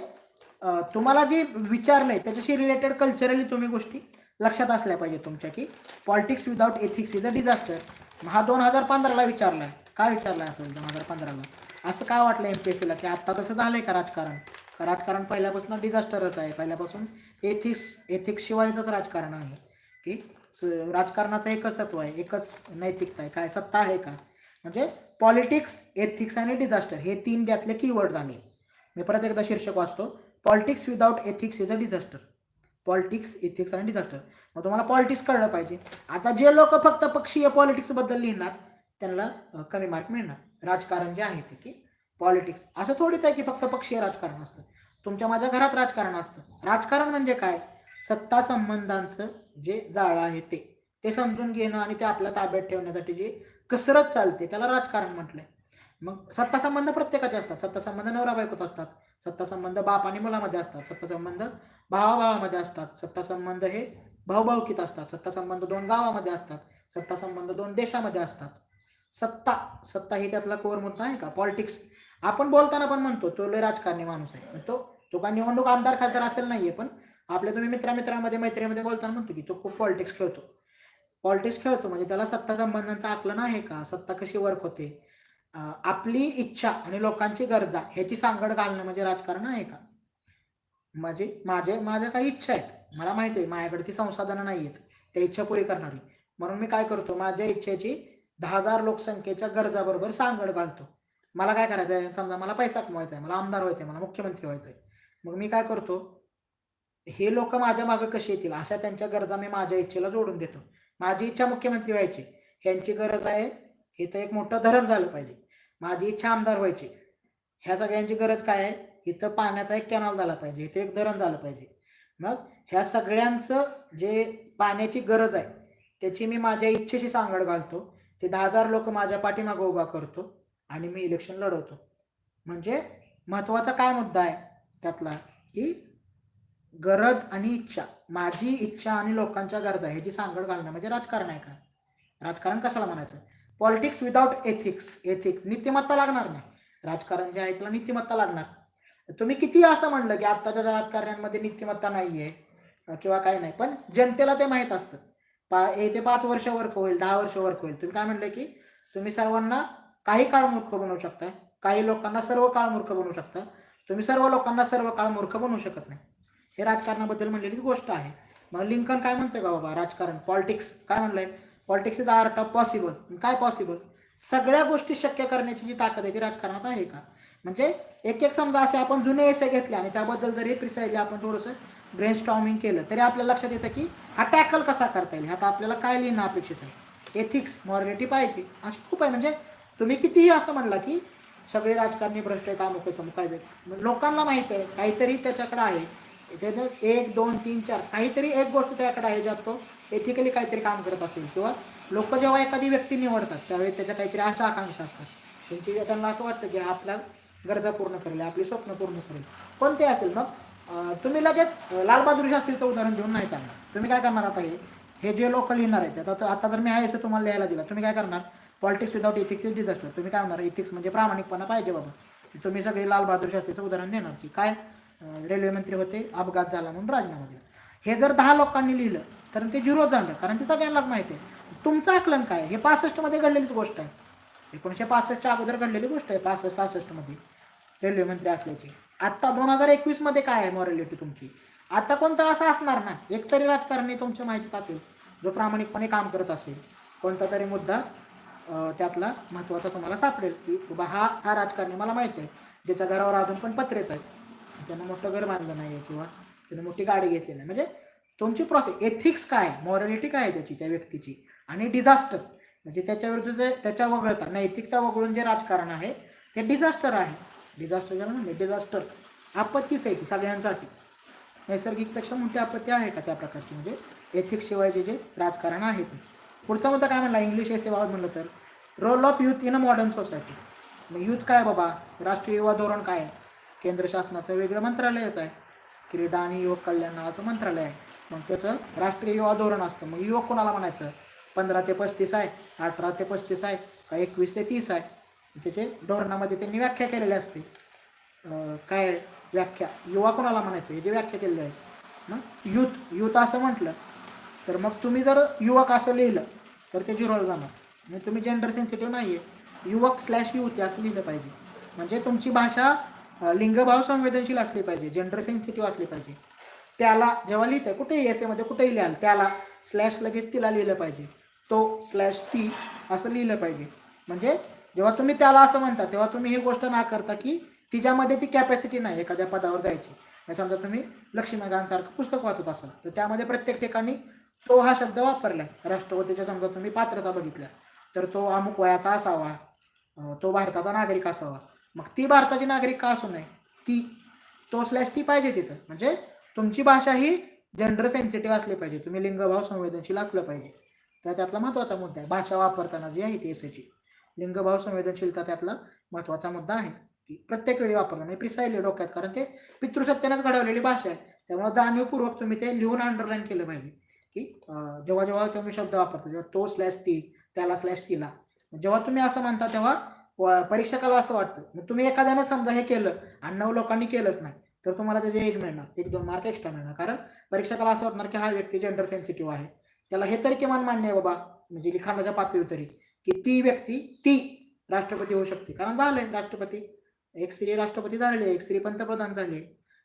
Speaker 1: तुम्हाला जे विचारलंय त्याच्याशी रिलेटेड कल्चरली तुम्ही गोष्टी लक्षात असल्या पाहिजे तुमच्या, की politics without ethics is a disaster. हा 2015ला विचारलाय. काय विचारलाय असेल 2015ला, असं काय वाटलं एमपीएससीला की आत्ता तसं झालंय का राजकारण, राजकारण पहिल्यापासून डिझास्टरच आहे, पहिल्यापासून एथिक्स शिवायचंच राजकारण आहे, की राजकारणाचं एकच तत्व आहे, एकच नैतिकता आहे, काय सत्ता आहे का. म्हणजे पॉलिटिक्स, एथिक्स आणि डिझास्टर हे 3 त्यातले कीवर्ड झाले. मी परत एकदा शीर्षक वाचतो, politics without ethics is a disaster. Politics, ethics आणि डिझास्टर. मग तुम्हाला पॉलिटिक्स कळलं पाहिजे. आता जे लोक फक्त पक्षीय पॉलिटिक्सबद्दल लिहिणार त्यांना कमी मार्क मिळणार. राजकारण जे आहे ते, की पॉलिटिक्स असं थोडीच आहे की फक्त पक्षीय राजकारण असतं, तुमच्या माझ्या घरात राजकारण असतं. राजकारण म्हणजे काय, सत्ता संबंधांचं जे जाळं आहे ते समजून घेणं आणि ते आपल्या ताब्यात ठेवण्यासाठी जे कसरत चालते त्याला राजकारण म्हटलंय. मग सत्ता संबंध प्रत्येकाचे असतात, सत्ता संबंध नवरा बायकोत असतात, सत्ता संबंध बाप आणि मुलामध्ये असतात, सत्ता संबंध भावाभावामध्ये असतात, सत्ता संबंध हे भाऊभाऊकीत असतात, सत्ता संबंध 2 गावामध्ये असतात, सत्ता संबंध 2 देशामध्ये असतात. सत्ता ही त्यातला कोर मुद्दा आहे का. पॉलिटिक्स आपण बोलताना पण म्हणतो तो लय राजकारणी माणूस आहे, तो काय निवडणूक आमदार खासदार असेल नाहीये, पण आपल्या तुम्ही मित्रांमध्ये मैत्रीमध्ये बोलताना म्हणतो की तो खूप पॉलिटिक्स खेळतो म्हणजे त्याला सत्ता संबंधांचं आकलन आहे का, सत्ता कशी वर्क होते, आपली इच्छा आणि लोकांची गरजा ह्याची सांगड घालणं म्हणजे राजकारण आहे का. म्हणजे माझ्या काही इच्छा आहेत, मला माहिती आहे माझ्याकडे ती संसाधनं नाही आहेत त्या इच्छा पुरी करणारी, म्हणून मी काय करतो, माझ्या इच्छेची 10,000 लोकसंख्येच्या गरजाबरोबर सांगड घालतो. मला काय करायचं आहे, समजा मला पैसा कमवायचा आहे, मला आमदार व्हायचं आहे, मला मुख्यमंत्री व्हायचं आहे, मग मी काय करतो, हे लोक माझ्या मागं कशी येतील अशा त्यांच्या गरजा मी माझ्या इच्छेला जोडून देतो. माझी इच्छा मुख्यमंत्री व्हायची, ह्यांची गरज आहे इथं एक मोठं धरण झालं पाहिजे, माझी इच्छा आमदार व्हायची, ह्या सगळ्यांची गरज काय आहे, इथं पाण्याचा एक कॅनॉल झाला पाहिजे, इथं एक धरण झालं पाहिजे. मग ह्या सगळ्यांचं जे पाण्याची गरज आहे त्याची मी माझ्या इच्छेशी सांगड घालतो, ते 10,000 लोक माझ्या पाठीमागं उभा करतो आणि मी इलेक्शन लढवतो. म्हणजे महत्त्वाचा काय मुद्दा आहे त्यातला, की गरज आणि इच्छा, माझी इच्छा आणि लोकांच्या गरजा ह्याची सांगड घालणं म्हणजे राजकारण आहे का. राजकारण कशाला म्हणायचं. पॉलिटिक्स विदाउट एथिक्स, नीतिमत्ता लागणार नाही. राजकारण जे आहे त्याला नीतिमत्ता लागणार. तुम्ही किती असं म्हणलं की आत्ताच्या राजकारण्यांमध्ये नीतिमत्ता नाही आहे किंवा काही नाही, पण जनतेला ते माहीत असतं. ते 5 वर्ष वर्क होईल, 10 वर्ष वर्क होईल. तुम्ही काय म्हणलं की तुम्ही सर्वांना काही काळ मूर्ख बनवू शकता, काही लोकांना सर्व काळ मूर्ख बनवू शकता, तुम्ही सर्व लोकांना सर्व काळ मूर्ख बनवू शकत नाही. हे राजकारणाबद्दल म्हणलेली गोष्ट आहे. मग लिंकन काय म्हणतोय का बाबा, राजकारण पॉलिटिक्स काय म्हणलंय, politics is art of possible. काय पॉसिबल, सगळ्या गोष्टी शक्य करण्याची जी ताकद आहे ती राजकारणात आहे का. म्हणजे एक एक समजा असे आपण जुने एसे घेतले आणि त्याबद्दल जरी प्रिसाइजली आपण थोडंसं ब्रेन स्टॉर्मिंग केलं तरी आपल्या लक्षात येतं की हा टॅकल कसा करता येईल, ह्यात आपल्याला काय लिहिणं अपेक्षित आहे, एथिक्स मॉरॅलिटी पाहिजे, अशी खूप आहे. म्हणजे तुम्ही कितीही असं म्हणला की सगळे राजकारणी भ्रष्ट आहेत, अमुक आहे तमुक आहे, लोकांना माहीत आहे काहीतरी त्याच्याकडे आहे, त्यानं 1 2 3 4 काहीतरी एक गोष्ट त्याकडे आहे ज्यात तो एथिकली काहीतरी काम करत असेल. किंवा लोक जेव्हा एखादी व्यक्ती निवडतात त्यावेळी त्याच्या काहीतरी आशा आकांक्षा असतात, त्यांना असं वाटतं की आपल्या गरजा पूर्ण करेल, आपली स्वप्न पूर्ण करेल, कोणते असेल. मग तुम्ही लगेच लालबहादूर शास्त्रीचं उदाहरण देऊन नाही चालणार. तुम्ही काय करणार आता, हे जे लोक लिहिणार आहेत आता जर मी आहे असं तुम्हाला लिहायला दिला, तुम्ही काय करणार, politics without ethics is disaster. तुम्ही काय म्हणणार, इथिक्स म्हणजे प्रामाणिकपणा पाहिजे बाबा. तुम्ही सगळे लालबहादूर शास्त्रीचं उदाहरण देणार की काय, रेल्वे मंत्री होते, अपघात झाला म्हणून राजीनामा दिला. हे जर 10 लोकांनी लिहिलं तर ते 0 झालं, कारण ते सगळ्यांनाच माहिती आहे. तुमचं आकलन काय, हे 65 मध्ये घडलेलीच गोष्ट आहे, 1965च्या अगोदर घडलेली गोष्ट आहे, 65-66 मध्ये रेल्वे मंत्री असल्याची. आत्ता 2021 मध्ये काय आहे मॉरॅलिटी तुमची. आता कोणतं असं असणार ना, एकतरी राजकारणी तुमच्या माहितीत असेल जो प्रामाणिकपणे काम करत असेल, कोणता तरी मुद्दा त्यातला महत्त्वाचा तुम्हाला सापडेल की बाबा हा राजकारणी मला माहिती आहे, ज्याच्या घरावर अजून पण पत्रेच आहेत, त्यानं मोठं घर बांधलं नाही आहे किंवा त्यानं मोठी गाडी घेतली नाही. म्हणजे तुमची प्रोसेस, एथिक्स काय, मॉरॅलिटी काय आहे त्याची, त्या व्यक्तीची. आणि डिझास्टर म्हणजे त्याच्या विरुद्ध जे त्याच्या वगळता नैतिकता वगळून जे राजकारण आहे ते डिझास्टर आहे. डिझास्टर ज्याला म्हणजे डिझास्टर आपत्तीच आहे की सगळ्यांसाठी. नैसर्गिकपेक्षा मोठी आपत्ती आहे का त्या प्रकारची, म्हणजे एथिक्स शिवाय जे राजकारण आहे ते. पुढचा मुद्दा काय म्हणला, इंग्लिश एसे बाबत म्हणलं तर role of youth in a modern society. मग यूथ काय बाबा, राष्ट्रीय युवा धोरण काय आहे, केंद्र शासनाचं वेगळं मंत्रालयच आहे, क्रीडा आणि युवक कल्याण नावाचं मंत्रालय आहे. मग त्याचं राष्ट्रीय युवा धोरण असतं. मग युवक कोणाला म्हणायचं, 15 ते 35 आहे, 18 ते 35 आहे का 21 ते 30 आहे. त्याचे धोरणामध्ये त्यांनी व्याख्या केलेली असते. काय व्याख्या, युवा कोणाला म्हणायचं हे जे व्याख्या केलेलं आहे. मग यूथ असं म्हटलं तर मग तुम्ही जर युवक असं लिहिलं तर ते 0 जाणार. म्हणजे तुम्ही जेंडर सेन्सिटिव्ह नाही आहे, युवक/यूथ असं लिहिलं पाहिजे. म्हणजे तुमची भाषा लिंगभाव संवेदनशील असली पाहिजे, जेंडर सेन्सिटिव्ह असली पाहिजे. त्याला जेव्हा लिहितं कुठेही एसेमध्ये कुठेही लिहाल, त्याला स्लॅश लगेच तिला लिहिलं पाहिजे, तो/ती असं लिहिलं पाहिजे. म्हणजे जेव्हा तुम्ही त्याला असं म्हणता तेव्हा तुम्ही ही गोष्ट ना करता की तिच्यामध्ये ती कॅपॅसिटी नाही एखाद्या पदावर जायची. समजा तुम्ही लक्ष्मीकांतसारखं पुस्तक वाचत असाल तर त्यामध्ये प्रत्येक ठिकाणी तो हा शब्द वापरला आहे. राष्ट्रपतीच्या समजा तुम्ही पात्रता बघितल्या तर तो अमुक वयाचा असावा, तो भारताचा नागरिक असावा. मग ती भारताची नागरिक का असू नये, ती पाहिजे तिथं. म्हणजे तुमची भाषा ही जेंडर सेन्सिटिव्ह असली पाहिजे, तुम्ही लिंगभाव संवेदनशील असलं पाहिजे. त्यातला महत्त्वाचा मुद्दा आहे भाषा वापरताना जी आहे ती एसएची लिंगभाव संवेदनशीलता त्यातला महत्त्वाचा मुद्दा आहे की प्रत्येक वेळी वापरणं म्हणजे प्रिसाइजली डोक्यात, कारण ते पितृसत्तेनेच घडवलेली भाषा आहे. त्यामुळे जाणीवपूर्वक तुम्ही ते लिहून अंडरलाईन केलं पाहिजे की जेव्हा जेव्हा तुम्ही शब्द वापरता, जेव्हा तो/ती, त्याला/तिला, जेव्हा तुम्ही असं म्हणता तेव्हा परीक्षकाला असं वाटतं. मग तुम्ही एखाद्यानं समजा हे केलं आणि 9 लोकांनी केलंच नाही तर तुम्हाला त्याचे एज मिळणार, 1-2 मार्क एक्स्ट्रा मिळणार. कारण परीक्षकाला असं वाटणार की हा व्यक्ती जेंडर सेन्सिटिव्ह आहे, त्याला हे तरी किमान मान्य आहे बाबा, म्हणजे लिखाणाच्या पातळीवर तरी, की ती व्यक्ती ती राष्ट्रपती होऊ शकते. कारण झालंय राष्ट्रपती, एक स्त्री राष्ट्रपती झालेली आहे, एक स्त्री पंतप्रधान झाली.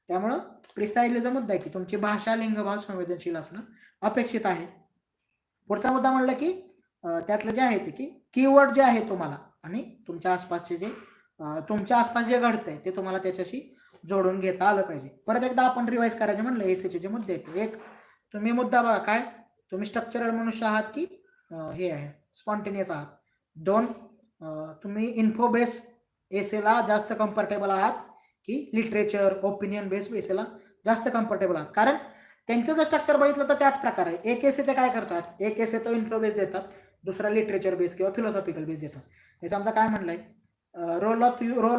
Speaker 1: त्यामुळं प्रिसाइजलीचा मुद्दा आहे की तुमची भाषा लिंगभाव संवेदनशील असणं अपेक्षित आहे. पुढचा मुद्दा म्हणलं की त्यातलं जे आहे ते की कीवर्ड जे आहे तुम्हाला आणि तुमच्या आसपासचे जे तुमच्या आसपास जे घडतंय ते तुम्हाला त्याच्याशी जोडून घेता आलं पाहिजे. परत एकदा आपण रिवाईज करायचं म्हणलं एसेचे जे मुद्दे आहेत, एक तुम्ही मुद्दा बघा काय, तुम्ही स्ट्रक्चरल मनुष्य आहात की हे आहे स्पॉन्टेनियस आहात. 2 तुम्ही इन्फो बेस एसेला जास्त कम्फर्टेबल आहात की लिटरेचर ओपिनियन बेस एसेला जास्त कम्फर्टेबल आहात. कारण त्यांचं जर स्ट्रक्चर बघितलं तर त्याच प्रकारे एक एसे ते काय करतात, एक एसे तो इन्फो बेस देतात, दुसरा लिटरेचर बेस किंवा फिलॉसॉफिकल बेस देतात. हे समजा काय म्हणलंय, role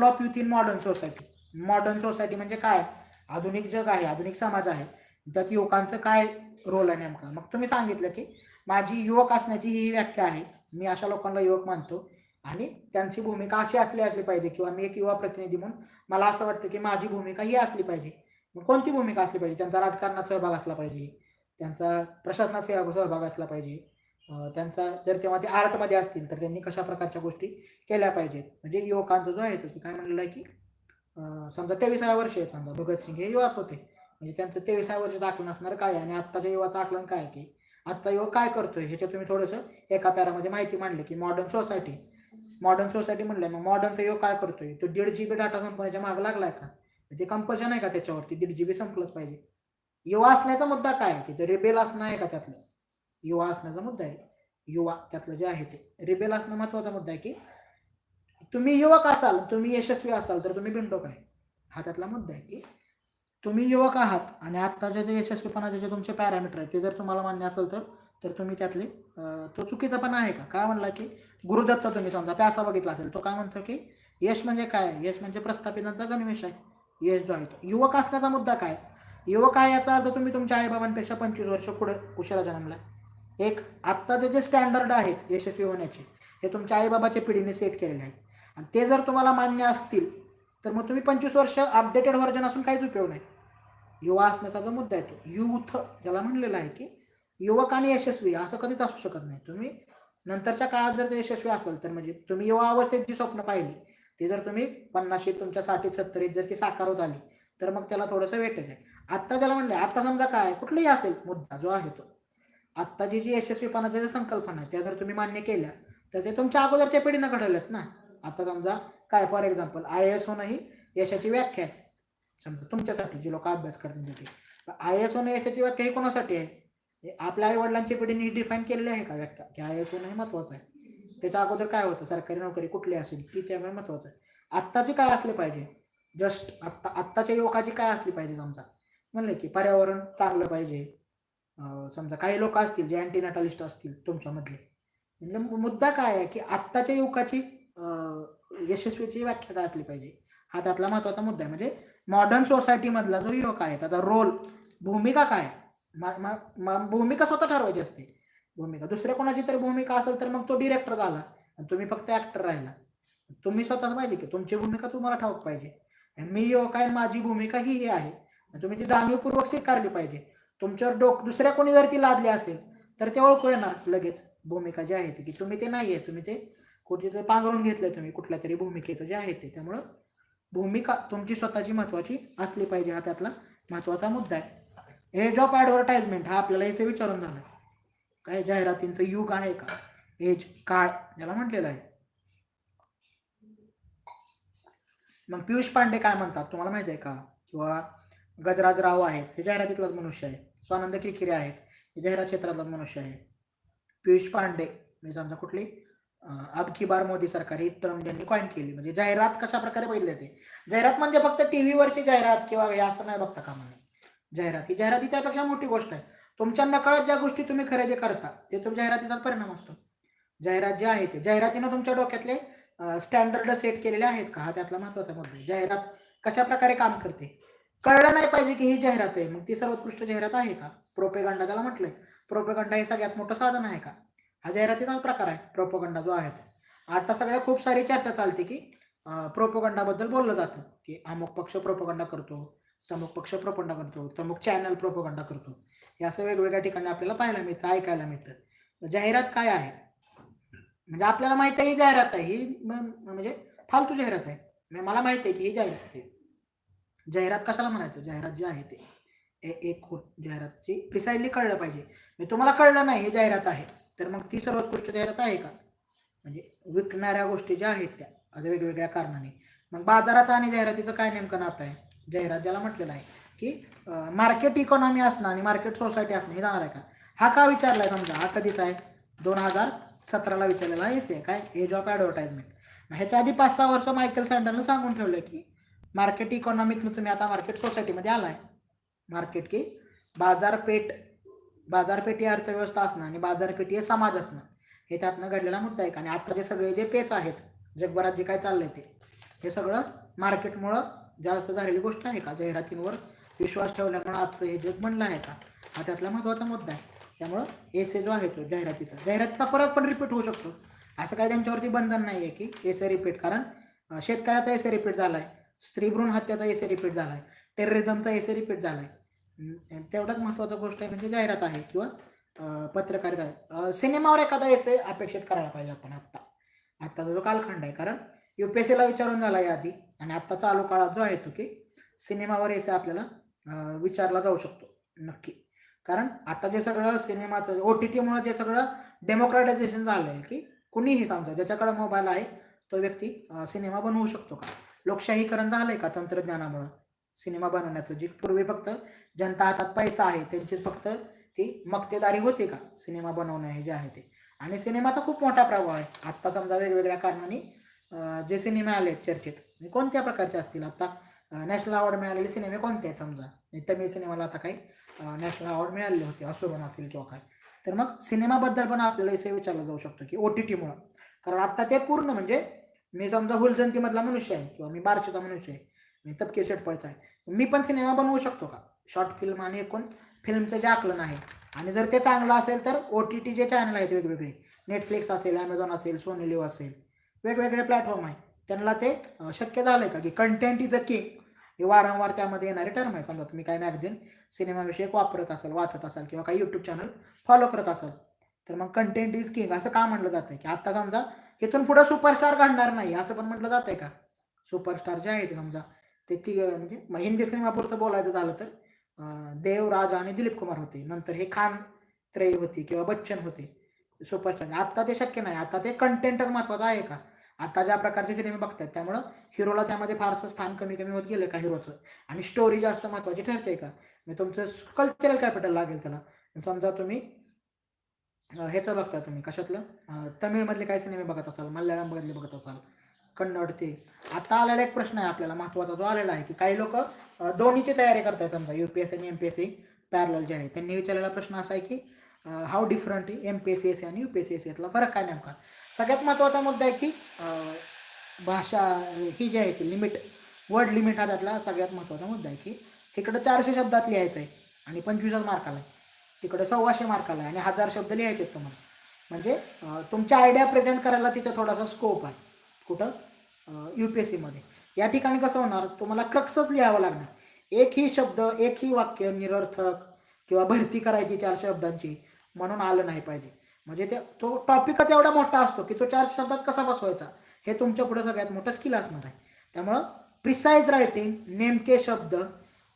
Speaker 1: of youth in modern society. Modern society म्हणजे काय, आधुनिक जग आहे, आधुनिक समाज आहे, त्यात युवकांचं काय रोल आहे नेमका. मग तुम्ही सांगितलं की माझी युवक असण्याची ही व्याख्या आहे, मी अशा लोकांना युवक मानतो आणि त्यांची भूमिका अशी असली पाहिजे, किंवा मी एक युवा प्रतिनिधी म्हणून मला असं वाटतं की माझी भूमिका ही असली पाहिजे. मग कोणती भूमिका असली पाहिजे, त्यांचा राजकारणात सहभाग असला पाहिजे, त्यांचा प्रशासनात सहभाग असला पाहिजे, त्यांचा जर तेव्हा ते आर्टमध्ये असतील तर त्यांनी कशा प्रकारच्या गोष्टी केल्या पाहिजेत. म्हणजे युवकांचा जो आहे तो काय म्हणलेलं आहे की समजा 23व्या वर्षी आहे, समजा भगतसिंग हे युवाच होते, म्हणजे त्यांचं 23व्या वर्षाचं आकलन असणार काय, आणि आत्ताच्या युवाचं आकलन काय की आजचा युवक काय करतोय, ह्याच्यात तुम्ही थोडंसं एका पॅरामध्ये माहिती मांडली की मॉडर्न सोसायटी मॉडर्न सोसायटी म्हणलंय, मग मॉडर्नचा योग काय करतोय, तो 1.5 GB डाटा संपवण्याच्या मागे लागलाय का? ते कंपल्शन आहे का त्याच्यावरती 1.5 GB संपलंच पाहिजे? युवा असण्याचा मुद्दा काय आहे की ते रिबेल असणं आहे का त्यातलं? युवा असण्याचा मुद्दा आहे, युवा त्यातलं जे आहे ते रिबेल असणं महत्वाचा मुद्दा आहे की तुम्ही युवक असाल, तुम्ही यशस्वी असाल तर तुम्ही बिनडोक आहे, हा त्यातला मुद्दा आहे की तुम्ही युवक आहात आणि आत्ताचे जे यशस्वीपणाचे जे तुमचे पॅरामीटर आहेत ते जर तुम्हाला मान्य असेल तर तुम्ही त्यातले तो चुकीचा पण आहे का? काय म्हणला की गुरुदत्त तुम्ही समजा प्यासा बघितला असेल, तो काय म्हणतो की यश म्हणजे काय? यश म्हणजे प्रस्थापितांचा गणवेश आहे, यश जो आहे तो. युवक असण्याचा मुद्दा काय? युवक आहे याचा अर्थ तुम्ही तुमच्या आईबाबांपेक्षा 25 वर्ष पुढे उशिरा जन्मला. एक आत्ताचे जे स्टँडर्ड आहेत यशस्वी होण्याचे हे तुमच्या आईबाबाच्या पिढीने सेट केलेले आहेत आणि ते जर तुम्हाला मान्य असतील तर मग तुम्ही 25 वर्ष अपडेटेड व्हर्जन असून काहीच उपयोग नाही. युवा असण्याचा जो मुद्दा आहे तो युथ ज्याला म्हणलेला आहे की युवक आणि यशस्वी असं कधीच असू शकत नाही. तुम्ही नंतरच्या काळात जर ते यशस्वी असेल तर म्हणजे तुम्ही युवा अवस्थेत जी स्वप्न पाहिली ते जर तुम्ही 50शीत तुमच्या 60ीत 70ीत जर ती साकारवत आली तर मग त्याला थोडंसं वेटेज आहे. आत्ता ज्याला म्हणलं आता समजा काय कुठलाही असेल मुद्दा जो आहे तो आत्ताची जी यशस्वीपणाच्या ज्या संकल्पना आहेत त्या जर तुम्ही मान्य केल्या तर ते तुमच्या अगोदरच्या पिढीनं घडवल्यात ना. आता समजा काय फॉर एक्झाम्पल IAS होणं ही यशाची व्याख्या आहे समजा तुमच्यासाठी जे लोक अभ्यास करण्यासाठी. IAS होणं यशाची व्याख्या ही कोणासाठी आहे? आपल्या आई वडिलांच्या पिढीने डिफाईन केलेली आहे का व्याख्या की IAS होणं हे महत्वाचं आहे? त्याच्या अगोदर काय होतं, सरकारी नोकरी कुठली असेल ती त्यामुळे महत्वाचं आहे. आत्ताची काय असली पाहिजे, जस्ट आत्ताच्या युवकाची काय असली पाहिजे समजा म्हणलं की पर्यावरण चांगलं पाहिजे. समजा काही लोक असतील जे अँटीनॅटलिस्ट असतील तुमच्यामधले, म्हणजे मुद्दा काय आहे की आत्ताच्या युवकाची यशस्वीची व्याख्या काय असली पाहिजे, हा त्यातला महत्वाचा मुद्दा आहे. म्हणजे मॉडर्न सोसायटीमधला जो युवक आहे त्याचा रोल, भूमिका काय, भूमिका स्वतः ठरवायची असते. भूमिका दुसऱ्या कोणाची तरी भूमिका असेल तर मग तो डिरेक्टर झाला आणि तुम्ही फक्त ऍक्टर राहिला. तुम्ही स्वतःच पाहिजे की तुमची भूमिका तुम्हाला ठाऊक पाहिजे. मी युवक आहे, माझी भूमिका ही आहे, तुम्ही ती जाणीवपूर्वक स्वीकारली पाहिजे. तुमच्यावर दुसऱ्या कोणी जर ती लादली असेल तर ते ओळखू येणार लगेच भूमिका जी आहे ती की तुम्ही ते नाही आहे, तुम्ही ते कुठेतरी पांघरून घेतलंय तुम्ही कुठल्या तरी भूमिकेचं जे आहे ते. त्यामुळं भूमिका तुमची स्वतःची महत्वाची असली पाहिजे, हा त्यातला महत्वाचा मुद्दा आहे. एज ऑफ ॲडव्हर्टाइजमेंट हा आपल्याला इथे विचारून झाला, काय जाहिरातींचं युग आहे का, एज काळ याला म्हटलेलं आहे. मग पियुष पांडे काय म्हणतात तुम्हाला माहिती आहे का? किंवा गजराज राव आहेत, हे जाहिरातीतलाच मनुष्य आहे. स्वानंद किरकिरे आहेत, हे जाहिरात क्षेत्रातलाच मनुष्य आहे. पियुष पांडे म्हणजे समजा कुठली अब की बार मोदी सरकार ही टर्म त्यांनी कॉइन केली. म्हणजे जाहिरात कशा प्रकारे बघितली जाते, जाहिरात म्हणजे फक्त टीव्हीवरची जाहिरात किंवा हे असं नाही बघता कामा नये. जाहिराती त्यापेक्षा मोठी गोष्ट आहे. तुमच्या नकळत ज्या गोष्टी तुम्ही खरेदी करता ते तुमच्या जाहिरातीचाच परिणाम असतो. जाहिरात जे आहे ते जाहिरातीनं तुमच्या डोक्यातले स्टँडर्ड सेट केलेले आहेत का, हा त्यातला महत्वाचा मुद्दा आहे. जाहिरात कशा प्रकारे काम करते कळलं नाही पाहिजे की ही जाहिरात आहे, मग ती सर्वोत्कृष्ट जाहिरात आहे का? प्रोपेगंडा त्याला म्हटलंय, प्रोपेगंडा हे सगळ्यात मोठं साधन आहे का, हा जाहिरातीचाच प्रकार आहे प्रोपेगंडा जो आहे. आता सगळ्या खूप सारी चर्चा चालते की प्रोपेगंडाबद्दल बोललं जातं की अमुक पक्ष प्रोपेगंडा करतो, तमुक पक्ष प्रोपेगंडा करतो, तमुक चॅनल प्रोपेगंडा करतो. हे असं वेगवेगळ्या ठिकाणी आपल्याला पाहायला मिळतं, ऐकायला मिळतं. जाहिरात काय आहे म्हणजे आपल्याला माहिती आहे ही जाहिरात आहे, ही म्हणजे फालतू जाहिरात आहे. मला माहिती आहे की ही जाहिरात आहे. जाहिरात कशाला म्हणायचं, जाहिरात जी आहे ते एक जाहिरातची प्रिसाइजली कळलं पाहिजे. तुम्हाला कळलं नाही हे जाहिरात आहे तर मग ती सर्वोत्कृष्ट जाहिरात आहे का? म्हणजे विकणाऱ्या गोष्टी ज्या आहेत त्या आता वेगवेगळ्या कारणाने. मग बाजाराचं आणि जाहिरातीचं काय नेमकं नातं आहे? जाहिरात ज्याला म्हटलेलं आहे की मार्केट इकॉनॉमी असणं आणि मार्केट सोसायटी असणं हे जाणार आहे का? हा का विचारलाय समजा, हा कधीच आहे 2017ला विचारलेला आहे काय एज ऑफ ॲडव्हर्टाइजमेंट. ह्याच्या आधी 5-6 वर्ष मायकेल सँडलनं सांगून ठेवलं की मार्केट इकॉनॉमीतनं तुम्ही आता मार्केट सोसायटीमध्ये आलाय. मार्केट की बाजारपेठ ही अर्थव्यवस्था असणं आणि बाजारपेठ हे समाज असणं हे त्यातनं घडलेला मुद्दा आहे. आणि आता जे सगळे जे पेच आहेत जगभरात जे काय चाललंय ते हे सगळं मार्केटमुळं जास्त झालेली गोष्ट आहे का? जाहिरातींवर विश्वास ठेवल्यामुळं आजचं हे जग बनलं आहे का, हा त्यातला महत्त्वाचा मुद्दा आहे. त्यामुळं एसे जो आहे तो जाहिरातीचा परत पण रिपीट होऊ शकतो, असं काही त्यांच्यावरती बंधन नाही आहे की एसे रिपीट. कारण शेतकऱ्याचा एसे रिपीट झाला आहे, स्त्री भ्रूण हत्याचा एसे रिपीट झाला आहे, टेररिझमचा एसे रिपीट झाला आहे. तेवढाच महत्त्वाचा गोष्ट आहे म्हणजे जाहिरात आहे किंवा पत्रकारिता. सिनेमावर एखादा एसे अपेक्षित करायला पाहिजे आपण आत्ताचा जो कालखंड आहे. कारण UPSCला विचारून झाला याआधी आणि आत्ता चालू काळात जो आहे तो की सिनेमावर एसे आपल्याला विचारला जाऊ शकतो नक्की. कारण आता जे सगळं सिनेमाचं OTTमुळे जे सगळं डेमोक्रेटायझेशन झालं आहे की कुणीही समजा ज्याच्याकडे मोबाईल आहे तो व्यक्ती सिनेमा बनवू शकतो का? लोकशाहीकरण झालंय का तंत्रज्ञानामुळं सिनेमा बनवण्याचं? जी पूर्वी फक्त जनता हातात पैसा आहे त्यांची फक्त ती मक्तेदारी होती का सिनेमा बनवणं हे जे आहे ते? आणि सिनेमाचा खूप मोठा प्रभाव आहे. आत्ता समजा वेगवेगळ्या कारणाने जे सिनेमे आले आहेत चर्चेत कोणत्या प्रकारचे असतील आता नॅशनल अवॉर्ड मिळालेले सिनेमे कोणते आहेत समजा तमिळ सिनेमाला आता काही नॅशनल अवॉर्ड मिळालेले होते असुरन असेल किंवा काय. तर मग सिनेमाबद्दल पण आपल्याला असे विचारलं जाऊ शकतो की OTTमुळं, कारण आता ते पूर्ण म्हणजे मी समजा हुलजंतीमधला मनुष्य आहे किंवा मी बार्शीचा मनुष्य आहे, मी तपकीर शेटपळचा आहे, मी पण सिनेमा बनवू शकतो का? शॉर्ट फिल्म आणि एकूण फिल्मचं जे आकलन आहे आणि जर ते चांगलं असेल तर OTT जे चॅनल आहेत वेगवेगळे नेटफ्लिक्स असेल, ॲमेझॉन असेल, सोनी लिव्ह असेल, वेगवेगळे प्लॅटफॉर्म आहे त्यांना ते शक्य झालं आहे का की कंटेंट इज अ किंग हे वारंवार त्यामध्ये येणारे टर्म आहे. समजा तुम्ही काय मॅगझिन सिनेमाविषयक वापरत असाल, वाचत असाल किंवा काही यूट्यूब चॅनल फॉलो करत असाल तर मग कंटेंट इज किंग असं का म्हटलं जातं की आता समजा इथून पुढे सुपरस्टार घडणार नाही असं पण म्हटलं जातंय का? सुपरस्टार जे आहे ते समजा ते म्हणजे हिंदी सिनेमापुरतं बोलायचं झालं तर देव, राजा आणि दिलीप कुमार होते, नंतर हे खान त्रयी होती किंवा बच्चन होते सुपरस्टार. आता ते शक्य नाही. आता ते कंटेंटच महत्वाचं आहे का? आता ज्या प्रकारचे सिनेमे बघतात त्यामुळं हिरोला त्यामध्ये फारसं स्थान कमी कमी होत गेलं का हिरोचं, आणि स्टोरी जास्त महत्वाची ठरते का? म्हणजे तुमचं कल्चरल कॅपिटल लागेल त्याला. समजा तुम्ही ह्याचं बघता तुम्ही कशातलं तमिळमधले काही सिनेमे बघत असाल, मल्याळममधले बघत असाल, कन्नड ते. आता आलेला एक प्रश्न आहे आपल्याला महत्त्वाचा जो आलेला आहे की काही लोक दोन्हीची तयारी करतात समजा UPSC आणि MPSC पॅरलल जे आहे. त्यांनी विचारलेला प्रश्न असा आहे की हाऊ डिफरंट MPSC आणि UPSC यातला फरक काय नेमका? सगळ्यात महत्त्वाचा मुद्दा आहे की भाषा ही जी आहे ती लिमिट, वर्ड लिमिट हा त्यातला सगळ्यात महत्त्वाचा मुद्दा आहे की इकडं 400 शब्दात लिहायचं आहे आणि 25 मार्काला आहे, तिकडे 125 मार्काला आहे आणि 1000 शब्द लिहायचे आहेत तुम्हाला. म्हणजे तुमच्या आयडिया प्रेझेंट करायला तिथं थोडासा स्कोप आहे. कुठं? UPSCमध्ये. या ठिकाणी कसं होणार, तुम्हाला क्रक्सच लिहावं लागणार. एकही शब्द, एकही वाक्य निरर्थक किंवा भरती करायची 4 शब्दांची म्हणून आलं नाही पाहिजे. म्हणजे तो टॉपिकच एवढा मोठा असतो की तो 4 शब्दात कसा बसवायचा हे तुमच्या पुढे सगळ्यात मोठं स्किल असणार आहे. त्यामुळं प्रिसाईज रायटिंग, नेमके शब्द,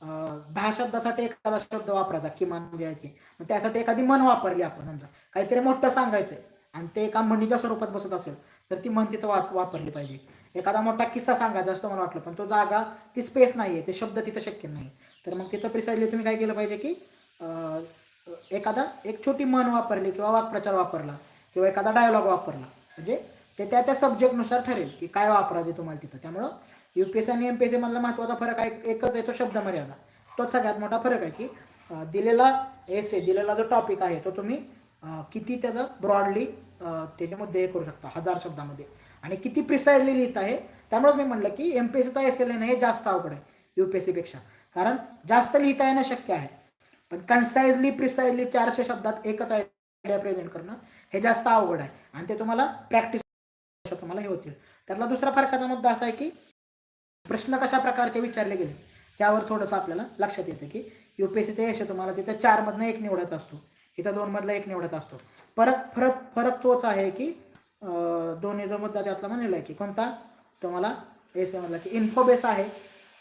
Speaker 1: 10 शब्दासाठी एखादा शब्द वापरायचा किमान जे आहे ते. मग त्यासाठी एखादी म्हण वापरली आपण, समजा काहीतरी मोठं सांगायचं आणि ते एका म्हणीच्या स्वरूपात बसत असेल तर ती म्हण तिथं वापरली पाहिजे. एखादा मोठा किस्सा सांगायचा असतो मला वाटलं, पण तो जागा ती स्पेस नाही आहे, ते शब्द तिथं शक्य नाही. तर मग तिथं प्रिसाईजली तुम्ही काय केलं पाहिजे की एखादा एक छोटी म्हण वापरली किंवा वाक्प्रचार वापरला किंवा एखादा डायलॉग वापरला, म्हणजे ते त्या सब्जेक्टनुसार ठरेल की काय वापरायचे तुम्हाला तिथं. त्यामुळं UPSC आणि MPSC मधला महत्त्वाचा फरक आहे एकच आहे, तो शब्द मर्यादा. तोच सगळ्यात मोठा फरक आहे की दिलेला एसे, दिलेला जो टॉपिक आहे तो तुम्ही किती त्याचं ब्रॉडली त्याचे मुद्दे हे करू शकता 1000 शब्दामध्ये, आणि किती प्रिसाइजली लिहित आहे. त्यामुळेच मी म्हटलं की MPSCचा एसे लिहिणं हे जास्त अवघड आहे UPSCपेक्षा, कारण जास्त लिहिता येणं शक्य आहे पण कन्साइजली प्रिसाइजली 400 शब्दात एकच आयडिया प्रेझेंट करणं हे जास्त अवघड आहे आणि ते तुम्हाला प्रॅक्टिस तुम्हाला हे होतील. त्यातला दुसरा फरकाचा मुद्दा असा आहे की प्रश्न कशा प्रकारचे विचारले गेले त्यावर थोडंसं आपल्याला लक्षात येतं की UPSCचा यश तुम्हाला तिथं 4 मधनं 1 निवडायचा असतो, इथं 2 मधला 1 निवडायचा असतो. फरक तोच आहे की दोन्ही जो मुद्दा त्यातला म्हणलेला आहे की कोणता तुम्हाला एसे मधला की इन्फो बेस आहे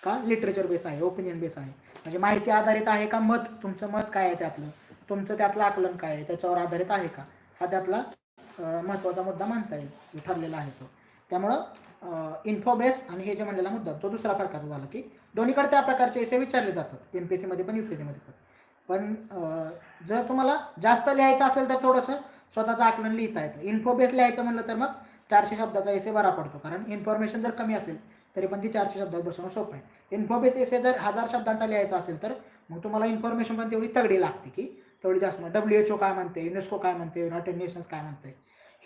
Speaker 1: का लिटरेचर बेस आहे, ओपिनियन बेस आहे, म्हणजे माहिती आधारित आहे का, मत तुमचं मत काय आहे त्यातलं, तुमचं त्यातलं आकलन काय आहे त्याच्यावर आधारित आहे का, हा त्यातला महत्त्वाचा मुद्दा मानता येईल ठरलेला आहे तो. त्यामुळं इन्फो बेस आणि हे जे म्हणलेला मुद्दा तो दुसरा फरकाचा झाला की दोन्हीकडे त्या प्रकारचे एसे विचारले जातात MPSCमध्ये पण UPSCमध्ये पण. पण जर तुम्हाला जास्त लिहायचं असेल तर थोडंसं स्वतःचं आकलन लिहिता येतं. इन्फो बेस लिहायचं म्हणलं तर मग 400 शब्दाचा एसे बरा पडतो, कारण इन्फॉर्मेशन जर कमी असेल तरी पण ती 400 शब्दात बसवणं सोपं आहे. इन्फो बेस एसे जर 1000 शब्दांचा लिहायचा असेल तर मग तुम्हाला इन्फॉर्मेशन पण तेवढी तगडी लागते की तेवढी जास्त. WHO काय म्हणते, युनेस्को काय म्हणते, युनायटेड नेशन्स काय म्हणते,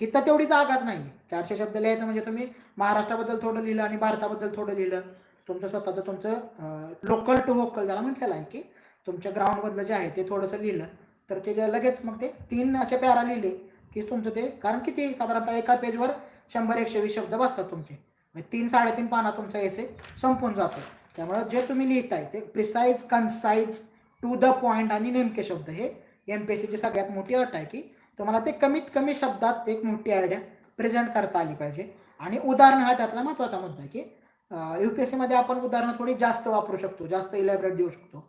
Speaker 1: ही तर तेवढी जागाच नाही. 400 शब्द लिहायचं म्हणजे तुम्ही महाराष्ट्राबद्दल थोडं लिहिलं आणि भारताबद्दल थोडं लिहिलं, तुमचं स्वतःचं तुमचं लोकल टू व्होकल ज्याला म्हटलेलं आहे की तुमच्या ग्राउंडमधलं जे आहे ते थोडंसं लिहिलं तर ते लगेच मग ते 3 असे पॅरा लिहिले की तुमचं ते, कारण किती साधारणतः एका पेजवर 100-120 शब्द बसतात तुमचे, म्हणजे 3-3.5 पाना तुमचा एसे संपून जातो. त्यामुळं जे तुम्ही लिहिताय ते precise, concise, to the point आणि नेमके शब्द हे MPSCची सगळ्यात मोठी अट आहे की तुम्हाला ते कमीत कमी शब्दात एक मोठी आयडिया प्रेझेंट करता आली पाहिजे. आणि उदाहरण हा त्यातला महत्त्वाचा मुद्दा आहे की UPSCमध्ये आपण उदाहरणं थोडी जास्त वापरू शकतो, जास्त इलॅबरेट देऊ शकतो.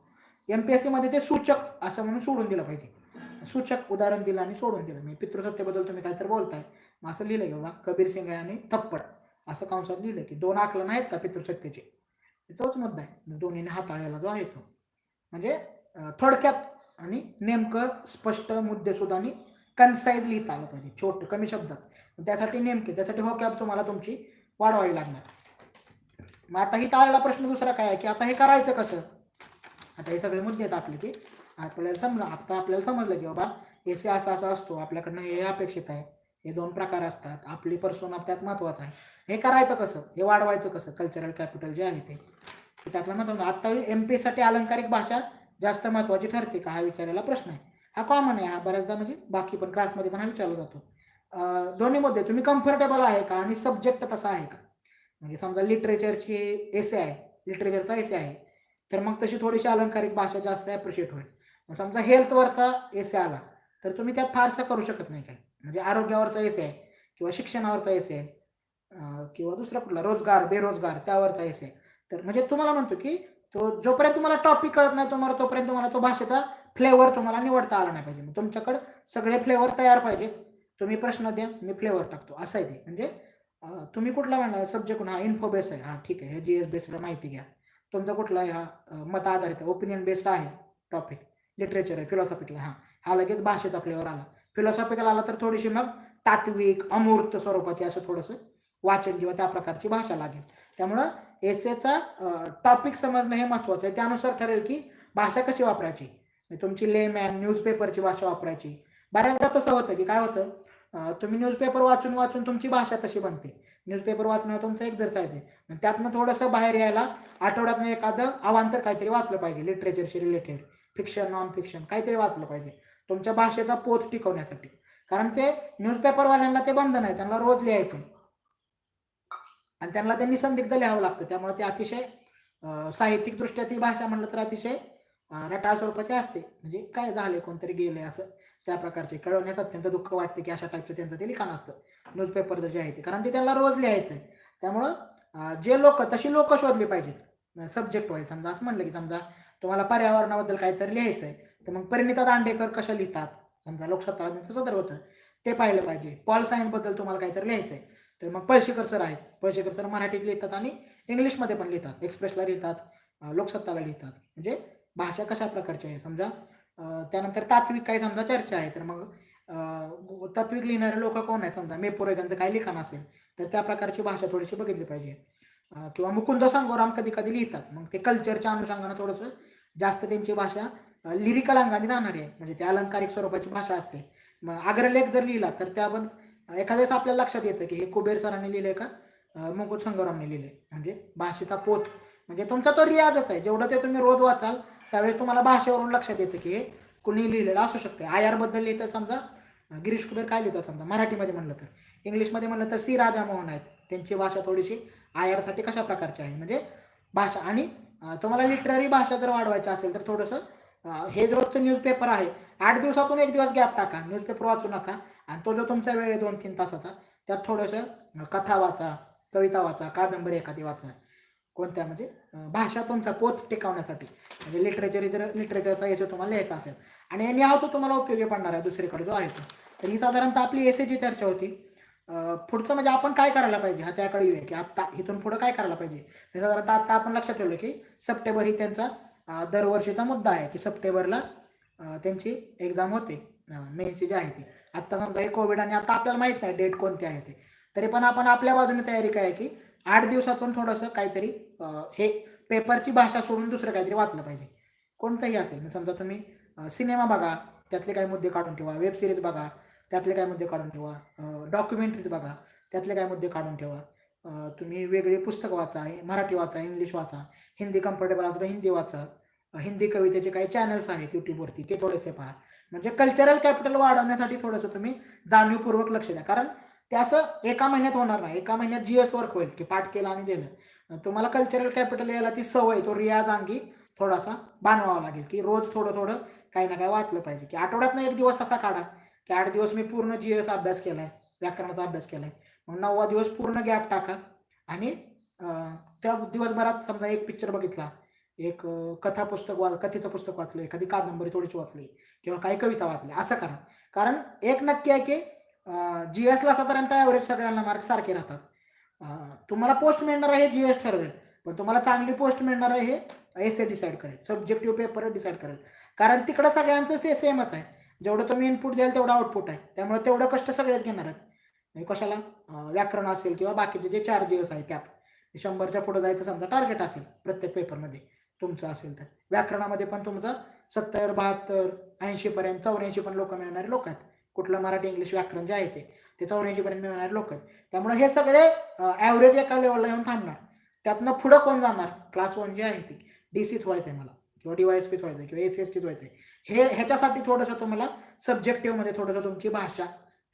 Speaker 1: MPSCमध्ये ते सूचक असं म्हणून सोडून दिलं पाहिजे. सूचक उदाहरण दिलं आणि सोडून दिलं. मी पितृसत्तेबद्दल तुम्ही काहीतरी बोलताय, मग असं लिहिलं की बाबा कबीर सिंग आहे आणि थप्पड असं कंसात लिहिलं की 2 आकलन आहेत का पितृसत्तेचे, तोच मुद्दा आहे. दोन्हीने हाताळायला जो आहे तो म्हणजे थोडक्यात आणि नेमकं स्पष्ट मुद्देसूद आणि कन्साईज लिहिता आलं पाहिजे, छोटं कमी शब्दात. त्यासाठी नेमके त्यासाठी हो कॅब तुम्हाला तुमची वाढवावी लागणार. मग आता ही आलेला प्रश्न दुसरा काय आहे की आता हे करायचं कसं. आता हे सगळे मुद्दे आहेत आपले की आपल्याला समजलं की बाबा एसे असा असा असतो, आपल्याकडनं हे अपेक्षित आहे, हे 2 प्रकार असतात, आपली पर्सोना त्यात महत्त्वाचं आहे. हे करायचं कसं, हे वाढवायचं कसं, कल्चरल कॅपिटल जे आहे ते त्यातलं महत्त्वाचं. आता MP साठी अलंकारिक भाषा जास्त महत्त्वाची ठरते का, हा विचारलेला प्रश्न आहे. हा कॉमन आहे, हा बऱ्याचदा म्हणजे बाकी पण क्लासमध्ये पण हा विचारला जातो. दोन्ही मुद्दे तुम्ही कम्फर्टेबल आहे का आणि सब्जेक्ट तसा आहे का. म्हणजे समजा लिटरेचरची एसे आहे, लिटरेचरचा एसे आहे, तर मग तशी थोडीशी अलंकारिक भाषा जास्त ॲप्रिशिएट होईल. मग समजा हेल्थवरचा एसे आला तर तुम्ही त्यात फारसं करू शकत नाही काय. म्हणजे आरोग्यावरचा एसे आहे किंवा शिक्षणावरचा एसे आहे किंवा दुसरा कुठला रोजगार बेरोजगार त्यावरचा एसे आहे. तर म्हणजे तुम्हाला म्हणतो की तो जोपर्यंत तुम्हाला टॉपिक कळत नाही तोपर्यंत तुम्हाला तो भाषेचा फ्लेवर तुम्हाला निवडता आला नाही पाहिजे. मग तुमच्याकडे सगळे फ्लेवर तयार पाहिजेत. तुम्ही प्रश्न द्या, मी फ्लेवर टाकतो असं आहे ते. म्हणजे तुम्ही कुठला म्हणा सब्जेक्ट, हा इन्फो बेस आहे, हां ठीक आहे, हे GS बेस्ड माहिती घ्या. तुमचा कुठला आहे, हा मत आधारित ओपिनियन बेस्ड आहे टॉपिक, लिटरेचर आहे, फिलॉसॉफिकला, हां हा लगेच भाषेचा फ्लेवर आला. फिलॉसॉफिकल आला तर थोडीशी मग तात्विक अमूर्त स्वरूपाची असं थोडंसं वाचन किंवा त्या प्रकारची भाषा लागेल. त्यामुळं एसेचा टॉपिक समजणं हे महत्त्वाचं आहे. त्यानुसार ठरेल की भाषा कशी वापरायची. तुमची लेमॅन न्यूजपेपरची भाषा वापरायची. बऱ्याचदा तसं होतं की काय होतं, तुम्ही न्यूजपेपर वाचून वाचून तुमची भाषा तशी बनते. न्यूजपेपर वाचणं तुमचा एक्झरसाइज आहे. मग त्यातनं थोडंसं बाहेर यायला आठवड्यातनं एखादं अवांतर काहीतरी वाचलं पाहिजे, लिटरेचरशी रिलेटेड, फिक्शन नॉन फिक्शन काहीतरी वाचलं पाहिजे तुमच्या भाषेचा पोत टिकवण्यासाठी. कारण ते न्यूजपेपरवाल्यांना ते बंधन आहे, त्यांना रोज लिहायचं आणि त्यांना ते निसंदिग्ध लिहावं लागतं. त्यामुळे ते अतिशय साहित्यिकदृष्ट्या ती भाषा म्हणलं तर अतिशय रटाळ स्वरूपाची असते. म्हणजे काय झाले, कोणतरी गेले असं त्या प्रकारचे कळवण्यास अत्यंत दुःख वाटते की अशा टाईपचं त्यांचं ते लिखाण असतं न्यूजपेपरचं जे आहे ते. कारण ते त्यांना रोज लिहायचं आहे. त्यामुळं जे लोक तशी लोक शोधली पाहिजेत सब्जेक्ट वाईज. समजा असं म्हणलं की समजा तुम्हाला पर्यावरणाबद्दल काहीतरी लिहायचं आहे, तर मग परिणिता दांडेकर कशा लिहितात, समजा लोकसत्ता त्यांचं सदर होतं ते पाहिलं पाहिजे. पॉल सायन्सबद्दल तुम्हाला काहीतरी लिहायचं आहे तर मग पळशीकर सर आहेत, पळशीकर सर मराठीत लिहितात आणि इंग्लिशमध्ये पण लिहितात, एक्सप्रेसला लिहितात, लोकसत्ताला लिहितात. म्हणजे भाषा कशा प्रकारची आहे. समजा त्यानंतर तात्विक काही समजा चर्चा आहे तर मग तात्विक लिहिणारे लोक कोण आहेत, समजा मेपुरेगांचं काही लिखाण असेल तर त्या प्रकारची भाषा थोडीशी बघितली पाहिजे. किंवा मुकुंद संगोराम कधी कधी लिहितात, मग ते कल्चरच्या अनुषंगानं थोडंसं जास्त त्यांची भाषा लिरिकल अंगाने जाणारी आहे. म्हणजे ते अलंकारिक स्वरूपाची भाषा असते. मग अग्रलेख जर लिहिला तर त्या पण एखाद्या वेळेस आपल्याला लक्षात येतं की हे कुबेर सरांनी लिहिलंय का मुकुंद संगोरामने लिहिलंय. म्हणजे भाषेचा पोत म्हणजे तुमचा तो रियाजच आहे. जेवढं ते तुम्ही रोज वाचाल त्यावेळेस तुम्हाला भाषेवरून लक्षात येतं की हे कुणी लिहिलेलं असू शकते. आयारबद्दल लिहितं समजा गिरीश कुबेर काय लिहितात समजा मराठीमध्ये म्हणलं तर, इंग्लिशमध्ये म्हणलं तर सी राधामोहन आहेत, त्यांची भाषा थोडीशी आयारसाठी कशा प्रकारची आहे. म्हणजे भाषा आणि तुम्हाला लिटररी भाषा जर वाढवायची असेल तर थोडंसं हे रोजचं न्यूजपेपर आहे 8 दिवसातून 1 दिवस गॅप टाका, न्यूजपेपर वाचू नका. आणि तो जो तुमचा वेळ आहे 2-3 तासाचा त्यात थोडंसं कथा वाचा, कविता वाचा, कादंबरी एखादी वाचा, कोणत्या म्हणजे भाषा तुमचा पोत टिकवण्यासाठी. म्हणजे लिटरेचरचा एसे तुम्हाला लिहायचा असेल आणि यांनी हा तो तुम्हाला उपयोगी पडणार आहे दुसरीकडे जो आहे तो. तर ही साधारणतः आपली एसेची चर्चा होती. पुढचं म्हणजे आपण काय करायला पाहिजे हा त्याकडे येऊया की आत्ता इथून पुढं काय करायला पाहिजे. हे साधारणतः आत्ता आपण लक्षात ठेवलं की सप्टेंबर ही त्यांचा दरवर्षीचा मुद्दा आहे की सप्टेंबरला त्यांची एक्झाम होते मेची जी आहे ती. आत्ता समजा हे कोविड आणि आता आपल्याला माहीत नाही डेट कोणती आहे ते, तरी पण आपण आपल्या बाजूने तयारी काय की 8 दिवसातून थोडंसं काहीतरी हे पेपरची भाषा सोडून दुसरं काहीतरी वाचलं पाहिजे. कोणतंही असेल, समजा तुम्ही सिनेमा बघा त्यातले काही मुद्दे काढून ठेवा, वेब सिरीज बघा त्यातले काही मुद्दे काढून ठेवा, डॉक्युमेंटरीज बघा त्यातले काही मुद्दे काढून ठेवा, तुम्ही वेगळी पुस्तकं वाचा, मराठी वाचा, इंग्लिश वाचा, हिंदी कम्फर्टेबल असेल तर हिंदी वाचा, हिंदी कवितेचे काही चॅनल्स आहेत यूट्यूबवरती ते थोडेसे पहा. म्हणजे कल्चरल कॅपिटल वाढवण्यासाठी थोडंसं तुम्ही जाणीवपूर्वक लक्ष द्या. कारण ते असं एका महिन्यात होणार नाही. एका महिन्यात GS वर्क होईल की पाठ केला आणि दिलं. तुम्हाला कल्चरल कॅपिटल यायला ती सवय, तो रियाज अंगी थोडासा बांधवावा लागेल की रोज थोडं थोडं काही ना काही वाचलं पाहिजे. की आठवड्यातनं 1 दिवस तसा काढा की 8 दिवस मी पूर्ण GS अभ्यास केला आहे, व्याकरणाचा अभ्यास केला आहे, मग 9वा दिवस पूर्ण गॅप टाका आणि त्या दिवसभरात समजा एक पिक्चर बघितला एक कथा पुस्तक कथेचं पुस्तक वाचलं, एखादी कादंबरी थोडीशी वाचली किंवा काही कविता वाचल्या, असं करा. कारण एक नक्की आहे की GSला साधारणतः ॲव्हरेज सगळ्यांना मार्क सारखे राहतात. तुम्हाला पोस्ट मिळणार आहे हे GS ठरवेल, पण तुम्हाला चांगली पोस्ट मिळणार आहे हे एसे डिसाईड करेल, सब्जेक्टिव्ह पेपर डिसाईड करेल. कारण तिकडं सगळ्यांचं ते सेमच आहे. जेवढं तुम्ही इनपुट द्याल तेवढं आउटपुट आहे. त्यामुळे तेवढं कष्ट सगळेच घेणार आहेत. म्हणजे कशाला व्याकरण असेल किंवा बाकीचे जे 4 दिवस आहेत त्यात 100च्या पुढे जायचं समजा टार्गेट असेल प्रत्येक पेपरमध्ये तुमचं असेल तर व्याकरणामध्ये पण तुमचं 70, 72, 80पर्यंत 84 पण लोक मिळणारे लोक आहेत. कुठलं मराठी इंग्लिश व्याकरण जे आहे ते 84पर्यंत मिळणारे लोक आहेत. त्यामुळे हे सगळे ॲव्हरेज एका लेवलला येऊन थांबणार. त्यातनं पुढं कोण जाणार? क्लास 1 जे आहे ती DCच व्हायचं आहे मला किंवा DYSPच व्हायचं आहे किंवा SCSTच व्हायचं आहे. ह्याच्यासाठी थोडंसं तुम्हाला सब्जेक्टिव्हमध्ये थोडंसं तुमची भाषा,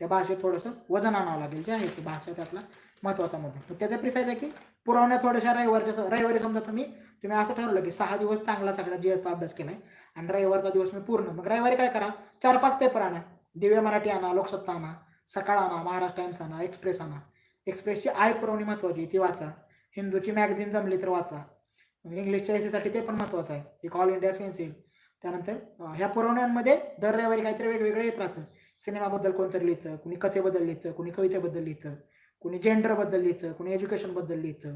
Speaker 1: त्या भाषेत थोडंसं वजन आणावं लागेल जे आहे ती भाषा त्यातला महत्त्वाचा मुद्दा. तर त्याचं प्रिसाईज आहे की पुरवण्या थोड्याशा रविवारी समजा तुम्ही असं ठरवलं की 6 दिवस चांगला सगळा GSचा अभ्यास केलाय आणि रविवारचा दिवस मी पूर्ण. मग रविवारी काय करा, 4-5 पेपर आणा. दिव्य मराठी आणा, लोकसत्ता आणा, सकाळ आणा, महाराष्ट्र टाइम्स आणा, एक्सप्रेस आणा. एक्सप्रेसची पुरवणी महत्त्वाची ती वाचा. हिंदूची मॅगझिन जमली तर वाचा. इंग्लिशच्या एसेसाठी ते पण महत्त्वाचं आहे. एक ऑल इंडिया सेन्स येईल. त्यानंतर ह्या पुरवण्यांमध्ये दर रविवारी काहीतरी वेगवेगळं येत राहतं. सिनेमाबद्दल कोणतरी लिहितं, कुणी कथेबद्दल लिहितं, कुणी कवितेबद्दल लिहितं, कुणी जेंडरबद्दल लिहितं, कुणी एज्युकेशनबद्दल लिहितं,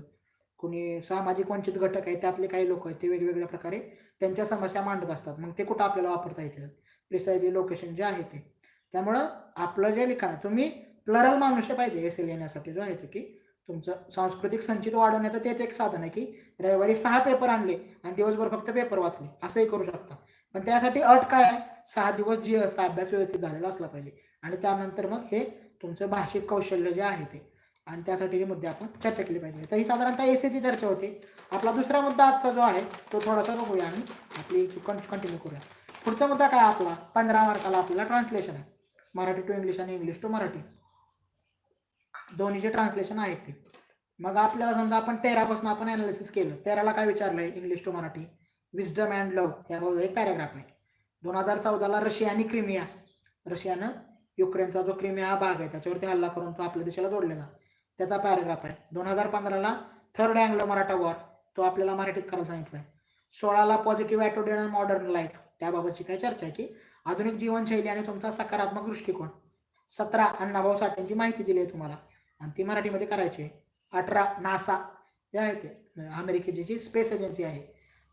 Speaker 1: कुणी सामाजिक वंचित घटक आहे त्यातले काही लोक आहेत ते वेगवेगळ्या प्रकारे त्यांच्या समस्या मांडत असतात. मग ते कुठं आपल्याला वापरता येतं, प्रिसाइजली लोकेशन जे आहे ते. त्यामुळं आपलं जे लिखाण तुम्ही प्लरल मनुष्य पाहिजे एसे लिहिण्यासाठी जो आहे तो की तुमचं सांस्कृतिक संचित वाढवण्याचं तेच एक साधन आहे की रविवारी 6 पेपर आणले आणि दिवसभर फक्त पेपर वाचले असंही करू शकता. पण त्यासाठी अट काय आहे, 6 दिवस GSचा अभ्यास व्यवस्थित झालेला असला पाहिजे आणि त्यानंतर मग हे तुमचं भाषिक कौशल्य जे आहे ते आणि त्यासाठी मुद्दे आपण चर्चा केली पाहिजे. तर ही साधारणतः एसेची चर्चा होती. आपला दुसरा मुद्दा आजचा जो आहे तो थोडासा बघूया आणि आपली कंटिन्यू करूया. पुढचा मुद्दा काय आपला 15 मार्काला आपल्याला ट्रान्सलेशन आहे. मराठी टू इंग्लिश आणि इंग्लिश टू मराठी दोन्हीचे ट्रान्सलेशन आहेत ते. मग आपल्याला समजा आपण 13 आपण ॲनालिसिस केलं. 13ला काय विचारलं आहे English to Marathi, wisdom and love याबद्दल एक पॅराग्राफ आहे. 2014ला रशिया आणि क्रिमिया, रशियानं युक्रेनचा जो क्रिमिया हा भाग आहे त्याच्यावरती हल्ला करून तो आपल्या देशाला जोडलेला त्याचा पॅराग्राफ आहे. 2015ला थर्ड अँग्लो मराठा वॉर तो आपल्याला मराठीत करायला सांगितलं आहे. 16ला positive attitude and modern life त्याबाबतची काय चर्चा आहे की आधुनिक जीवनशैली आणि तुमचा सकारात्मक दृष्टिकोन. 17 अण्णाभाऊ साठेंची माहिती दिली आहे तुम्हाला आणि ती मराठीमध्ये करायची आहे. 18 नासा जे आहे ते अमेरिकेची जी स्पेस एजन्सी आहे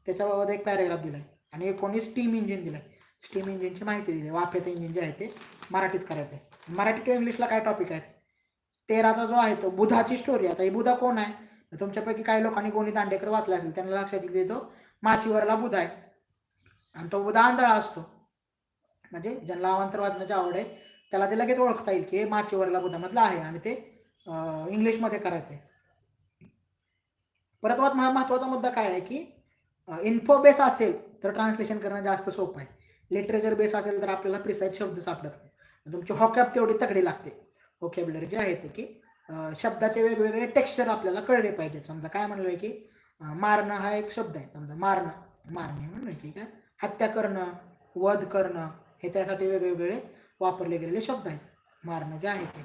Speaker 1: त्याच्याबाबत एक पॅरेग्राफ दिला आहे. आणि 19 स्टीम इंजिन दिलं आहे. स्टीम इंजिनची माहिती दिली आहे. वाफेचं इंजिन जे आहे ते मराठीत करायचं आहे. मराठी टू इंग्लिशला काय टॉपिक आहे. 13चा जो आहे तो बुधाची स्टोरी. आता ही बुधा कोण आहे, तुमच्यापैकी काही लोकांनी गोनी दांडेकर वाचला असेल त्यांना लक्षात येईल तो माचीवरला बुधा आहे आणि तो बुधा आंधळा असतो. म्हणजे ज्यांना अवांतर वाचण्याची आवड आहे त्याला ते लगेच ओळखता येईल की माचीवरला बुधामधला आहे आणि ते इंग्लिशमध्ये करायचं आहे. परत महत्त्वाचा मुद्दा काय आहे की इन्फो बेस असेल तर ट्रान्सलेशन करणं जास्त सोपं आहे. लिटरेचर बेस असेल तर आपल्याला प्रिसाईज शब्द सापडत नाही. तुमची हॉकॅब तेवढी तगडी लागते. व्होकॅब्युलरी जे आहे ते की शब्दाचे वेगवेगळे टेक्स्चर आपल्याला कळले पाहिजेत. समजा काय म्हणलं आहे की मारणं हा एक शब्द आहे. समजा मारणे म्हणून ठीक आहे, हत्या करणं, वध करणं हे त्यासाठी वेगवेगळे वापरले गेलेले शब्द आहेत. मारणं जे आहे ते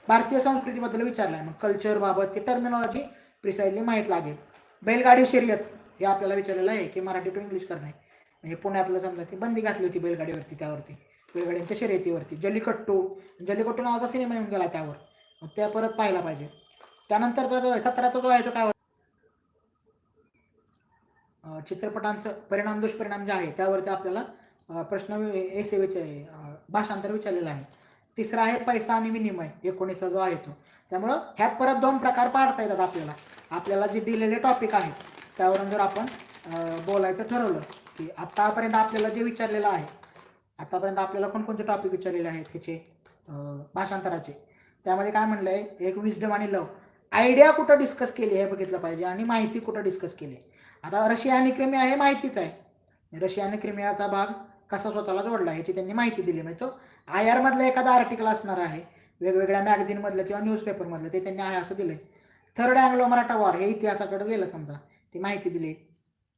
Speaker 1: भारतीय संस्कृतीबद्दल विचारलं आहे. मग कल्चरबाबत ती टर्मिनॉलॉजी प्रिसाइजली माहीत लागेल. बैलगाडी शर्यत हे आपल्याला विचारलेलं आहे की मराठी टू इंग्लिश करणे. म्हणजे पुण्यातलं समजा ती बंदी घातली होती बैलगाडीवरती, त्यावरती बैलगाड्यांच्या शर्यतीवरती. जल्लीकट्टू नावाचा सिनेमा येऊन गेला त्यावर, मग त्या परत पाहायला पाहिजे. त्यानंतरचा जो आहे 17चा जो आहे तो काय चित्रपटांचं परिणाम दुष्परिणाम जे आहे त्यावरती आपल्याला प्रश्न एसेवेचे भाषांतर विचारलेलं आहे. तिसरा आहे पैसा आणि विनिमय 19चा जो आहे तो. त्यामुळं ह्यात परत 2 प्रकार पाडता येतात आपल्याला जे दिलेले टॉपिक आहेत त्यावरून जर आपण बोलायचं ठरवलं की आत्तापर्यंत आपल्याला जे विचारलेलं आहे, आत्तापर्यंत आपल्याला कोणकोणते टॉपिक विचारलेले आहेत ह्याचे भाषांतराचे, त्यामध्ये काय म्हणलं आहे, एक विस्डम आणि लव. आयडिया कुठं डिस्कस केली हे बघितलं पाहिजे आणि माहिती कुठं डिस्कस केली. आता रशिया आणि क्रिमिया हे माहितीच आहे. रशिया आणि क्रिमियाचा भाग कसा स्वतःला जोडला ह्याची त्यांनी माहिती दिली. म्हणजे तो IR मधलं एखादा आर्टिकल असणार आहे, वेगवेगळ्या मॅगझिनमधलं किंवा न्यूजपेपरमधलं, ते त्यांनी आहे असं दिलं आहे. थर्ड अँग्लो मराठा वॉर हे इतिहासाकडे गेलं समजा, ती माहिती दिली.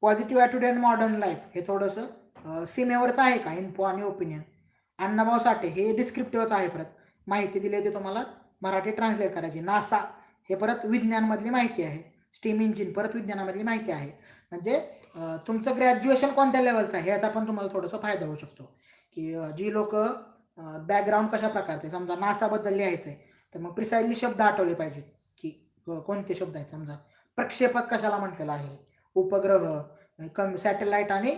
Speaker 1: Positive attitude and modern life हे थोडंसं सीमेवरचं आहे का, इन्फो आणि ओपिनियन. अण्णाभाऊ साठे हे डिस्क्रिप्टिव्हच आहे, परत माहिती दिली ते तुम्हाला मराठी ट्रान्सलेट करायची. नासा हे परत विज्ञानमधली माहिती आहे. स्टीम इंजिन परत विज्ञानामधली माहिती आहे. म्हणजे तुमचं ग्रॅज्युएशन कोणत्या लेवलचं आहे याचा पण तुम्हाला थोडासा फायदा होऊ शकतो. की जी लोक बॅकग्राऊंड कशा प्रकारचे, समजा नासाबद्दल लिहायचं आहे तर मग प्रिसाइजली शब्द आठवले पाहिजेत की कोणते शब्द आहेत. समजा प्रक्षेपक कशाला म्हटलेला आहे, उपग्रह, सॅटेलाइट आणि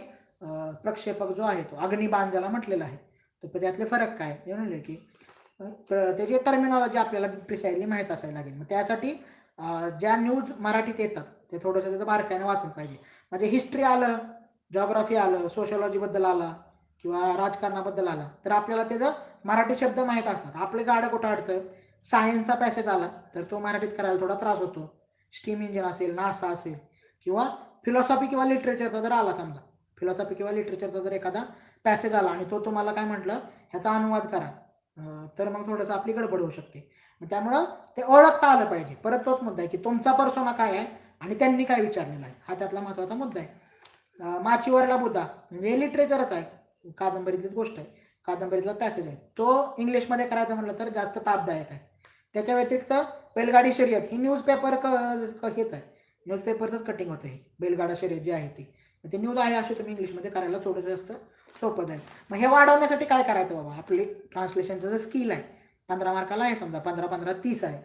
Speaker 1: प्रक्षेपक जो आहे तो अग्निबाण ज्याला म्हटलेला आहे, तर त्यातले फरक काय हे म्हणले की त्याची टर्मिनॉलॉजी आपल्याला प्रिसाइजली माहीत असायला लागेल. मग त्यासाठी ज्या न्यूज मराठीत येतात ते थोडंसं त्याचं बारकाईने वाचून पाहिजे. म्हणजे हिस्ट्री आलं, जॉग्राफी आलं, सोशॉलॉजीबद्दल आला किंवा राजकारणाबद्दल आला तर आपल्याला त्याचं मराठी शब्द माहीत असतात. आपले गाडं कुठं अडतं, सायन्सचा पॅसेज आला तर तो मराठीत करायला थोडा त्रास होतो. स्टीम इंजिन असेल, नासा असेल किंवा फिलॉसॉफी किंवा लिटरेचरचा जर आला, समजा फिलॉसॉफी किंवा लिटरेचरचा जर एखादा पॅसेज आला आणि तो तुम्हाला काय म्हटलं ह्याचा अनुवाद करा, तर मग थोडंसं आपली गडबड होऊ शकते. मग त्यामुळं ते ओळखता आलं पाहिजे. परत तोच मुद्दा आहे की तुमचा पर्सोना काय आहे आणि त्यांनी काय विचारलेलं आहे, हा त्यातला महत्त्वाचा मुद्दा आहे. माचीवरला बुद्धा म्हणजे हे लिटरेचरच आहे, कादंबरीतलीच गोष्ट आहे, कादंबरीतला पॅसेज आहे. तो इंग्लिशमध्ये करायचं म्हटलं तर जास्त तापदायक आहे. त्याच्या व्यतिरिक्त बैलगाडी शर्यत ही न्यूजपेपर हेच आहे, न्यूजपेपरचंच कटिंग होतं. हे बैलगाडा शर्यत जी आहे ती न्यूज आहे अशी तुम्ही इंग्लिशमध्ये करायला थोडंसं जास्त सोपं जाईल. मग हे वाढवण्यासाठी काय करायचं बाबा, आपली ट्रान्सलेशनचं जे स्किल आहे 15 मार्काला आहे, समजा 15-15 30 आहे.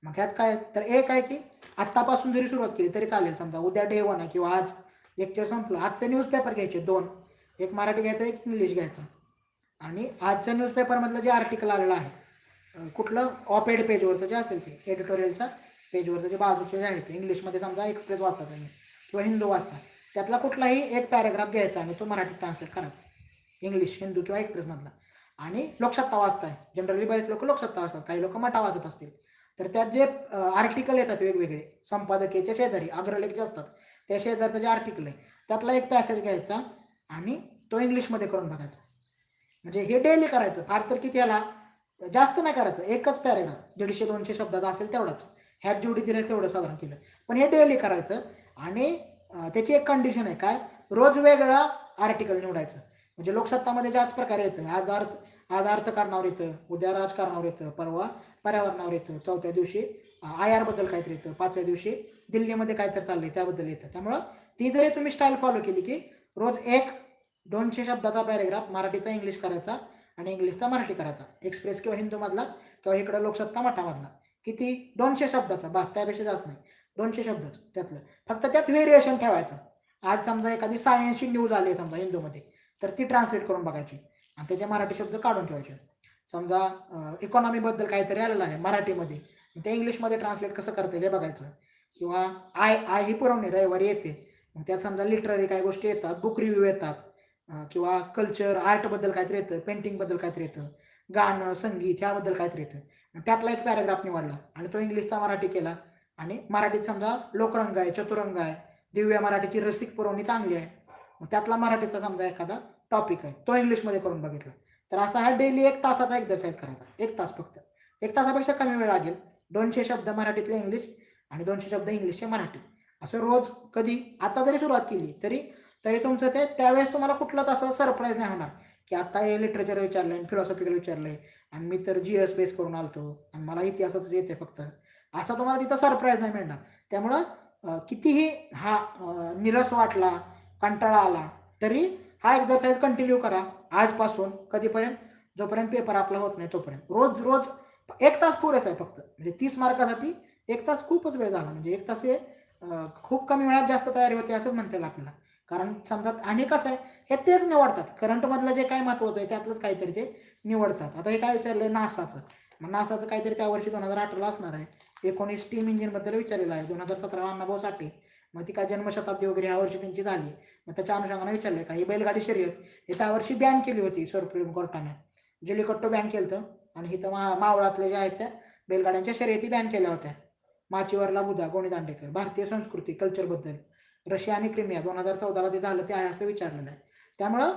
Speaker 1: मग ह्यात काय तर एक आहे की आत्तापासून जरी सुरुवात केली तरी चालेल. समजा उद्या डे 1 आहे किंवा आज लेक्चर संपलं, आजचे न्यूजपेपर घ्यायचे 2, एक मराठी घ्यायचं एक इंग्लिश घ्यायचं आणि आजच्या न्यूजपेपरमधलं जे आर्टिकल आलेलं आहे कुठलं ऑपेड पेजवरचं जे असेल ते एडिटोरियलच्या पेजवरचं जे बाजूचे जे आहे ते इंग्लिशमध्ये समजा एक्सप्रेस वाचता तुम्ही किंवा हिंदू वाचता, त्यातला कुठलाही एक पॅरेग्राफ घ्यायचा आणि तो मराठीत ट्रान्सलेट करायचा, इंग्लिश हिंदू किंवा एक्सप्रेसमधला. आणि लोकसत्ता वाचताय, जनरली बरेच लोक लोकसत्ता वाचतात, काही लोक मटा वाचत असतील, तर त्यात जे आर्टिकल येतात वेगवेगळे संपादकीयच्या शेजारी अग्रलेख जे असतात त्या शेजारचं जे आर्टिकल आहे त्यातला एक पॅसेज घ्यायचा आणि तो इंग्लिशमध्ये करून बघायचा. म्हणजे हे डेली करायचं. फार तर किती याला जास्त नाही करायचं, एकच पॅरेग्राफ 150-200 शब्दाचा असेल तेवढाच, ह्यात जेवढी दिलं तेवढं साधारण केलं, पण हे डेली करायचं. आणि त्याची एक कंडिशन आहे काय, रोज वेगळा आर्टिकल निवडायचं. म्हणजे लोकसत्तामध्ये ज्याच प्रकारे येतं, आज अर्थकारणावर येतं, उद्या राजकारणावर येतं, परवा पर्यावरणावर येतं, चौथ्या दिवशी IR बद्दल काहीतरी येतं, 5व्या दिवशी दिल्लीमध्ये काय तर चाललंय त्याबद्दल येतं. त्यामुळं ती जरी तुम्ही स्टाईल फॉलो केली की रोज 100-200 शब्दाचा पॅरेग्राफ मराठीचा इंग्लिश करायचा आणि इंग्लिशचा मराठी करायचा, एक्सप्रेस किंवा हिंदूमधला किंवा इकडं लोकसत्ता मठामधला, किती 200 शब्दाचा, बस त्यापेक्षा जास्त नाही, 200 शब्दच त्यातलं. फक्त त्यात व्हेरिएशन ठेवायचं. आज समजा एखादी सायन्सची न्यूज आली समजा हिंदूमध्ये तर ती ट्रान्सलेट करून बघायची आणि त्याचे मराठी शब्द काढून ठेवायचे. समजा इकॉनॉमीबद्दल काहीतरी आलेलं आहे मराठीमध्ये, ते इंग्लिशमध्ये ट्रान्सलेट कसं करता येईल हे बघायचं. किंवा आय ही पुरवणी रविवारी येते, मग त्यात समजा लिटररी काही गोष्टी येतात, बुक रिव्ह्यू येतात, किंवा कल्चर आर्टबद्दल काहीतरी येतं, पेंटिंगबद्दल काहीतरी येतं, गाणं संगीत ह्याबद्दल काहीतरी येतं. त्यातला एक पॅरेग्राफ निवडला आणि तो इंग्लिशचा मराठी केला. आणि मराठीत समजा लोकरंग आहे, चतुरंग आहे, दिव्य मराठीची रसिक पुरवणी चांगली आहे, मग त्यातला मराठीचा समजा एखादा टॉपिक आहे तो इंग्लिशमध्ये करून बघितला. तर असा हा डेली 1 तासाचा एक्सरसाइज करायचा, 1 तास फक्त, 1 तासापेक्षा कमी वेळ लागेल. 200 शब्द मराठीतले इंग्लिश आणि 200 शब्द इंग्लिशचे मराठी, असं रोज कधी आता जरी सुरुवात केली तरी तुमचं ते त्यावेळेस तुम्हाला कुठलंच असं सरप्राईज नाही होणार की आता हे लिटरेचर विचारलं आहे, फिलॉसॉफिकल विचारलं आहे आणि मी तर GS बेस करून आलतो आणि मला इतिहासाच येते फक्त, असं तुम्हाला तिथं सरप्राईज नाही मिळणार. त्यामुळं कितीही हा निरस वाटला, कंटाळा आला तरी हा एक्सरसाइज कंटिन्यू करा आजपासून कधीपर्यंत, जोपर्यंत पेपर आपला होत नाही तोपर्यंत. रोज 1 तास पुरेसा आहे फक्त. म्हणजे 30 मार्कासाठी 1 तास खूपच वेळ झाला. म्हणजे 1 तास हे खूप कमी वेळात जास्त तयारी होते असंच म्हणता येईल आपल्याला. कारण समजा आणि कसं आहे हे तेच निवडतात, करंटमधलं जे काय महत्त्वाचं आहे त्यातलंच काहीतरी ते निवडतात. आता हे काय विचारलं आहे नासाचं, मग नासाचं काहीतरी त्या वर्षी 2018ला असणार आहे. 19 स्टीम इंजिनबद्दल विचारलेलं आहे, 2017 अण्णाभाऊ साठे, मग ती काय जन्मशताब्दी वगैरे ह्या वर्षी त्यांची झाली. मग त्याच्या अनुषंगाने विचारलं आहे का ही बैलगाडी शर्यत हे त्या वर्षी बॅन केली होती सुप्रीम कोर्टाने, जल्लीकट्टू बॅन केलं होतं आणि इथं मावळातले जे आहेत त्या बैलगाड्यांच्या शर्यती बॅन केल्या होत्या. माचीवरला बुधा, गोणी दांडेकर, भारतीय संस्कृती कल्चरबद्दल, रशिया आणि क्रिमिया 2014ला ते झालं ते आहे असं विचारलेलं आहे. त्यामुळं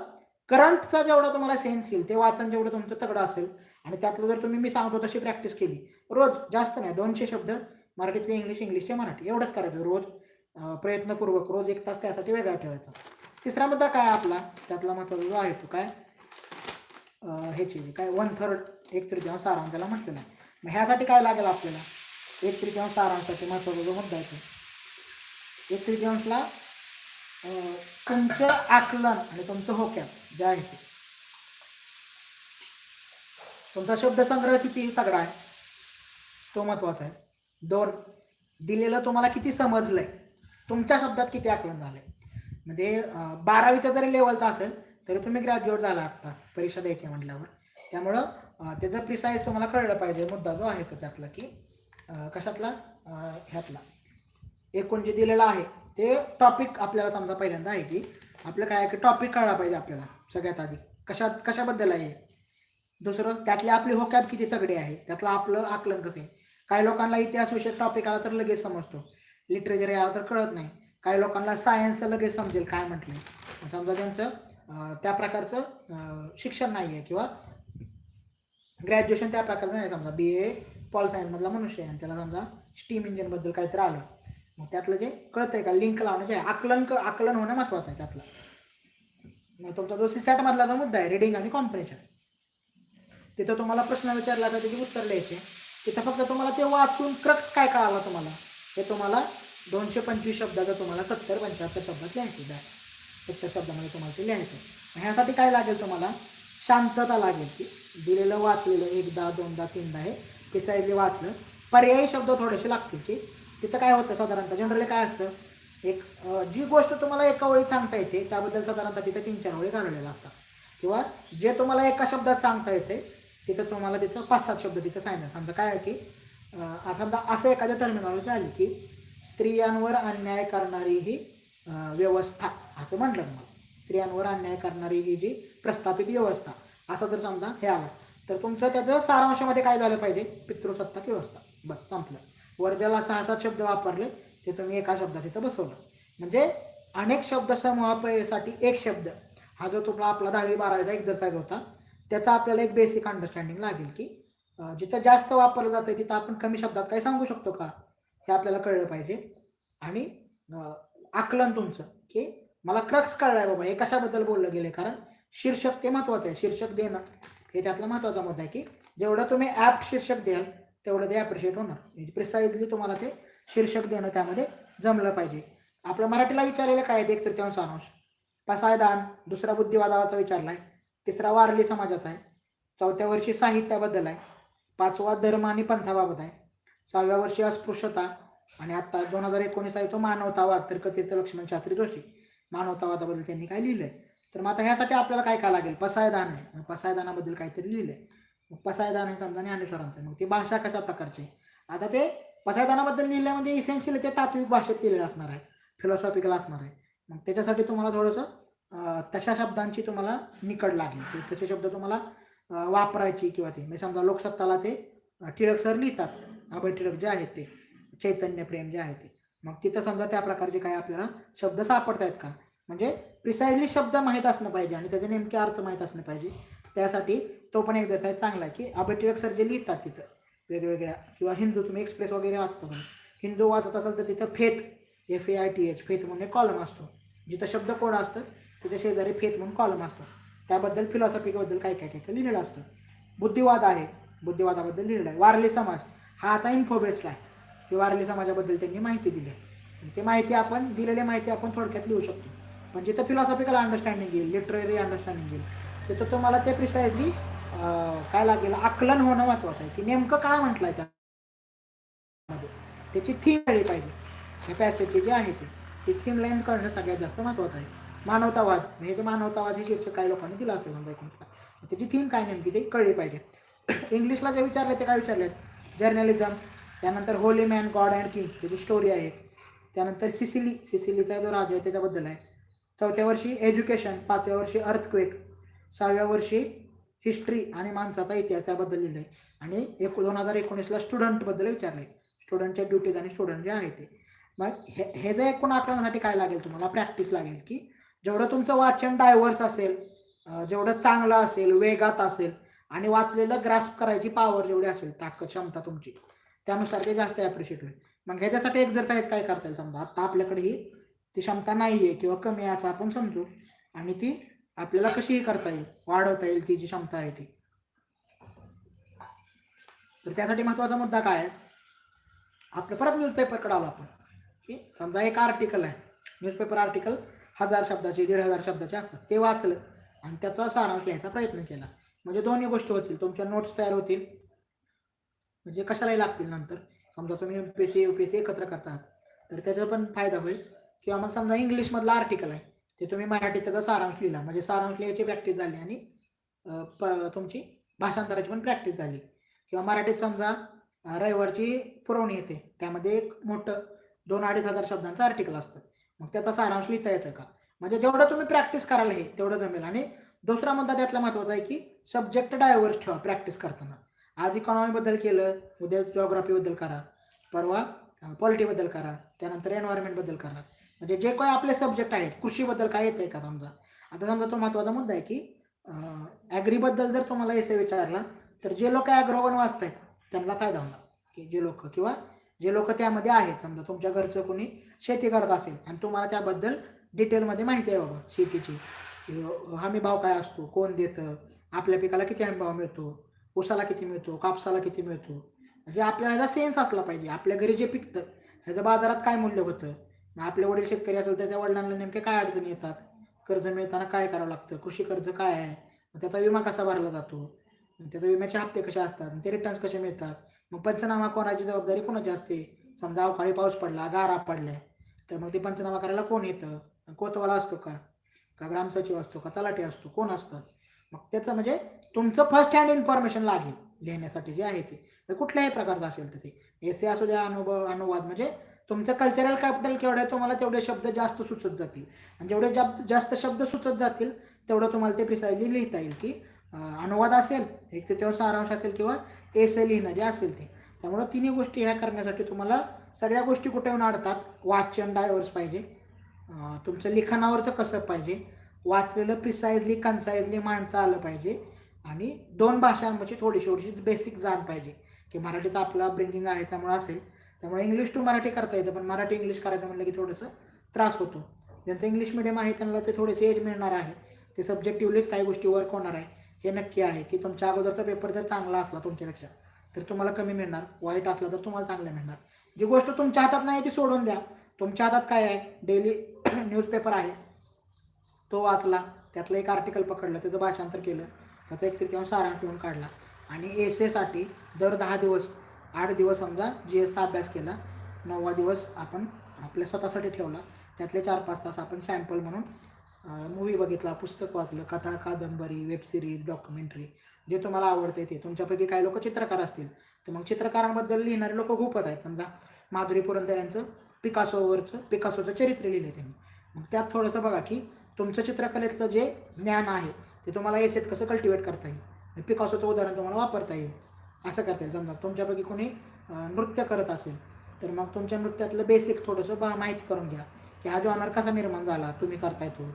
Speaker 1: करंटचा जेवढा तुम्हाला सेन्स येईल ते वाचन जेवढं तुमचं तगडं असेल आणि त्यातलं जर तुम्ही मी सांगतो तशी प्रॅक्टिस केली रोज, जास्त नाही 200 शब्द मराठीतले इंग्लिश, इंग्लिशचे मराठी एवढंच करायचं रोज, प्रयत्नपूर्वक रोज 1 तास त्यासाठी वेगळा ठेवायचा. तिसरा मुद्दा काय आपला त्यातला महत्त्वाचा जो आहे तो काय, ह्याची काय 1/3 1/3 सारांश त्याला म्हटलेलं आहे. मग ह्यासाठी काय लागेल आपल्याला, 1/3 सारांशासाठी महत्त्वाचा जो मुद्दा आहे तो 1/3ला तुमचं आकलन आणि तुमचं होकॅब जे आहे ते, तुमचा शब्दसंग्रह किती तगडा आहे तो महत्त्वाचा आहे. 2, दिलेलं तुम्हाला किती समजलंय, तुमच्या शब्दात किती आकलन झालंय. म्हणजे 12वीचा जरी लेवलचा असेल तरी तुम्ही ग्रॅज्युएट झाला आत्ता परीक्षा द्यायची म्हटल्यावर. त्यामुळं त्याचं प्रिसाईज तुम्हाला कळलं पाहिजे मुद्दा जो आहे तो त्यातला, की कशातला ह्यातला एकूण जे दिलेलं आहे ते टॉपिक आपल्याला समजा पहिल्यांदा आहे की आपलं काय आहे की टॉपिक कळला पाहिजे आपल्याला सगळ्यात आधी, कशाबद्दल आहे. दुसरं त्यातली आपली होकॅब किती तगडी आहे, त्यातलं आपलं आकलन कसं आहे. काही लोकांना इतिहास विषय टॉपिक आला तर लगेच समजतो, लिटरेचर आला तर कळत नाही. काही लोकांना सायन्सचं लगेच समजेल काय म्हटलंय. समजा त्यांचं त्या प्रकारचं शिक्षण नाही आहे किंवा ग्रॅज्युएशन त्या प्रकारचं नाही, समजा BA पॉल सायन्समधला मनुष्य आहे आणि त्याला समजा स्टीम इंजिनबद्दल काहीतरी आलं, मग त्यातलं जे कळतंय का लिंक लावणं जे आकलन होणं महत्त्वाचं आहे त्यातलं. मग तुमचा जो CSAT मधला जो मुद्दा आहे रिडिंग आणि कॉम्प्रिहेन्शन, तिथं तुम्हाला प्रश्न विचारला तर त्याची उत्तर द्यायचे. तिथं फक्त तुम्हाला ते वाचून क्रक्स काय कळाला तुम्हाला हे तुम्हाला 225 शब्दाचं तुम्हाला 70-75 शब्दात लिहायचं आहे. 70 शब्दामध्ये तुम्हाला ते लिहायचं. ह्यासाठी काय लागेल तुम्हाला, शांतता लागेल. की दिलेलं वाचलेलं एकदा दोनदा तीनदा हे प्रिसाइजली वाचलं. पर्यायी शब्द थोडेसे लागतील की तिथं काय होतं साधारणतः जनरली काय असतं, एक जी गोष्ट तुम्हाला एका वेळी सांगता येते त्याबद्दल साधारणतः तिथं 3-4 वेळी घालवलेला असतात, किंवा जे तुम्हाला एका शब्दात सांगता येते तिथं तुम्हाला तिथं 5-7 शब्द तिथं सांगितलं. समजा काय आहे की समजा असं एखाद्या टर्मिनॉलॉजी आली की स्त्रियांवर अन्याय करणारी ही व्यवस्था असं म्हटलं तुम्हाला, स्त्रियांवर अन्याय करणारी ही जी प्रस्थापित व्यवस्था असं जर समजा हे आलं तर तुमचं त्याचं सारांशामध्ये काय झालं पाहिजे, पितृसत्ताक व्यवस्था. बस संपलं. वर ज्याला 6-7 शब्द वापरले ते तुम्ही एका शब्दात इथं बसवलं. म्हणजे अनेक शब्दसमूहासाठी एक शब्द हा जो तुम्हाला आपला 10वी-12वीचा एक्झरसाइज होता त्याचा आपल्याला एक बेसिक अंडरस्टँडिंग लागेल की जिथं जास्त वापरलं जातं आहे तिथं आपण कमी शब्दात काही सांगू शकतो का हे आपल्याला कळलं पाहिजे. आणि आकलन तुमचं की मला क्रक्स कळला आहे बाबा हे कशाबद्दल बोललं गेलं, कारण शीर्षक ते महत्त्वाचं आहे. शीर्षक देणं हे त्यातला महत्त्वाचा मुद्दा आहे की जेवढं तुम्ही ॲप्ट शीर्षक द्याल तेवढं ते ॲप्रिशिएट होणार. म्हणजे प्रिसाइजली तुम्हाला ते शीर्षक देणं त्यामध्ये जमलं पाहिजे. आपलं मराठीला विचारलेलं काय आहे, 1/3 सारांश. पसायदान, दुसरा बुद्धिवादाचा विचारला आहे, तिसरा वारली समाजाचा आहे, 4थ्या वर्षी साहित्याबद्दल आहे, 5वा धर्म आणि पंथाबाबत आहे, 6व्या वर्षी अस्पृश्यता, आणि आत्ता 2019 आहे तो मानवतावाद. तर कथित लक्ष्मण शास्त्री जोशी मानवतावादाबद्दल त्यांनी काय लिहिलं आहे. तर मग आता ह्यासाठी आपल्याला काय काय लागेल, पसायदान आहे, मग पसायदानाबद्दल काहीतरी लिहिलं आहे. मग पसायदान हे समजा ज्ञानेश्वरांचं. मग ती भाषा कशा प्रकारची, आता ते पसायदानाबद्दल लिहिलं म्हणजे इसेन्शियल ते तात्विक भाषेत लिहिलेलं असणार आहे, फिलॉसॉफिकल असणार आहे. मग त्याच्यासाठी तुम्हाला थोडंसं तशा शब्दांची तुम्हाला निकड लागेल, तसे शब्द तुम्हाला वापरायची. किंवा ते म्हणजे समजा लोकसत्ताला ते टिळक सर लिहितात, अभय टिळक जे आहेत ते चैतन्य प्रेम जे आहे ते, मग तिथं समजा त्या प्रकारचे काय आपल्याला शब्द सापडत आहेत का, म्हणजे प्रिसाइजली शब्द माहीत असणं पाहिजे आणि त्याचे नेमके अर्थ माहीत असणं पाहिजे. त्यासाठी तो पण एक्झरसाईज चांगला आहे की अभय टिळक सर जे लिहितात तिथं वेगवेगळ्या, किंवा हिंदू तुम्ही एक्सप्रेस वगैरे वाचत असाल, हिंदू वाचत असाल तर तिथं फेथ FAITH फेथ म्हणून कॉलम असतो, जिथं शब्द कोड असतं त्याच्या शेजारी फेथ म्हणून कॉलम असतो, त्याबद्दल फिलॉसॉफीबद्दल काय काय काय लिहिलेलं असतं. बुद्धिवाद आहे, बुद्धिवादाबद्दल लिहिलेलं आहे. वारली समाज हा आता इन्फोबेस्ड आहे की वारली समाजाबद्दल त्यांनी माहिती दिली आहे. ते माहिती आपण दिलेली माहिती आपण थोडक्यात लिहू शकतो. पण जिथं फिलॉसॉफिकल अंडरस्टँडिंग येईल, लिटररी अंडरस्टँडिंग येईल, तिथं तुम्हाला ते प्रिसाइजली काय लागेल, आकलन होणं महत्त्वाचं आहे की नेमकं काय म्हटलं आहे त्यामध्ये, त्याची थीम कळली पाहिजे. या पॅसेजची जी आहे ती थीम लाईन कळणं सगळ्यात जास्त महत्त्वाचं आहे. मानवतावाद, हे जे मानवतावाद हे शीर्षक काही लोकांनी दिलं असेल म्हणजे त्याची थीम काय नेमकी ते कळली पाहिजे. इंग्लिशला जे विचारले ते काय विचारले, जर्नलिझम, त्यानंतर Holy man God and king त्याची स्टोरी आहे, त्यानंतर सिसिलीचा जो राजा आहे त्याच्याबद्दल आहे, 4थ्या वर्षी एज्युकेशन, 5व्या वर्षी अर्थक्वेक, 6व्या वर्षी हिस्ट्री आणि माणसाचा इतिहास त्याबद्दल लिहिलं आहे. आणि 2019ला स्टुडंटबद्दल विचारलं आहे, स्टुडंटच्या ड्युटीज आणि स्टुडंट जे आहे ते. मग हे जे एकूण आकलनासाठी काय लागेल तुम्हाला, प्रॅक्टिस लागेल की जेवढं तुमचं वाचन डायव्हर्स असेल, जेवढं चांगलं असेल, वेगात असेल, आणि वाचलेलं ग्रास्प करायची पॉवर जेवढी असेल, ताकद क्षमता तुमची, त्यानुसार ते जास्त ॲप्रिशिएट होईल. मग ह्याच्यासाठी एक्झरसाईज काय करता येईल, समजा आता आपल्याकडे ही ती क्षमता नाही आहे किंवा कमी आहे असं आपण समजू, आणि ती आपल्याला कशीही करता येईल, वाढवता येईल ती जी क्षमता आहे ती. तर त्यासाठी महत्त्वाचा मुद्दा काय आहे, आपलं परत न्यूजपेपरकडे आलो आपण की समजा एक आर्टिकल आहे, न्यूजपेपर आर्टिकल 1000 शब्दाचे 1500 शब्दाचे असतात ते वाचलं आणि त्याचा सारांश लिहायचा प्रयत्न केला. म्हणजे दोन्ही गोष्टी होतील, तुमच्या नोट्स तयार होतील, म्हणजे कशालाही लागतील नंतर. समजा तुम्ही MPSC UPSC एकत्र करतात तर त्याचा पण फायदा होईल. किंवा मग समजा इंग्लिशमधलं आर्टिकल आहे ते तुम्ही मराठीत त्याचा सारांश लिहिला, म्हणजे सारांश लिहायची प्रॅक्टिस झाली आणि तुमची भाषांतराची पण प्रॅक्टिस झाली. किंवा मराठीत समजा रविवारची पुरवणी येते, त्यामध्ये एक मोठं 2-2.5 हजार शब्दांचं आर्टिकल असतं, मग त्याचा सारांश लिहिता येतं का? म्हणजे जेवढं तुम्ही प्रॅक्टिस कराल हे तेवढं जमेल. आणि दुसरा मुद्दा त्यातला महत्त्वाचा आहे की सब्जेक्ट डायव्हर्स ठेवा प्रॅक्टिस करताना. आज इकॉनॉमीबद्दल केलं, उद्या जॉग्राफीबद्दल करा, परवा पॉलिटीबद्दल करा, त्यानंतर एन्व्हायरमेंटबद्दल करा. म्हणजे जे काही आपले सब्जेक्ट आहेत, कृषीबद्दल काय येतं आहे का समजा. आता समजा तो महत्त्वाचा मुद्दा आहे की ॲग्रीबद्दल जर तुम्हाला एसे विचारला तर जे लोक ॲग्रोवन वाचतायत त्यांना फायदा होणार, की जे लोक किंवा जे लोक त्यामध्ये आहेत, समजा तुमच्या घरचं कोणी शेती करत असेल आणि तुम्हाला त्याबद्दल डिटेलमध्ये माहिती आहे बाबा शेतीची, हमी भाव काय असतो, कोण देतं, आपल्या पिकाला किती हमी भाव मिळतो, ऊसाला किती मिळतो, कापसाला किती मिळतो, म्हणजे आपल्याला ह्याचा सेन्स असला पाहिजे. आपल्या घरी जे पिकतं ह्याचं बाजारात काय मूल्य होतं, आपले वडील शेतकरी असेल तर त्या वडिलांना नेमके काय अडचणी येतात, कर्ज मिळताना काय करावं लागतं, कृषी कर्ज काय आहे, त्याचा विमा कसा भरला जातो, त्याचा विम्याचे हप्ते कसे असतात, ते रिटर्न्स कसे मिळतात, मग पंचनामा कोणाची जबाबदारी कोणाची असते. समजा अवकाळी पाऊस पडला, गारा पडल्या, तर मग ते पंचनामा करायला कोण येतं, कोतवाला असतो का ग्रामसचिव असतो का तलाठी असतो, कोण असतं. मग त्याचं म्हणजे तुमचं फर्स्ट हँड इन्फॉर्मेशन लागेल लिहिण्यासाठी जे आहे ते कुठल्याही प्रकारचं असेल तर ते एसे असू द्या, अनुवाद, म्हणजे तुमचं कल्चरल कॅपिटल केवढं आहे तुम्हाला तेवढे शब्द जास्त सुचत जातील आणि जेवढे जास्त शब्द सुचत जातील तेवढं तुम्हाला ते प्रिसाइजली लिहिता येईल. की अनुवाद असेल, एक ते तेव्हा सारांश असेल किंवा एसे लिहिणं जे असेल ते. त्यामुळं तिन्ही गोष्टी ह्या करण्यासाठी तुम्हाला सगळ्या गोष्टी कुठे येऊन अडतात. वाचन डायव्हर्स पाहिजे, तुमचं लिखाणावरचं कसं पाहिजे, वाचलेलं प्रिसाइजली कन्साइजली मांडता आलं पाहिजे, आणि 2 भाषांमध्ये थोडीशी बेसिक जाण पाहिजे. की मराठीचा आपला ब्रिंगिंग आहे त्यामुळे असेल, त्यामुळे इंग्लिश टू मराठी करता येतं, पण मराठी इंग्लिश करायचं म्हणलं की थोडंसं त्रास होतो. ज्यांचं इंग्लिश मिडियम आहे त्यांना ते थोडेसे एज मिळणार आहे, ते सब्जेक्टिव्हलीच काही गोष्टी वर्क होणार आहे. हे नक्की आहे की तुमच्या अगोदरचा पेपर जर चांगला असला तुमच्यापेक्षा तर तुम्हाला कमी मिळणार, वाईट असला तर तुम्हाला चांगलं मिळणार. जी गोष्ट तुमच्या हातात नाही ती सोडून द्या. तुमच्या हातात काय आहे, डेली न्यूजपेपर आहे, तो वाचला, त्यातलं एक आर्टिकल पकडलं, त्याचं भाषांतर केलं, त्याचा 1/3 सारांश लिहून काढला, आणि एसेसाठी दर 10 दिवस 8 दिवस समजा GSचा अभ्यास केला, 9वा दिवस आपण आपल्या स्वतःसाठी ठेवला, त्यातले 4-5 तास आपण सॅम्पल म्हणून मूवी बघितला, पुस्तक वाचलं, कथा, कादंबरी, वेबसिरीज, डॉक्युमेंटरी, जे तुम्हाला आवडते ते. तुमच्यापैकी काही लोक चित्रकार असतील तर मग चित्रकारांबद्दल लिहिणारे लोक खूपच आहेत. समजा माधुरी पुरंदर यांचं पिकासोचं चरित्र लिहिलं त्यांनी, मग त्यात थोडंसं बघा की तुमचं चित्रकलेतलं जे ज्ञान आहे ते तुम्हाला एसेत कसं कल्टिवेट करता येईल, पिकासोचं उदाहरण तुम्हाला वापरता येईल, असं करता येईल. समजा तुमच्यापैकी कोणी नृत्य करत असेल तर मग तुमच्या नृत्यातलं बेसिक थोडंसं माहिती करून घ्या की हा जॉनर कसा निर्माण झाला, तुम्ही करताय तो,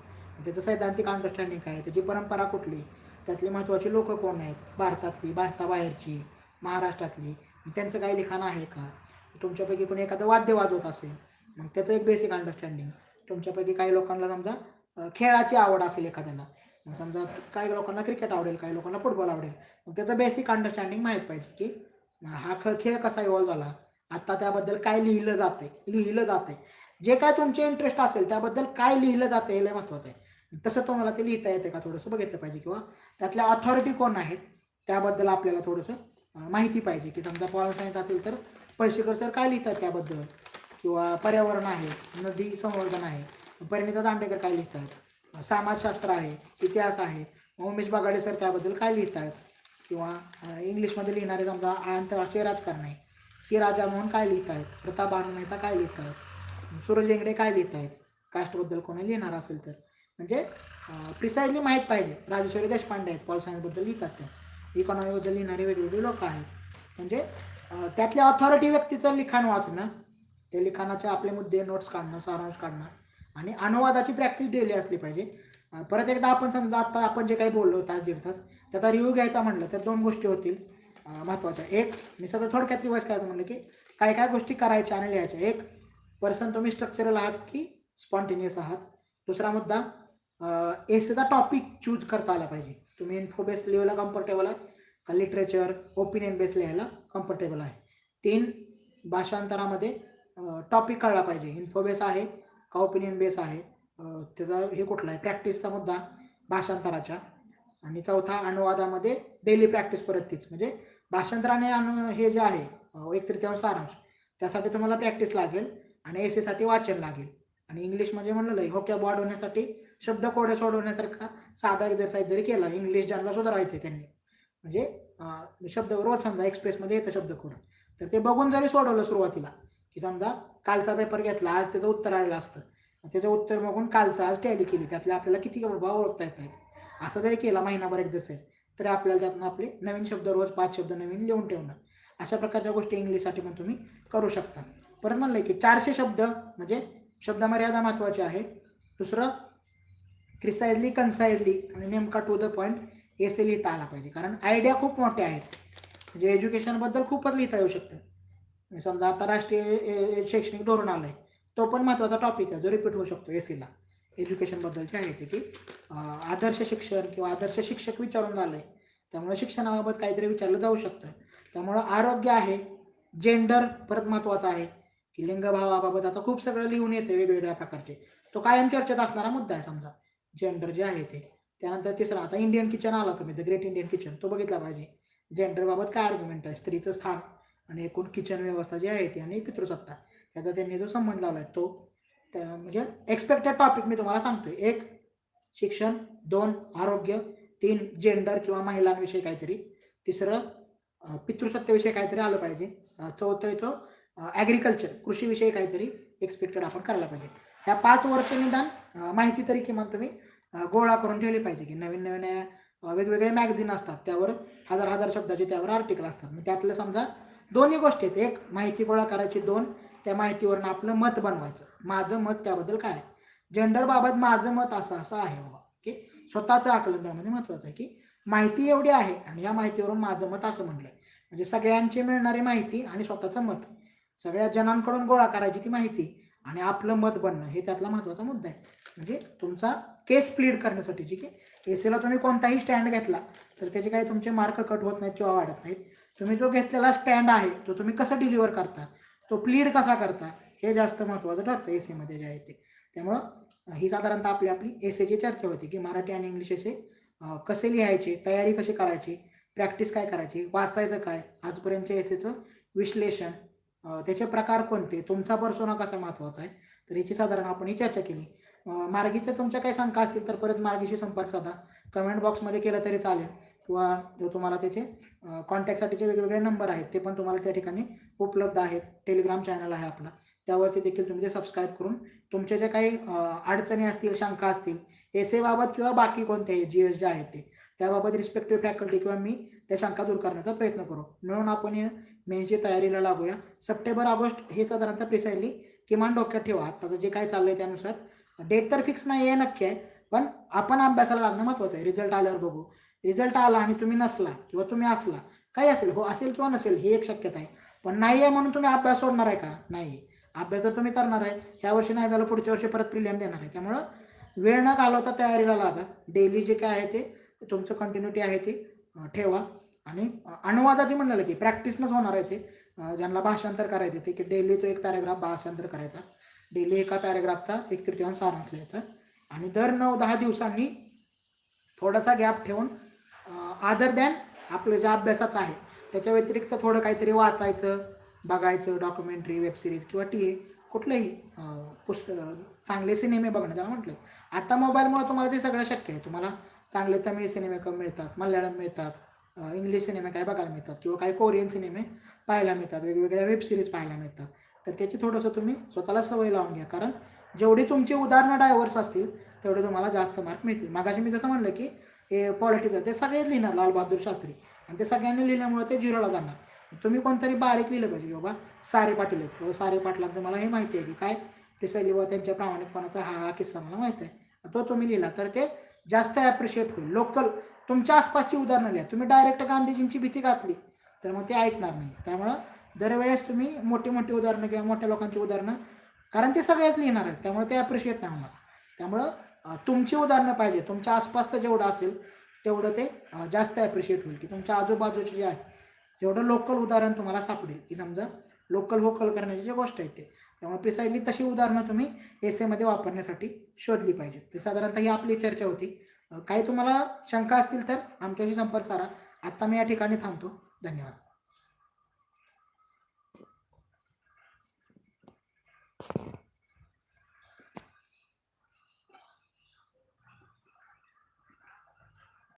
Speaker 1: त्याचं सैद्धांतिक अंडरस्टँडिंग काय, त्याची परंपरा कुठली, त्यातली महत्त्वाची लोकं कोण आहेत, भारतातली, भारताबाहेरची, महाराष्ट्रातली, त्यांचं काही लिखाण आहे का. तुमच्यापैकी कोणी एखादं वाद्य वाजवत असेल मग त्याचं एक बेसिक अंडरस्टँडिंग. तुमच्यापैकी काही लोकांना समजा खेळाची आवड असेल एखाद्याला, मग समजा काही लोकांना क्रिकेट आवडेल, काही लोकांना फुटबॉल आवडेल, मग त्याचं बेसिक अंडरस्टँडिंग माहीत पाहिजे की हा खेळ कसा इव्हॉल्व झाला, आत्ता त्याबद्दल काय लिहिलं जाते, जे काय तुमचे इंटरेस्ट असेल त्याबद्दल काय लिहिलं जातं हे लय महत्त्वाचं आहे. तसं तुम्हाला ते लिहिता येते का थोडंसं बघितलं पाहिजे, किंवा त्यातल्या अथॉरिटी कोण आहेत त्याबद्दल आपल्याला थोडंसं माहिती पाहिजे. की समजा पॉल सायन्स असेल तर पळशीकर सर काय लिहितात त्याबद्दल, किंवा पर्यावरण आहे, नदी संवर्धन आहे, परिणिता दांडेकर काय लिहितात, समाजशास्त्र आहे, इतिहास आहे, उमेश बागाडे सर त्याबद्दल काय लिहितात, किंवा इंग्लिशमध्ये लिहिणारे समजा आंतरराष्ट्रीय राजकारण आहे, सी राजामोहन काय लिहित आहेत, प्रताप भानू मेहता काय लिहित आहेत, सूरज इंगडे काय लिहित आहेत, कास्टबद्दल कोणी लिहिणार असेल तर. म्हणजे प्रिसाइजली माहीत पाहिजे. राजेश्वरी देशपांडे आहेत, पॉल सायन्सबद्दल लिहितात, त्या इकॉनॉमीबद्दल लिहिणारे वेगवेगळे लोक आहेत. म्हणजे त्यातल्या अथॉरिटी व्यक्तीचं लिखाण वाचणं, त्या लिखाणाचे आपले मुद्दे नोट्स काढणं, सारांश काढणं, आणि अनुवादाची प्रॅक्टिस डेली असली पाहिजे. परत एकदा आपण समजा आता आपण जे काही बोललो 1-1.5 तास त्याचा रिव्ह्यू घ्यायचा म्हटलं तर 2 गोष्टी होतील महत्त्वाच्या. एक, मी सगळं थोडक्यात रिवाईज करायचं म्हटलं की काय गोष्टी करायच्या आणि लिहायच्या. एक, पर्सन तुम्ही स्ट्रक्चरल आहात की स्पॉन्टेनियस आहात. दुसरा मुद्दा, एसेचा टॉपिक चूज करता आला पाहिजे. तुम्ही इन्फो बेस लिहायला कम्फर्टेबल आहे का लिटरेचर ओपिनियन बेस लिहायला कम्फर्टेबल आहे. 3, भाषांतरामध्ये टॉपिक कळला पाहिजे, इन्फो बेस आहे का ओपिनियन बेस आहे, त्याचा हे कुठला आहे प्रॅक्टिसचा मुद्दा भाषांतराच्या, आणि चौथा अनुवादामध्ये डेली प्रॅक्टिस परत तीच. म्हणजे भाषांतराने हे जे आहे 1/3 सारांश, त्यासाठी तुम्हाला प्रॅक्टिस लागेल आणि एसेसाठी वाचन लागेल. आणि इंग्लिश म्हणजे म्हणलं होकॅब वाढवण्यासाठी शब्दकोडे सोडवण्यासारखा साधा एक्झरसाईज जरी केला, इंग्लिश ज्यांना सुधारायचं आहे त्यांनी, म्हणजे शब्द रोज समजा एक्सप्रेसमध्ये येतं शब्दकोड, तर ते बघून जरी सोडवलं सुरुवातीला, की समजा कालचा पेपर घेतला, आज त्याचं उत्तर आलेलं असतं, त्याचं उत्तर बघून कालचं आज टॅली केली, त्यातले आपल्याला किती बाबा ओळखता येत आहेत, असं जरी केला महिनाभर एक्झरसाईज, तरी आपल्याला त्यातून आपले नवीन शब्द रोज 5 शब्द नवीन लिहून ठेवणं, अशा प्रकारच्या गोष्टी इंग्लिशसाठी पण तुम्ही करू शकता. परत म्हणलं की 400 शब्द म्हणजे शब्द मर्यादा महत्त्वाची आहे. दुसरं प्रिसाइजली, कन्साइजली आणि नेमका टू द पॉईंट एसे लिहिता आला पाहिजे, कारण आयडिया खूप मोठ्या आहेत. म्हणजे एज्युकेशनबद्दल खूपच लिहिता येऊ शकतं. समजा आता राष्ट्रीय शैक्षणिक धोरण आलं आहे, तो पण महत्त्वाचा टॉपिक आहे जो रिपीट होऊ शकतो एसीला. एज्युकेशनबद्दलचे आहे ते की आदर्श शिक्षण किंवा आदर्श शिक्षक विचारून झालं आहे, त्यामुळे शिक्षणाबाबत काहीतरी विचारलं जाऊ शकतं. त्यामुळं आरोग्य आहे, जेंडर परत महत्त्वाचा आहे की लिंगभावाबाबत आता खूप सगळं लिहून येते वेगवेगळ्या प्रकारचे, तो कायम चर्चेत असणारा मुद्दा आहे समजा जेंडर जे आहे ते. त्यानंतर तिसरा आता इंडियन किचन आला, तुम्ही द ग्रेट इंडियन किचन तो बघितला पाहिजे. जेंडरबाबत काय आर्ग्युमेंट आहे, स्त्रीचं स्थान आणि एकूण किचन व्यवस्था जी आहे ती आणि पितृसत्ता याचा त्यांनी जो संबंध लावला आहे तो, म्हणजे एक्सपेक्टेड टॉपिक मी तुम्हाला सांगतोय. 1 शिक्षण, 2 आरोग्य, 3 जेंडर किंवा महिलांविषयी काहीतरी, तिसरं पितृसत्तेविषयी काहीतरी आलं पाहिजे, चौथं येतो ॲग्रिकल्चर कृषीविषयी काहीतरी एक्सपेक्टेड आपण करायला पाहिजे. ह्या 5 वर्ष निदान माहिती तरी किमान तुम्ही गोळा करून ठेवली पाहिजे. की नवीन नवीन वेगवेगळे मॅगझिन असतात, त्यावर हजार शब्दाचे त्यावर आर्टिकल असतात. मग त्यातलं समजा दोन्ही गोष्टी आहेत, 1 माहिती गोळा करायची, 2 त्या माहितीवरून आपलं मत बनवायचं, माझं मत त्याबद्दल काय आहे, जेंडरबाबत माझं मत असं आहे बाबा, की स्वतःचं आकलन त्यामध्ये महत्त्वाचं आहे. की माहिती एवढी आहे आणि या माहितीवरून माझं मत असं म्हटलं आहे, म्हणजे सगळ्यांची मिळणारी माहिती आणि स्वतःचं मत, सगळ्या जणांकडून गोळा करायची ती माहिती आणि आपलं मत बनणं, हे त्यातला महत्त्वाचा मुद्दा आहे. म्हणजे तुमचा केस प्लीड करण्यासाठी की एसीला तुम्ही कोणताही स्टँड घेतला तर त्याचे काही तुमचे मार्क कट होत नाहीत किंवा वाढत नाहीत. तुम्ही जो घेतलेला स्टँड आहे तो तुम्ही कसं डिलिव्हर करता, तो प्लीड कसा करता, हे जास्त महत्त्वाचं ठरतं एसीमध्ये जे आहे ते. त्यामुळं ही साधारणतः आपली एसेची चर्चा होती की मराठी आणि इंग्लिश एसे कसे लिहायचे, तयारी कशी करायची, प्रॅक्टिस काय करायची, वाचायचं काय, आजपर्यंतच्या एसेचं विश्लेषण, त्याचे प्रकार कोणते, तुमचा पर्सोना कसा महत्त्वाचा आहे, तर याची साधारण आपण ही चर्चा केली. मार्गीच्या तुमच्या काही शंका असतील तर परत मार्गीशी संपर्क साधा, कमेंट बॉक्समध्ये केलं तरी चालेल, किंवा जो तुम्हाला त्याचे कॉन्टॅक्टसाठीचे वेगवेगळे नंबर आहेत ते पण तुम्हाला त्या ठिकाणी उपलब्ध आहेत. टेलिग्राम चॅनल आहे आपला, त्यावरती देखील तुम्ही ते सबस्क्राईब करून तुमच्या ज्या काही अडचणी असतील, शंका असतील एसेबाबत किंवा बाकी कोणत्याही GS जे आहेत ते, त्याबाबत रिस्पेक्टिव्ह फॅकल्टी किंवा मी त्या शंका दूर करण्याचा प्रयत्न करू. मिळून आपण मेन्सची तयारीला लागूया. सप्टेंबर ऑगस्ट हे साधारणतः प्रिसाइजली किमान डोक्यात ठेवा. आत्ताचं जे काय चाललं आहे त्यानुसार डेट तर फिक्स नाही आहे नक्की आहे, पण आपण अभ्यासाला लागणं महत्त्वाचं आहे. रिझल्ट आल्यावर बघू. रिझल्ट आला आणि तुम्ही नसला किंवा तुम्ही असला, काही असेल, हो असेल किंवा नसेल ही एक शक्यता आहे, पण नाही आहे म्हणून तुम्ही अभ्यास सोडणार आहे का? नाही. अभ्यास जर तुम्ही करणार आहे, ह्या वर्षी नाही झालं पुढच्या वर्षी परत प्रिलियम देणार आहे, त्यामुळं वेळ न घालवता तयारीला लागा. डेली जे काय आहे ते तुमचं कंटिन्युटी आहे ती ठेवा. आणि अनुवादाची म्हणलं की प्रॅक्टिसनंच होणार आहे ते. ज्यांना भाषांतर करायचे ते की डेली तो 1 पॅरेग्राफ भाषांतर करायचा, डेली एका पॅरेग्राफचा 1/3 सारांश लिहायचा, आणि दर 9-10 दिवसांनी थोडासा गॅप ठेवून अदर दॅन आपलं जे अभ्यासाचं आहे त्याच्या व्यतिरिक्त थोडं काहीतरी वाचायचं, बघायचं, डॉक्युमेंटरी, वेबसिरीज किंवा कुठलंही पुस्तक, चांगले सिनेमे बघणं त्याला म्हटलं. आता मोबाईलमुळे तुम्हाला ते सगळं शक्य आहे. तुम्हाला चांगले तमिळ सिनेमे मिळतात, मल्याळम मिळतात, इंग्लिश सिनेमे काय बघायला मिळतात, किंवा काही कोरियन सिनेमे पाहायला मिळतात, वेगवेगळ्या वेबसिरीज पाहायला मिळतात. तर त्याची थोडंसं तुम्ही स्वतःला सवय लावून घ्या, कारण जेवढी तुमची उदाहरणं डायव्हर्स असतील तेवढे तुम्हाला जास्त मार्क मिळतील. मागाशी मी जसं म्हणलं की हे पॉलिटिक्स ते सगळेच लिहिणार लाल बहादूर शास्त्री, आणि ते सगळ्यांनी लिहिल्यामुळे ते 0ला जाणार. तुम्ही कोणतरी बारीक लिहिलं पाहिजे, बाबा सारे पाटील आहेत, बाबा सारे पाटलांचं मला हे माहिती आहे की काय प्रिसाइजली, बाबा त्यांच्या प्रामाणिकपणाचा हा किस्सा मला माहिती आहे, तो तुम्ही लिहिला तर ते जास्त ॲप्रिशिएट होईल. लोकल तुमच्या आसपासची उदाहरणं लिहा. तुम्ही डायरेक्ट गांधीजींची भीती घातली तर मग ते ऐकणार नाही. त्यामुळं दरवेळेस तुम्ही मोठी मोठी उदाहरणं किंवा मोठ्या लोकांची उदाहरणं, कारण ते सगळेच लिहिणार आहेत त्यामुळे ते ॲप्रिशिएट नाही होणार. त्यामुळं तुमची उदाहरणं पाहिजे, तुमच्या आसपासचं जेवढं असेल तेवढं ते जास्त ॲप्रिशिएट होईल. की तुमच्या आजूबाजूचे जे आहे जेवढं लोकल उदाहरण तुम्हाला सापडेल, की समजा लोकल वोकल करण्याची जी गोष्ट आहे ते, त्यामुळे प्रिसाइजली तशी उदाहरणं तुम्ही एसेमध्ये वापरण्यासाठी शोधली पाहिजेत. तर साधारणतः ही आपली चर्चा होती. काही तुम्हाला शंका असतील तर आमच्याशी संपर्क साधा. आत्ता मी या ठिकाणी थांबतो. धन्यवाद.